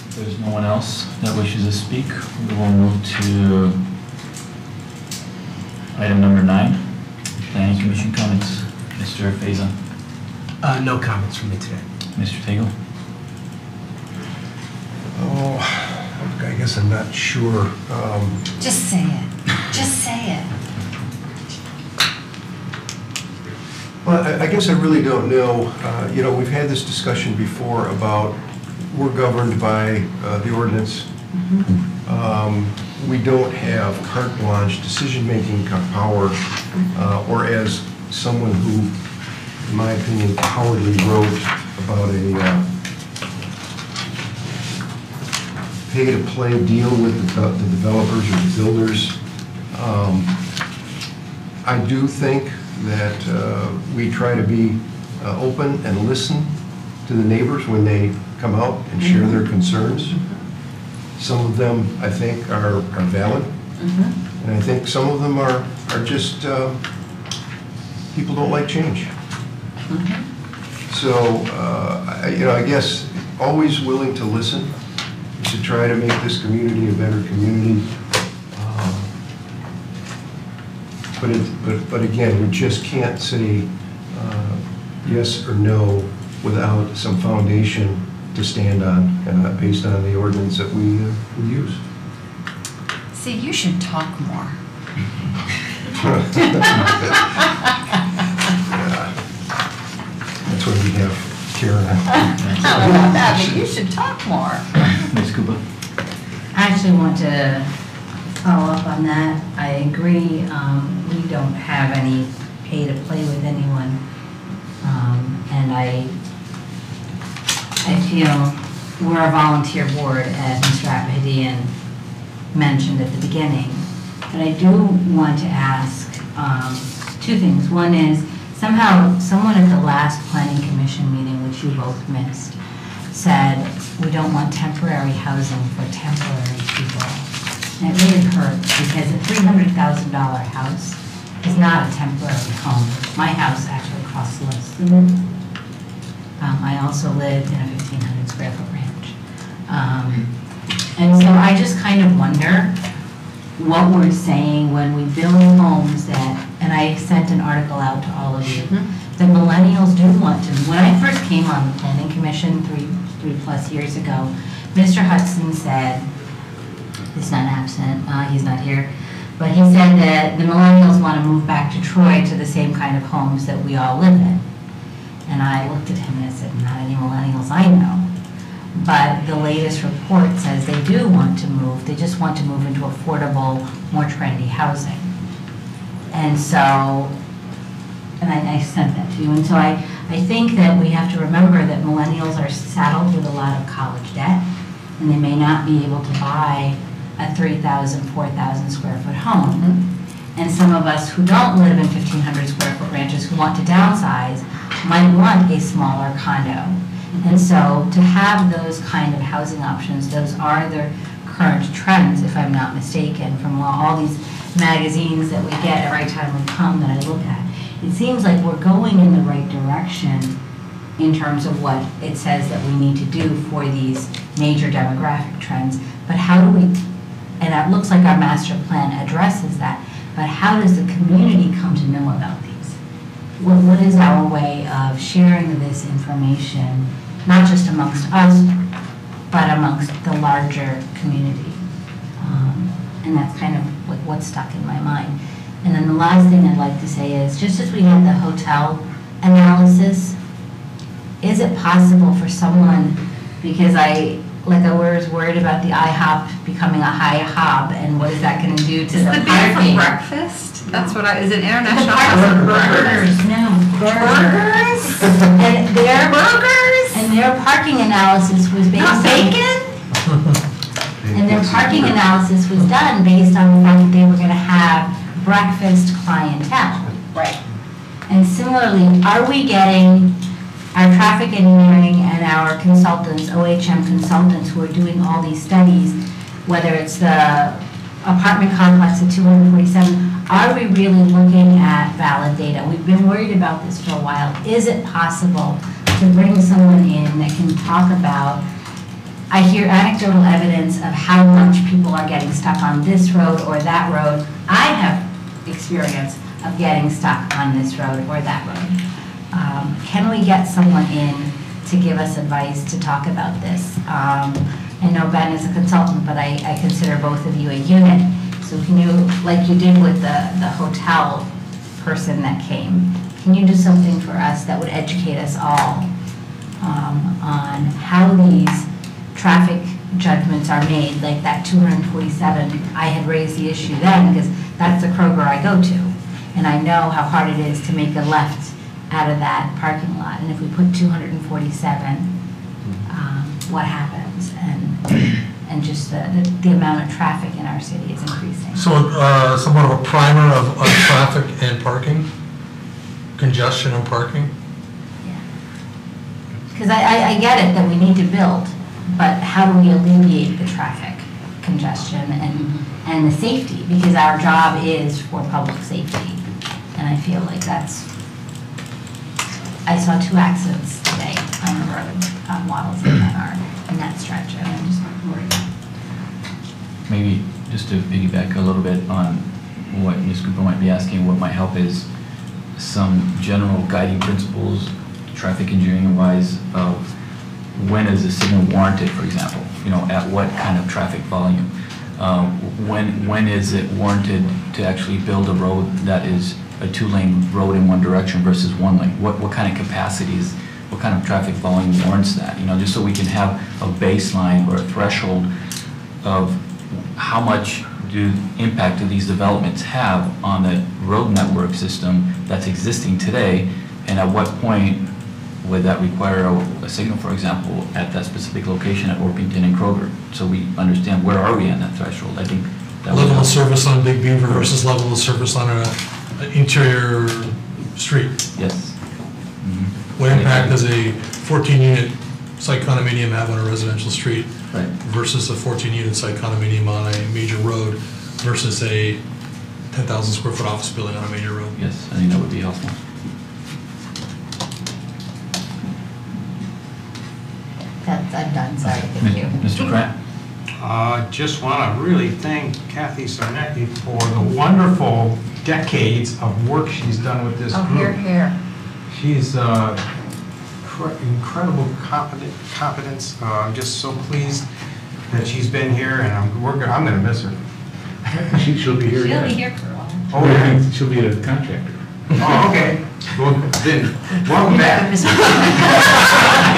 If there's no one else that wishes to speak, we will move to Item number 9, Planning Commission comments. Mr. Faison. No comments from me today. Mr. Tagle. Oh, I guess I'm not sure. Just say it. Just say it. Well, I guess I really don't know. You know, we've had this discussion before about we're governed by the ordinance. We don't have carte blanche decision-making power, or as someone who, in my opinion, cowardly wrote about a pay-to-play deal with the developers or the builders. I do think that we try to be open and listen to the neighbors when they come out and share their concerns. Some of them, I think, are valid, and I think some of them are just, people don't like change. So, you know, I guess always willing to listen, to try to make this community a better community. But again, we just can't say yes or no without some foundation to stand on, based on the ordinance that we use. See, you should talk more. That's why we have Karen. I don't know about that, but you should talk more. Ms. Cooper. I actually want to follow up on that. I agree, we don't have any pay to play with anyone. And I feel we're a volunteer board, as Mr. Apahadian mentioned at the beginning. But I do want to ask two things. One is, somehow someone at the last planning commission meeting, which you both missed, said we don't want temporary housing for temporary people. And it really hurts, because a $300,000 house is not a temporary home. My house actually costs less than that. I also lived in a 1,500 square foot ranch. And so I just kind of wonder what we're saying when we build homes that, and I sent an article out to all of you, that millennials do want to. When I first came on the planning commission three plus years ago, Mr. Hudson said, he's not absent, he's not here, but he said that the millennials want to move back to Troy to the same kind of homes that we all live in. And I looked at him and I said, not any millennials I know. But the latest report says they do want to move, they just want to move into affordable, more trendy housing. And so, and I sent that to you, and so I think that we have to remember that millennials are saddled with a lot of college debt, and they may not be able to buy a 3,000, 4,000 square foot home. And some of us who don't live in 1,500 square foot ranches, who want to downsize, might want a smaller condo. And so to have those kind of housing options, those are the current trends, if I'm not mistaken, from all these magazines that we get every time we come that I look at. It seems like we're going in the right direction in terms of what it says that we need to do for these major demographic trends. But how do we, and it looks like our master plan addresses that, but how does the community come to know about these? What is our way of sharing this information, not just amongst us, but amongst the larger community? And that's kind of what's stuck in my mind. And then the last thing I'd like to say is, just as we had the hotel analysis, is it possible for someone, because I was worried about the IHOP becoming a high hob, and what is that going to do to the The beer parking? for breakfast? That's what is it International The House of burgers, no, burgers. And their parking analysis was based on bacon. And their parking analysis was done based on the fact that they were going to have breakfast clientele. Right. And similarly, are we getting our traffic engineering and our consultants, OHM consultants, who are doing all these studies, whether it's the apartment complex at 247, are we really looking at valid data? We've been worried about this for a while. Is it possible to bring someone in that can talk about, I hear anecdotal evidence of how much people are getting stuck on this road or that road. I have experience of getting stuck on this road or that road. Can we get someone in to give us advice to talk about this? I know Ben is a consultant, but I consider both of you a unit. So can you, like you did with the hotel person that came, can you do something for us that would educate us all on how these traffic judgments are made, like that 247? I had raised the issue then because that's the Kroger I go to. And I know how hard it is to make a left out of that parking lot. And if we put 247, what happens? And just the amount of traffic in our city is increasing. So somewhat of a primer of traffic and parking, congestion and parking? Because I get it that we need to build, but how do we alleviate the traffic congestion and the safety? Because our job is for public safety. And I feel like I saw 2 accidents today on the road on Waddles and Menard in that stretch, and I'm just worried. Maybe just to piggyback a little bit on what Ms. Cooper might be asking, what might help is some general guiding principles, traffic engineering wise, of when is a signal warranted, for example, at what kind of traffic volume. When is it warranted to actually build a road that is a 2-lane road in one direction versus 1 lane? What kind of capacities, what kind of traffic volume warrants that? Just so we can have a baseline or a threshold of how much impact do these developments have on the road network system that's existing today, and at what point would that require a signal, for example, at that specific location at Orpington and Kroger, so we understand where are we on that threshold. I think that level of service on Big Beaver versus level of service on an interior street. Yes. What impact does a 14-unit site condominium have on a residential street versus a 14-unit site condominium on a major road versus a 10,000 square foot office building on a major road? Yes, I think that would be helpful. I'm done, sorry, thank you. Mr. Pratt? Just want to really thank Kathy Sarnecki for the wonderful decades of work she's done with this group. Hear, hear. She's incredible competence. I'm just so pleased that she's been here, and I'm going to miss her. She'll be here. She'll be here for a while. Oh, yeah. She'll be a contractor. Oh, okay. Well, then, welcome back.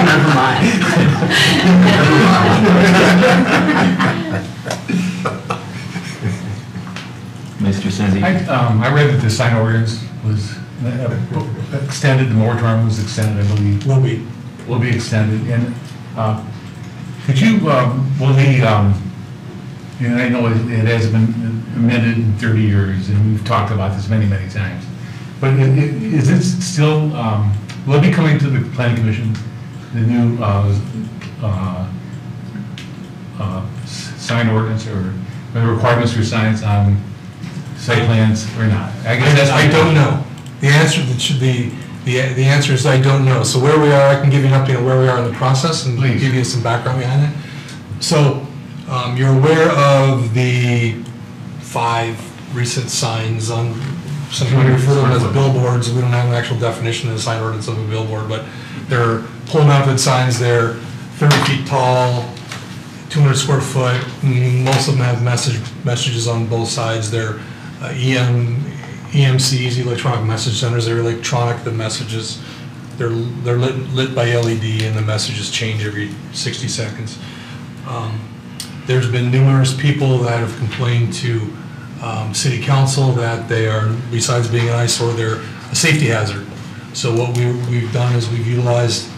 Never mind. Mr. Senzi? I read that the sign ordinance was extended, the moratorium was extended, I believe. Will be extended. And could you, I know it has been amended in 30 years, and we've talked about this many, many times. But is it still, will it be coming to the planning commission, the new sign ordinance or the requirements for signs on site plans or not? I guess that's I don't know. The answer that should be, the answer is I don't know. So where we are, I can give you an update on where we are in the process and give you some background behind it. So you're aware of the 5 recent signs on, some people refer to them as billboards. We don't have an actual definition of the sign ordinance of a billboard, but they're pole-mounted signs. They're 30 feet tall, 200 square foot. Most of them have messages on both sides. They're EMCs, electronic message centers. They're electronic. The messages, they're lit by LED, and the messages change every 60 seconds. There's been numerous people that have complained to City Council that they are, besides being an eyesore, they're a safety hazard. So what we've done is we've utilized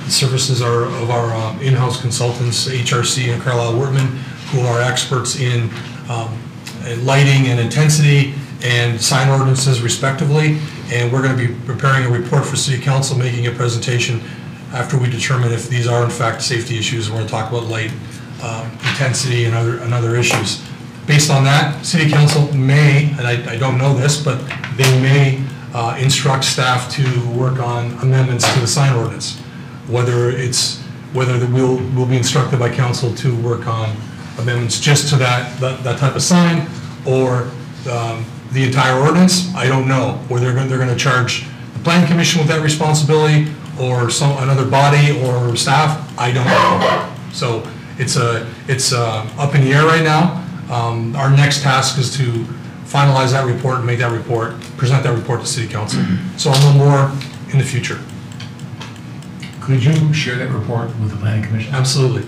the services of our in-house consultants, HRC and Carlisle Wortman, who are experts in lighting and intensity and sign ordinances respectively. And we're going to be preparing a report for City Council, making a presentation after we determine if these are in fact safety issues. We're going to talk about light intensity and other issues. Based on that, City Council may, and I don't know this, but they may instruct staff to work on amendments to the sign ordinance. Whether we'll be instructed by council to work on amendments just to that type of sign, or the entire ordinance, I don't know. Or they're going to charge the planning commission with that responsibility, or another body or staff, I don't know. So it's up in the air right now. Our next task is to finalize that report and make that report, present that report to city council. So I'll know more in the future. Could you share that report with the planning commission? Absolutely.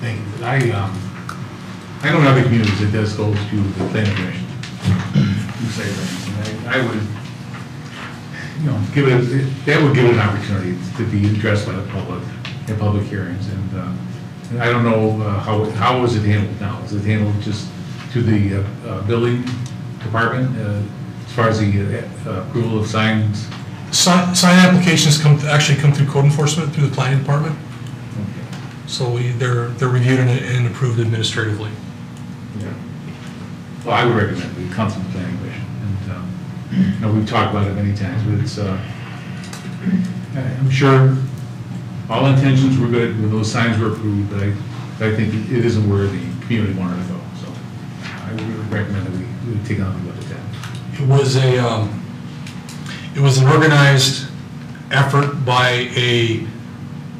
Thank you. I know in other communities it does go to the planning commission. You say things, and I would, that would give it an opportunity to be addressed by the public in public hearings. And I don't know how is it handled now? Is it handled just to the building department as far as the approval of signs? Sign applications actually come through code enforcement through the planning department. Okay. So they're reviewed and approved administratively. Yeah. Well, I would recommend we come to the planning commission. And we've talked about it many times, but it's I'm sure all intentions were good when those signs were approved, but I think it isn't where the community wanted to go. So I would recommend that we would take another look at that. It was an organized effort by a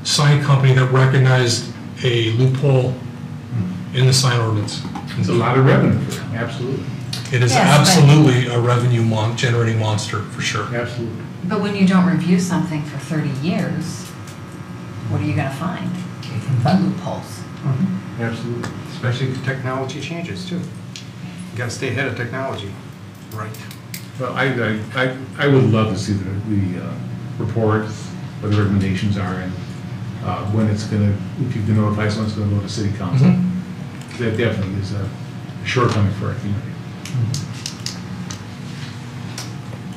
sign company that recognized a loophole in the sign ordinance. It's a lot of revenue for them, absolutely. It is absolutely a revenue generating monster, for sure. Absolutely. But when you don't review something for 30 years, what are you going to find? But loopholes. Absolutely. Especially if technology changes too. You got to stay ahead of technology. Right. Well, I would love to see the report, what the recommendations are, and when it's going to, if you can notify someone, it's going to go to city council. That definitely is a shortcoming for our community.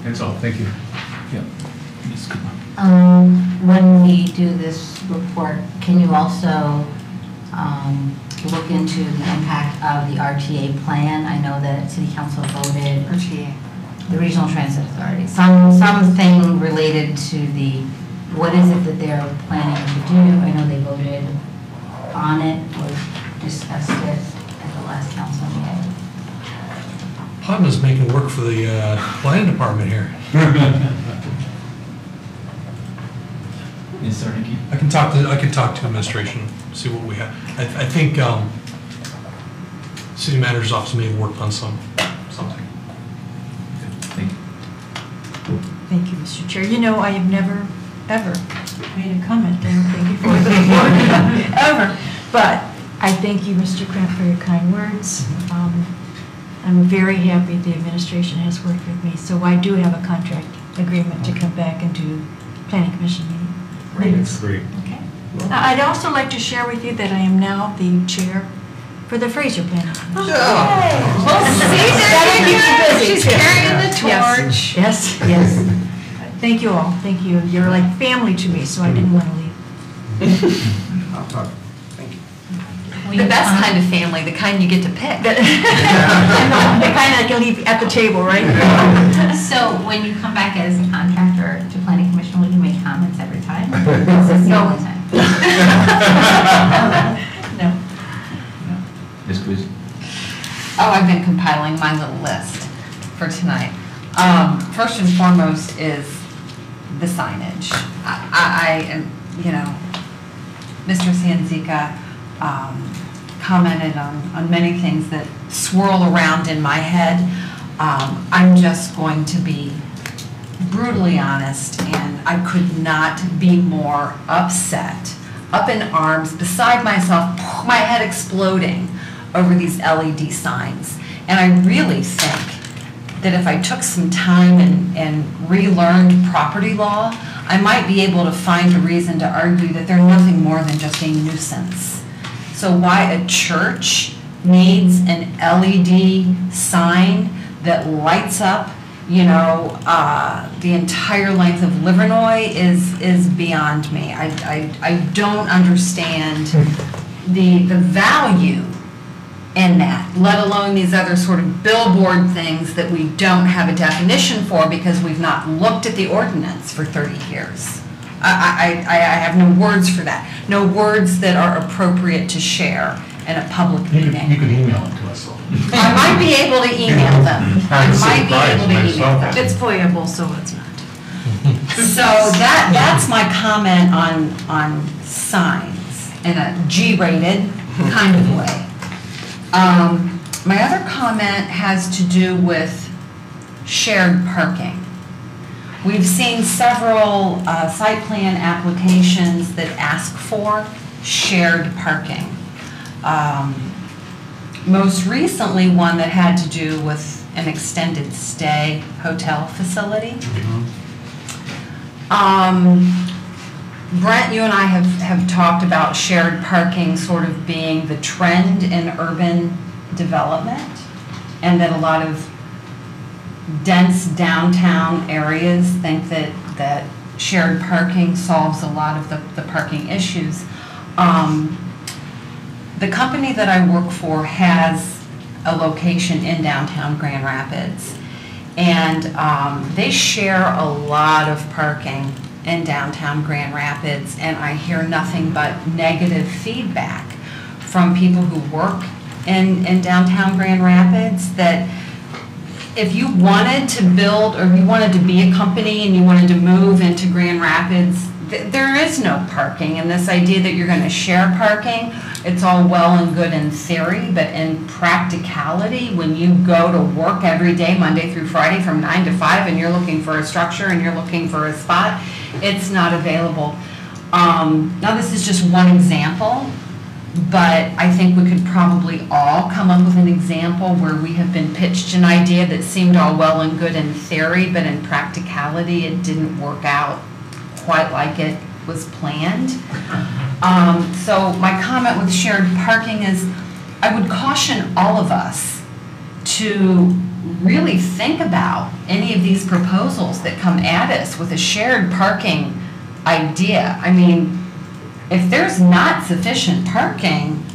That's all. Thank you. Yeah. When we do this report, can you also look into the impact of the RTA plan? I know that city council voted. RTA. The Regional Transit Authority. Something related to what is it that they're planning to do? I know they voted on it or discussed it at the last council meeting. Putnam's making work for the planning department here. Ms. Sarnicki? I can talk to administration, see what we have. I think city manager's office may have worked on something. Thank you. Thank you, Mr. Chair. I have never, ever made a comment, and thank you for the report, ever. But I thank you, Mr. Kraft, for your kind words. I'm very happy the administration has worked with me, so I do have a contract agreement to come back and do planning commission meeting. That's great. Okay. I'd also like to share with you that I am now the chair for the Fraser Planning Commission. She's carrying the torch. Yes. Thank you all. Thank you. You're like family to me, so I didn't want to leave. I'll talk. Thank you. The best kind of family, the kind you get to pick. The kind I can leave at the table, right? So when you come back as a contractor to planning commission, will you make comments every time? No. No. Yes, please. Oh, I've been compiling my little list for tonight. First and foremost is the signage. I am, Mr. Sanzica commented on many things that swirl around in my head. I'm just going to be brutally honest, and I could not be more upset, up in arms, beside myself, my head exploding over these LED signs. And I really think that if I took some time and relearned property law, I might be able to find a reason to argue that they're nothing more than just a nuisance. So why a church needs an LED sign that lights up, the entire length of Livernois is beyond me. I don't understand the value in that, let alone these other sort of billboard things that we don't have a definition for because we've not looked at the ordinance for 30 years. I have no words for that, no words that are appropriate to share. in a public You meeting. can email it to us, though. I might be able to email them. I might be able to email them. It's foiable, so it's not. So that's my comment on signs in a G-rated kind of way. My other comment has to do with shared parking. We've seen several site plan applications that ask for shared parking. Most recently, one that had to do with an extended stay hotel facility. Brent, you and I have talked about shared parking sort of being the trend in urban development, and that a lot of dense downtown areas think that shared parking solves a lot of the parking issues. The company that I work for has a location in downtown Grand Rapids, and they share a lot of parking in downtown Grand Rapids, and I hear nothing but negative feedback from people who work in downtown Grand Rapids, that if you wanted to build, or you wanted to be a company and you wanted to move into Grand Rapids, there is no parking. And this idea that you're going to share parking, it's all well and good in theory, but in practicality, when you go to work every day, Monday through Friday from 9 to 5, and you're looking for a structure and you're looking for a spot, it's not available. Now this is just one example, but I think we could probably all come up with an example where we have been pitched an idea that seemed all well and good in theory, but in practicality it didn't work out quite like it was planned. So my comment with shared parking is, I would caution all of us to really think about any of these proposals that come at us with a shared parking idea. I mean, if there's not sufficient parking,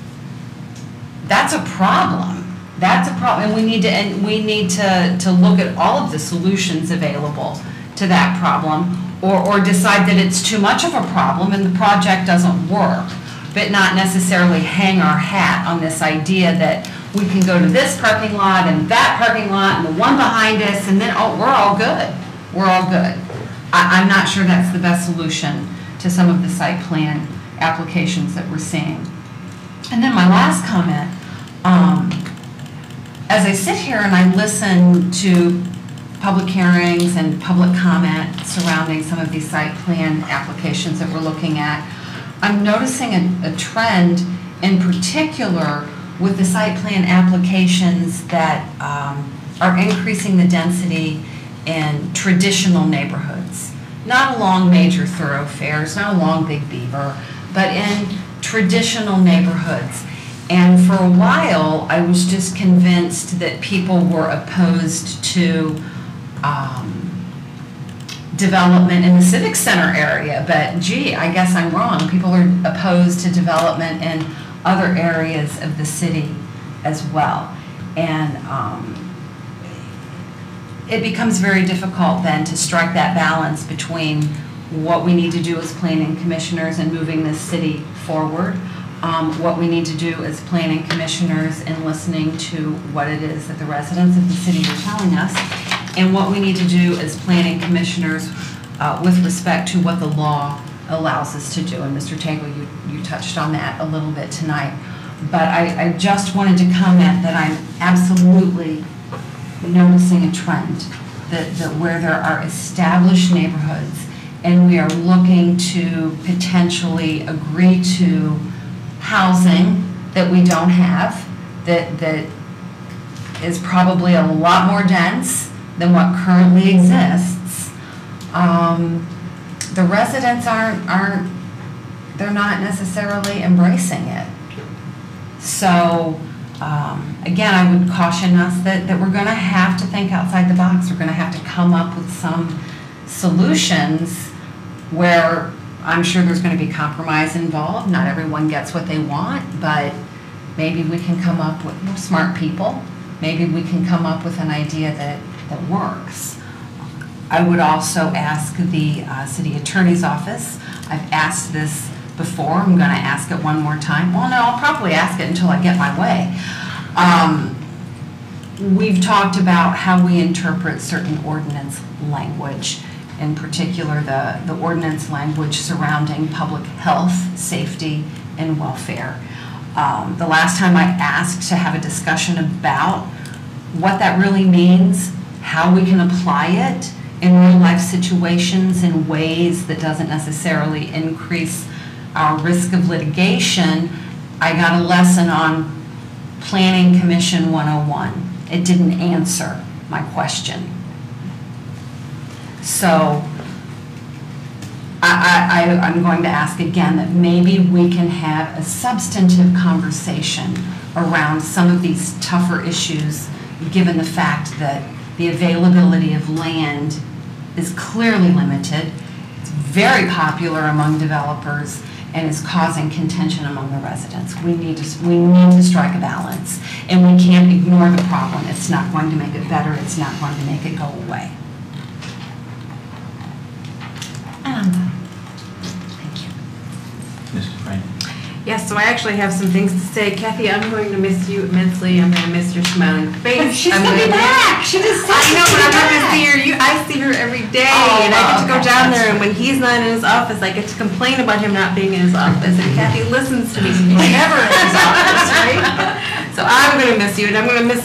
that's a problem. That's a problem, and we need to look at all of the solutions available to that problem, or decide that it's too much of a problem and the project doesn't work, but not necessarily hang our hat on this idea that we can go to this parking lot and that parking lot and the one behind us, and then, oh, we're all good. We're all good. I'm not sure that's the best solution to some of the site plan applications that we're seeing. And then my last comment, as I sit here and I listen to public hearings and public comment surrounding some of these site plan applications that we're looking at, I'm noticing a trend in particular with the site plan applications that are increasing the density in traditional neighborhoods, not along major thoroughfares, not along Big Beaver, but in traditional neighborhoods. And for a while, I was just convinced that people were opposed to development in the Civic Center area, but gee, I guess I'm wrong. People are opposed to development in other areas of the city as well. And it becomes very difficult then to strike that balance between what we need to do as planning commissioners and moving this city forward, what we need to do as planning commissioners and listening to what it is that the residents of the city are telling us, and what we need to do as planning commissioners with respect to what the law allows us to do. And Mr. Tagle, you touched on that a little bit tonight. But I just wanted to comment that I'm absolutely noticing a trend that where there are established neighborhoods and we are looking to potentially agree to housing that we don't have, that is probably a lot more dense than what currently exists. The residents aren't they're not necessarily embracing it. So again, I would caution us that we're going to have to think outside the box. We're going to have to come up with some solutions where I'm sure there's going to be compromise involved. Not everyone gets what they want, but maybe we can come up with, we're smart people, maybe we can come up with an idea that works. I would also ask the city attorney's office. I've asked this before. I'm going to ask it one more time. Well, no, I'll probably ask it until I get my way. We've talked about how we interpret certain ordinance language, in particular the ordinance language surrounding public health, safety, and welfare. The last time I asked to have a discussion about what that really means, how we can apply it in real life situations in ways that doesn't necessarily increase our risk of litigation, I got a lesson on Planning Commission 101. It didn't answer my question. So I'm going to ask again that maybe we can have a substantive conversation around some of these tougher issues, given the fact that the availability of land is clearly limited. It's very popular among developers and is causing contention among the residents. We need to strike a balance, and we can't ignore the problem. It's not going to make it better. It's not going to make it go away. Thank you. Mr. Frank. Yes, so I actually have some things to say. Kathy, I'm going to miss you immensely. I'm going to miss your smiling face. She's I'm coming gonna back. She just said I know, she's but I'm not coming going to see her. I see her every day, Oh, and I get to go okay. down there, and when he's not in his office, I get to complain about him not being in his office, and Kathy listens to me. He's never in his office, right? So I'm going to miss you, and I'm going to miss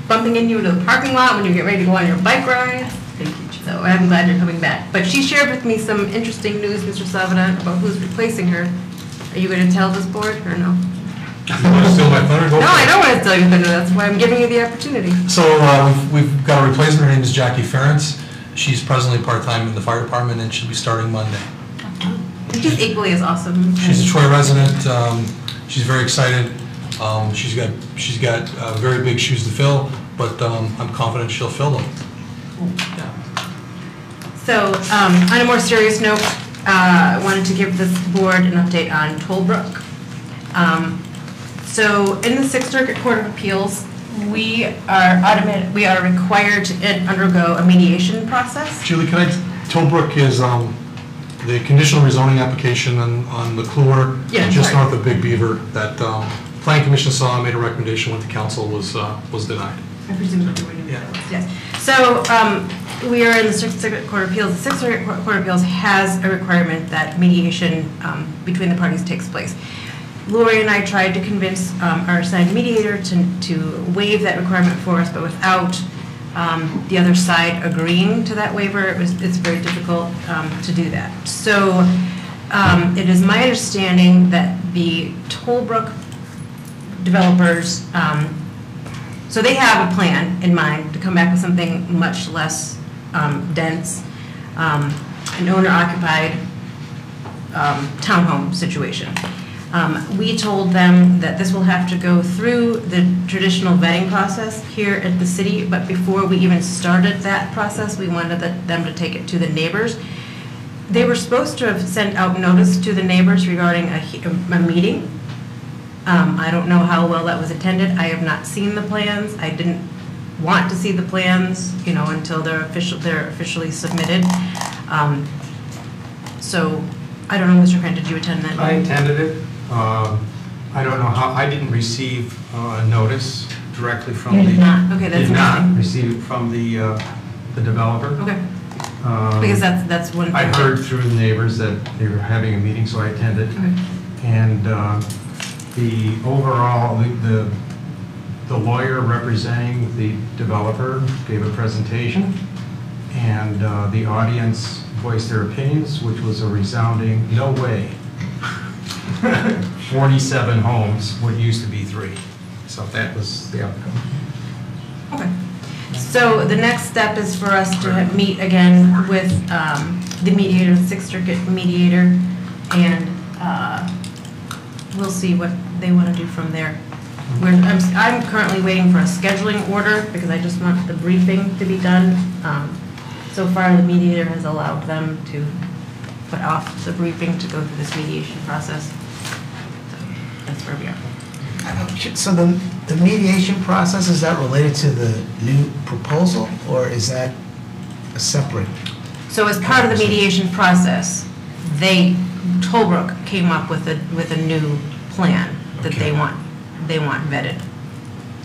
bumping into you in the parking lot when you get ready to go on your bike ride. Thank you. So I'm glad you're coming back. But she shared with me some interesting news, Mr. Savada, about who's replacing her. Are you going to tell this board or no? You want to steal my thunder? Go No, for I it. don't want to steal your thunder. That's why I'm giving you the opportunity. So we've got a replacement. Her name is Jackie Ferentz. She's presently part-time in the fire department, and she'll be starting Monday. She's equally as awesome. She's a Troy resident. She's very excited. She's got very big shoes to fill, but I'm confident she'll fill them. So on a more serious note, I wanted to give this board an update on Tollbrook. So in the Sixth Circuit Court of Appeals, we are required to undergo a mediation process. Julie, Tollbrook is the conditional rezoning application on McClure, Yeah, just sorry. north of Big Beaver, that Planning Commission saw, made a recommendation, went to council, was denied. I presume that you would. Yes. So we are in the Sixth Circuit Court of Appeals. The Sixth Circuit Court of Appeals has a requirement that mediation between the parties takes place. Lori and I tried to convince our assigned mediator to waive that requirement for us, but without the other side agreeing to that waiver, it's very difficult to do that. So it is my understanding that the Tollbrook developers, so they have a plan in mind to come back with something much less dense, an owner-occupied townhome situation. We told them that this will have to go through the traditional vetting process here at the city, but before we even started that process, we wanted them to take it to the neighbors. They were supposed to have sent out notice to the neighbors regarding a meeting. I don't know how well that was attended. I have not seen the plans. I didn't want to see the plans, until they're officially submitted. So I don't know, Mr. Krant, did you attend that? I attended it. I don't know how, I didn't receive notice directly from the... You did not? Okay, that's Did not interesting. receive it from the developer. Okay. Because that's one. I heard through the neighbors that they were having a meeting, so I attended. Okay. And the overall, the lawyer representing the developer gave a presentation, and the audience voiced their opinions, which was a resounding, no way. 47 homes, what used to be 3. So that was the outcome. Okay. So the next step is for us to meet again with the mediator, the Sixth Circuit mediator, and we'll see what they want to do from there. I'm currently waiting for a scheduling order because I just want the briefing to be done. So far, the mediator has allowed them to put off the briefing to go through this mediation process. So that's where we are. So the mediation process, is that related to the new proposal, or is that a separate? So as part of the mediation process, they Tollbrook came up with a new plan that they want vetted,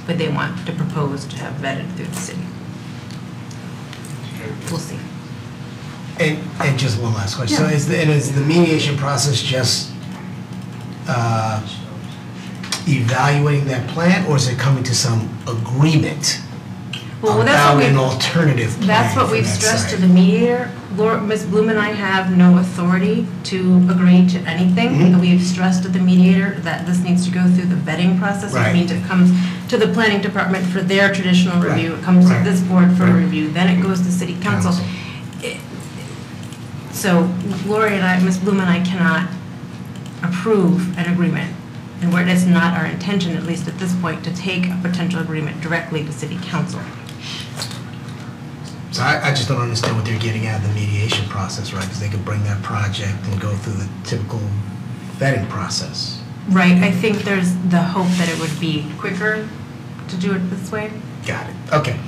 but they want to propose to have vetted through the city. We'll see. And just one last question. So is the mediation process just evaluating that plan, or is it coming to some agreement about an alternative plan? That's what for we've that stressed to site? the mediator. Ms. Bloom and I have no authority to agree to anything. We've stressed to the mediator that this needs to go through the vetting process. Right. It means it comes to the planning department for their traditional review. It comes to this board for review. Then it goes to city council. So Lori and I, Ms. Bloom and I cannot approve an agreement. And where it's not our intention, at least at this point, to take a potential agreement directly to city council. So I just don't understand what they're getting out of the mediation process, right? Because they could bring that project and go through the typical vetting process. Right, I think there's the hope that it would be quicker to do it this way. Got it, okay.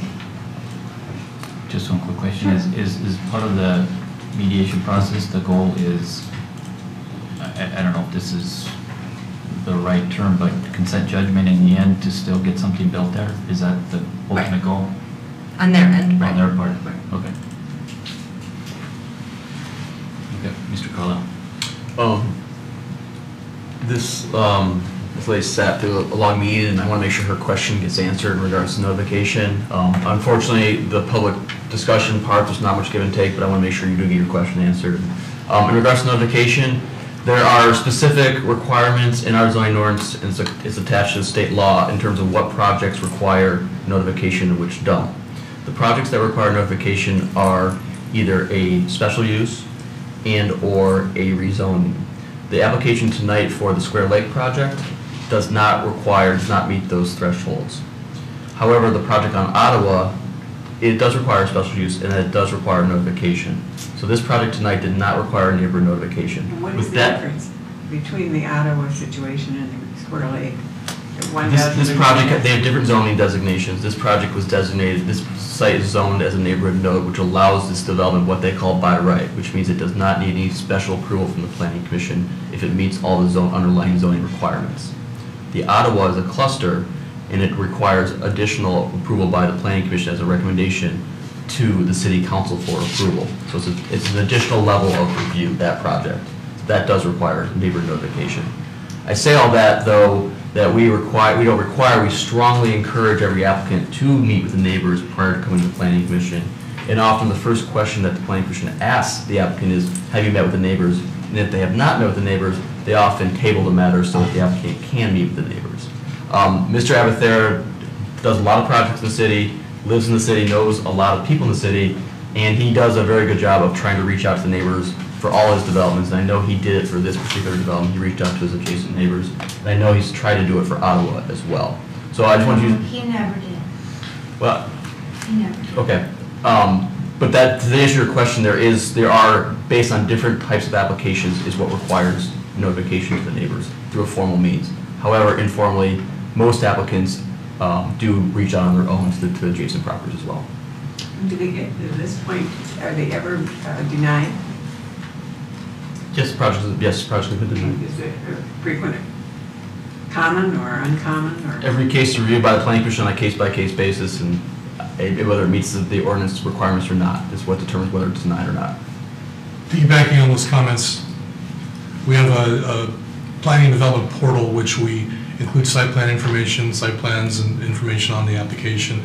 Just one quick question, is part of the mediation process, the goal is, I don't know if this is the right term, but consent judgment in the end to still get something built there? Is that the ultimate goal? On their end, right. On their part, okay. Okay, Mr. Carlisle. This lady sat through a long meeting, and I want to make sure her question gets answered in regards to notification. Unfortunately, the public discussion part, there's not much give and take, but I want to make sure you do get your question answered. In regards to notification, there are specific requirements in our zoning ordinance, and it's attached to the state law in terms of what projects require notification and which don't. The projects that require notification are either a special use and or a rezoning. The application tonight for the Square Lake project does not meet those thresholds. However, the project on Ottawa, it does require special use and it does require notification. So this project tonight did not require neighbor notification. And what is With the that, difference between the Ottawa situation and the Square Lake? This project, they have different zoning designations. This project was designated, this site is zoned as a neighborhood node, which allows this development what they call by right, which means it does not need any special approval from the Planning Commission if it meets all the underlying zoning requirements. The Ottawa is a cluster, and it requires additional approval by the Planning Commission as a recommendation to the City Council for approval. So it's an additional level of review, that project. That does require neighbor notification. I say all that, though, that we strongly encourage every applicant to meet with the neighbors prior to coming to the Planning Commission. And often the first question that the Planning Commission asks the applicant is, have you met with the neighbors? And if they have not met with the neighbors, they often table the matter so that the applicant can meet with the neighbors. Mr. Abathera does a lot of projects in the city, lives in the city, knows a lot of people in the city, and he does a very good job of trying to reach out to the neighbors for all his developments, and I know he did it for this particular development. He reached out to his adjacent neighbors, and I know he's tried to do it for Ottawa as well. So I just want you. He never did. Well. He never did. Okay. But that, to answer your question, there are, based on different types of applications, is what requires notification to the neighbors through a formal means. However, informally, most applicants do reach out on their own to adjacent properties as well. Do they get to this point, are they ever denied? Yes, projects have been denied. Is it frequent, common or uncommon, or? Every case is reviewed by the Planning Commission on a case-by-case basis, and whether it meets the ordinance requirements or not is what determines whether it's denied or not. Piggybacking on those comments, we have a planning and development portal which we include site plan information, site plans, and information on the application.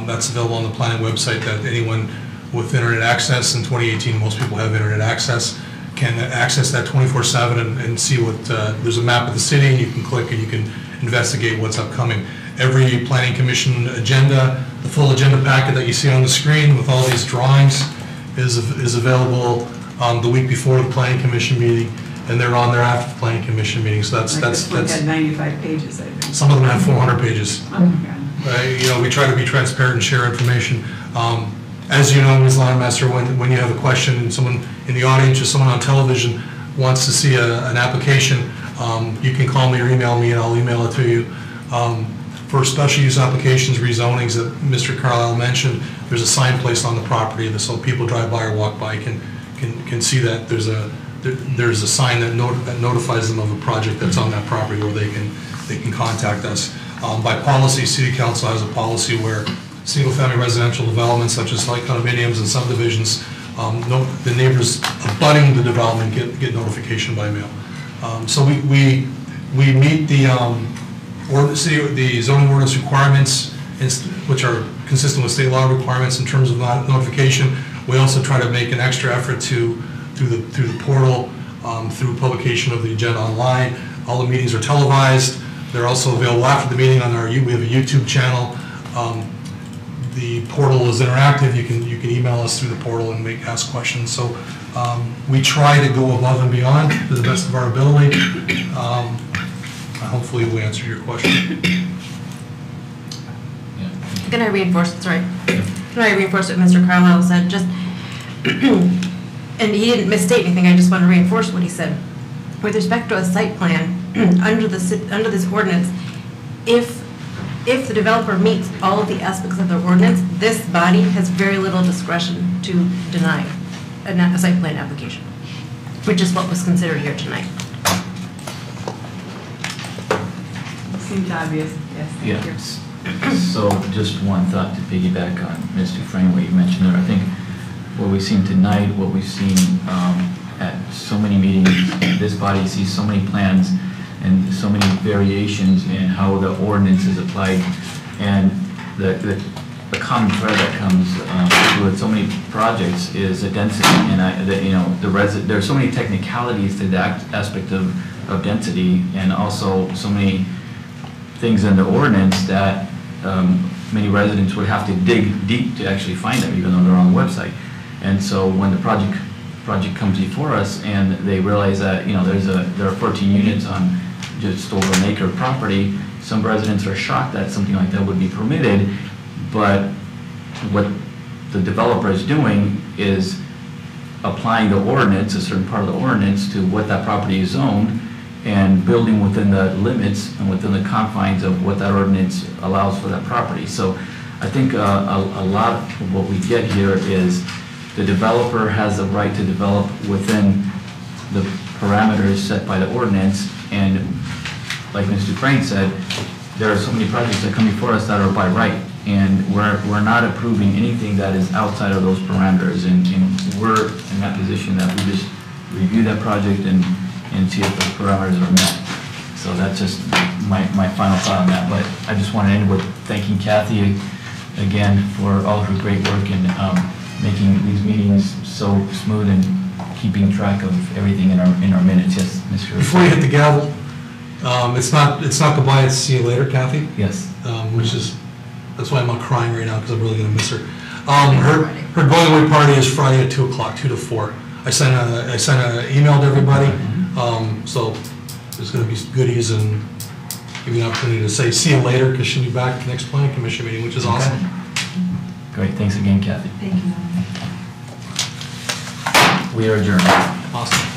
That's available on the planning website that anyone with internet access, in 2018 most people have internet access, can access that 24/7 and see what, there's a map of the city, and you can click and you can investigate what's upcoming. Every planning commission agenda, the full agenda packet that you see on the screen with all these drawings is available the week before the planning commission meeting, and they're on there after the planning commission meeting. So that's This one had 95 pages, I think. some of them have 400 pages. Oh, God. You know, we try to be transparent and share information. As you know, Ms. Lionmaster, when you have a question and someone in the audience or someone on television wants to see an application, you can call me or email me and I'll email it to you. For special use applications, rezonings that Mr. Carlisle mentioned, there's a sign placed on the property so people drive by or walk by can see that there's a there's a sign that notifies them of a project that's on that property where they can contact us. By policy, City Council has a policy where single-family residential developments such as light condominiums and subdivisions, the neighbors abutting the development get notification by mail. So we meet the zoning ordinance requirements, which are consistent with state law requirements in terms of notification. We also try to make an extra effort through the portal, through publication of the agenda online. All the meetings are televised. They're also available after the meeting on we have a YouTube channel. The portal is interactive. You can email us through the portal and ask questions. So we try to go above and beyond to the best of our ability. Hopefully we answered your question. Can I reinforce what Mr. Carlisle said? Just, and he didn't misstate anything. I just want to reinforce what he said. With respect to a site plan under this ordinance, if the developer meets all of the aspects of the ordinance, this body has very little discretion to deny a site plan application, which is what was considered here tonight. Seems obvious, yes. Yes. So just one thought to piggyback on Ms. Dufresne, what you mentioned there. I think what we've seen tonight, what we've seen at so many meetings, this body sees so many plans and so many variations in how the ordinance is applied, and the common thread that comes with so many projects is the density, and there's so many technicalities to that aspect of density, and also so many things in the ordinance that many residents would have to dig deep to actually find them, even though they're on the website. And so when the project comes before us and they realize that there are 14 units on just over an acre of property, some residents are shocked that something like that would be permitted. But what the developer is doing is applying the ordinance, a certain part of the ordinance, to what that property is zoned, and building within the limits and within the confines of what that ordinance allows for that property. So I think a lot of what we get here is the developer has the right to develop within the parameters set by the ordinance, and like Ms. Dufresne said, there are so many projects that come before us that are by right, and we're not approving anything that is outside of those parameters, and we're in that position that we just review that project and see if those parameters are met. So that's just my final thought on that. But I just want to end with thanking Kathy again for all her great work in making these meetings so smooth and keeping track of everything in our minutes. Yes, Mr. Before you hit the gavel, it's not goodbye, it's see you later, Kathy. Yes. That's why I'm not crying right now, because I'm really going to miss her. Her going away party is Friday at 2 o'clock, 2 to 4. I sent an email to everybody. So there's going to be goodies and give you an opportunity to say see you later, because she'll be back at the next planning commission meeting, which is awesome. Great, thanks again, Kathy. Thank you. We are adjourned. Awesome.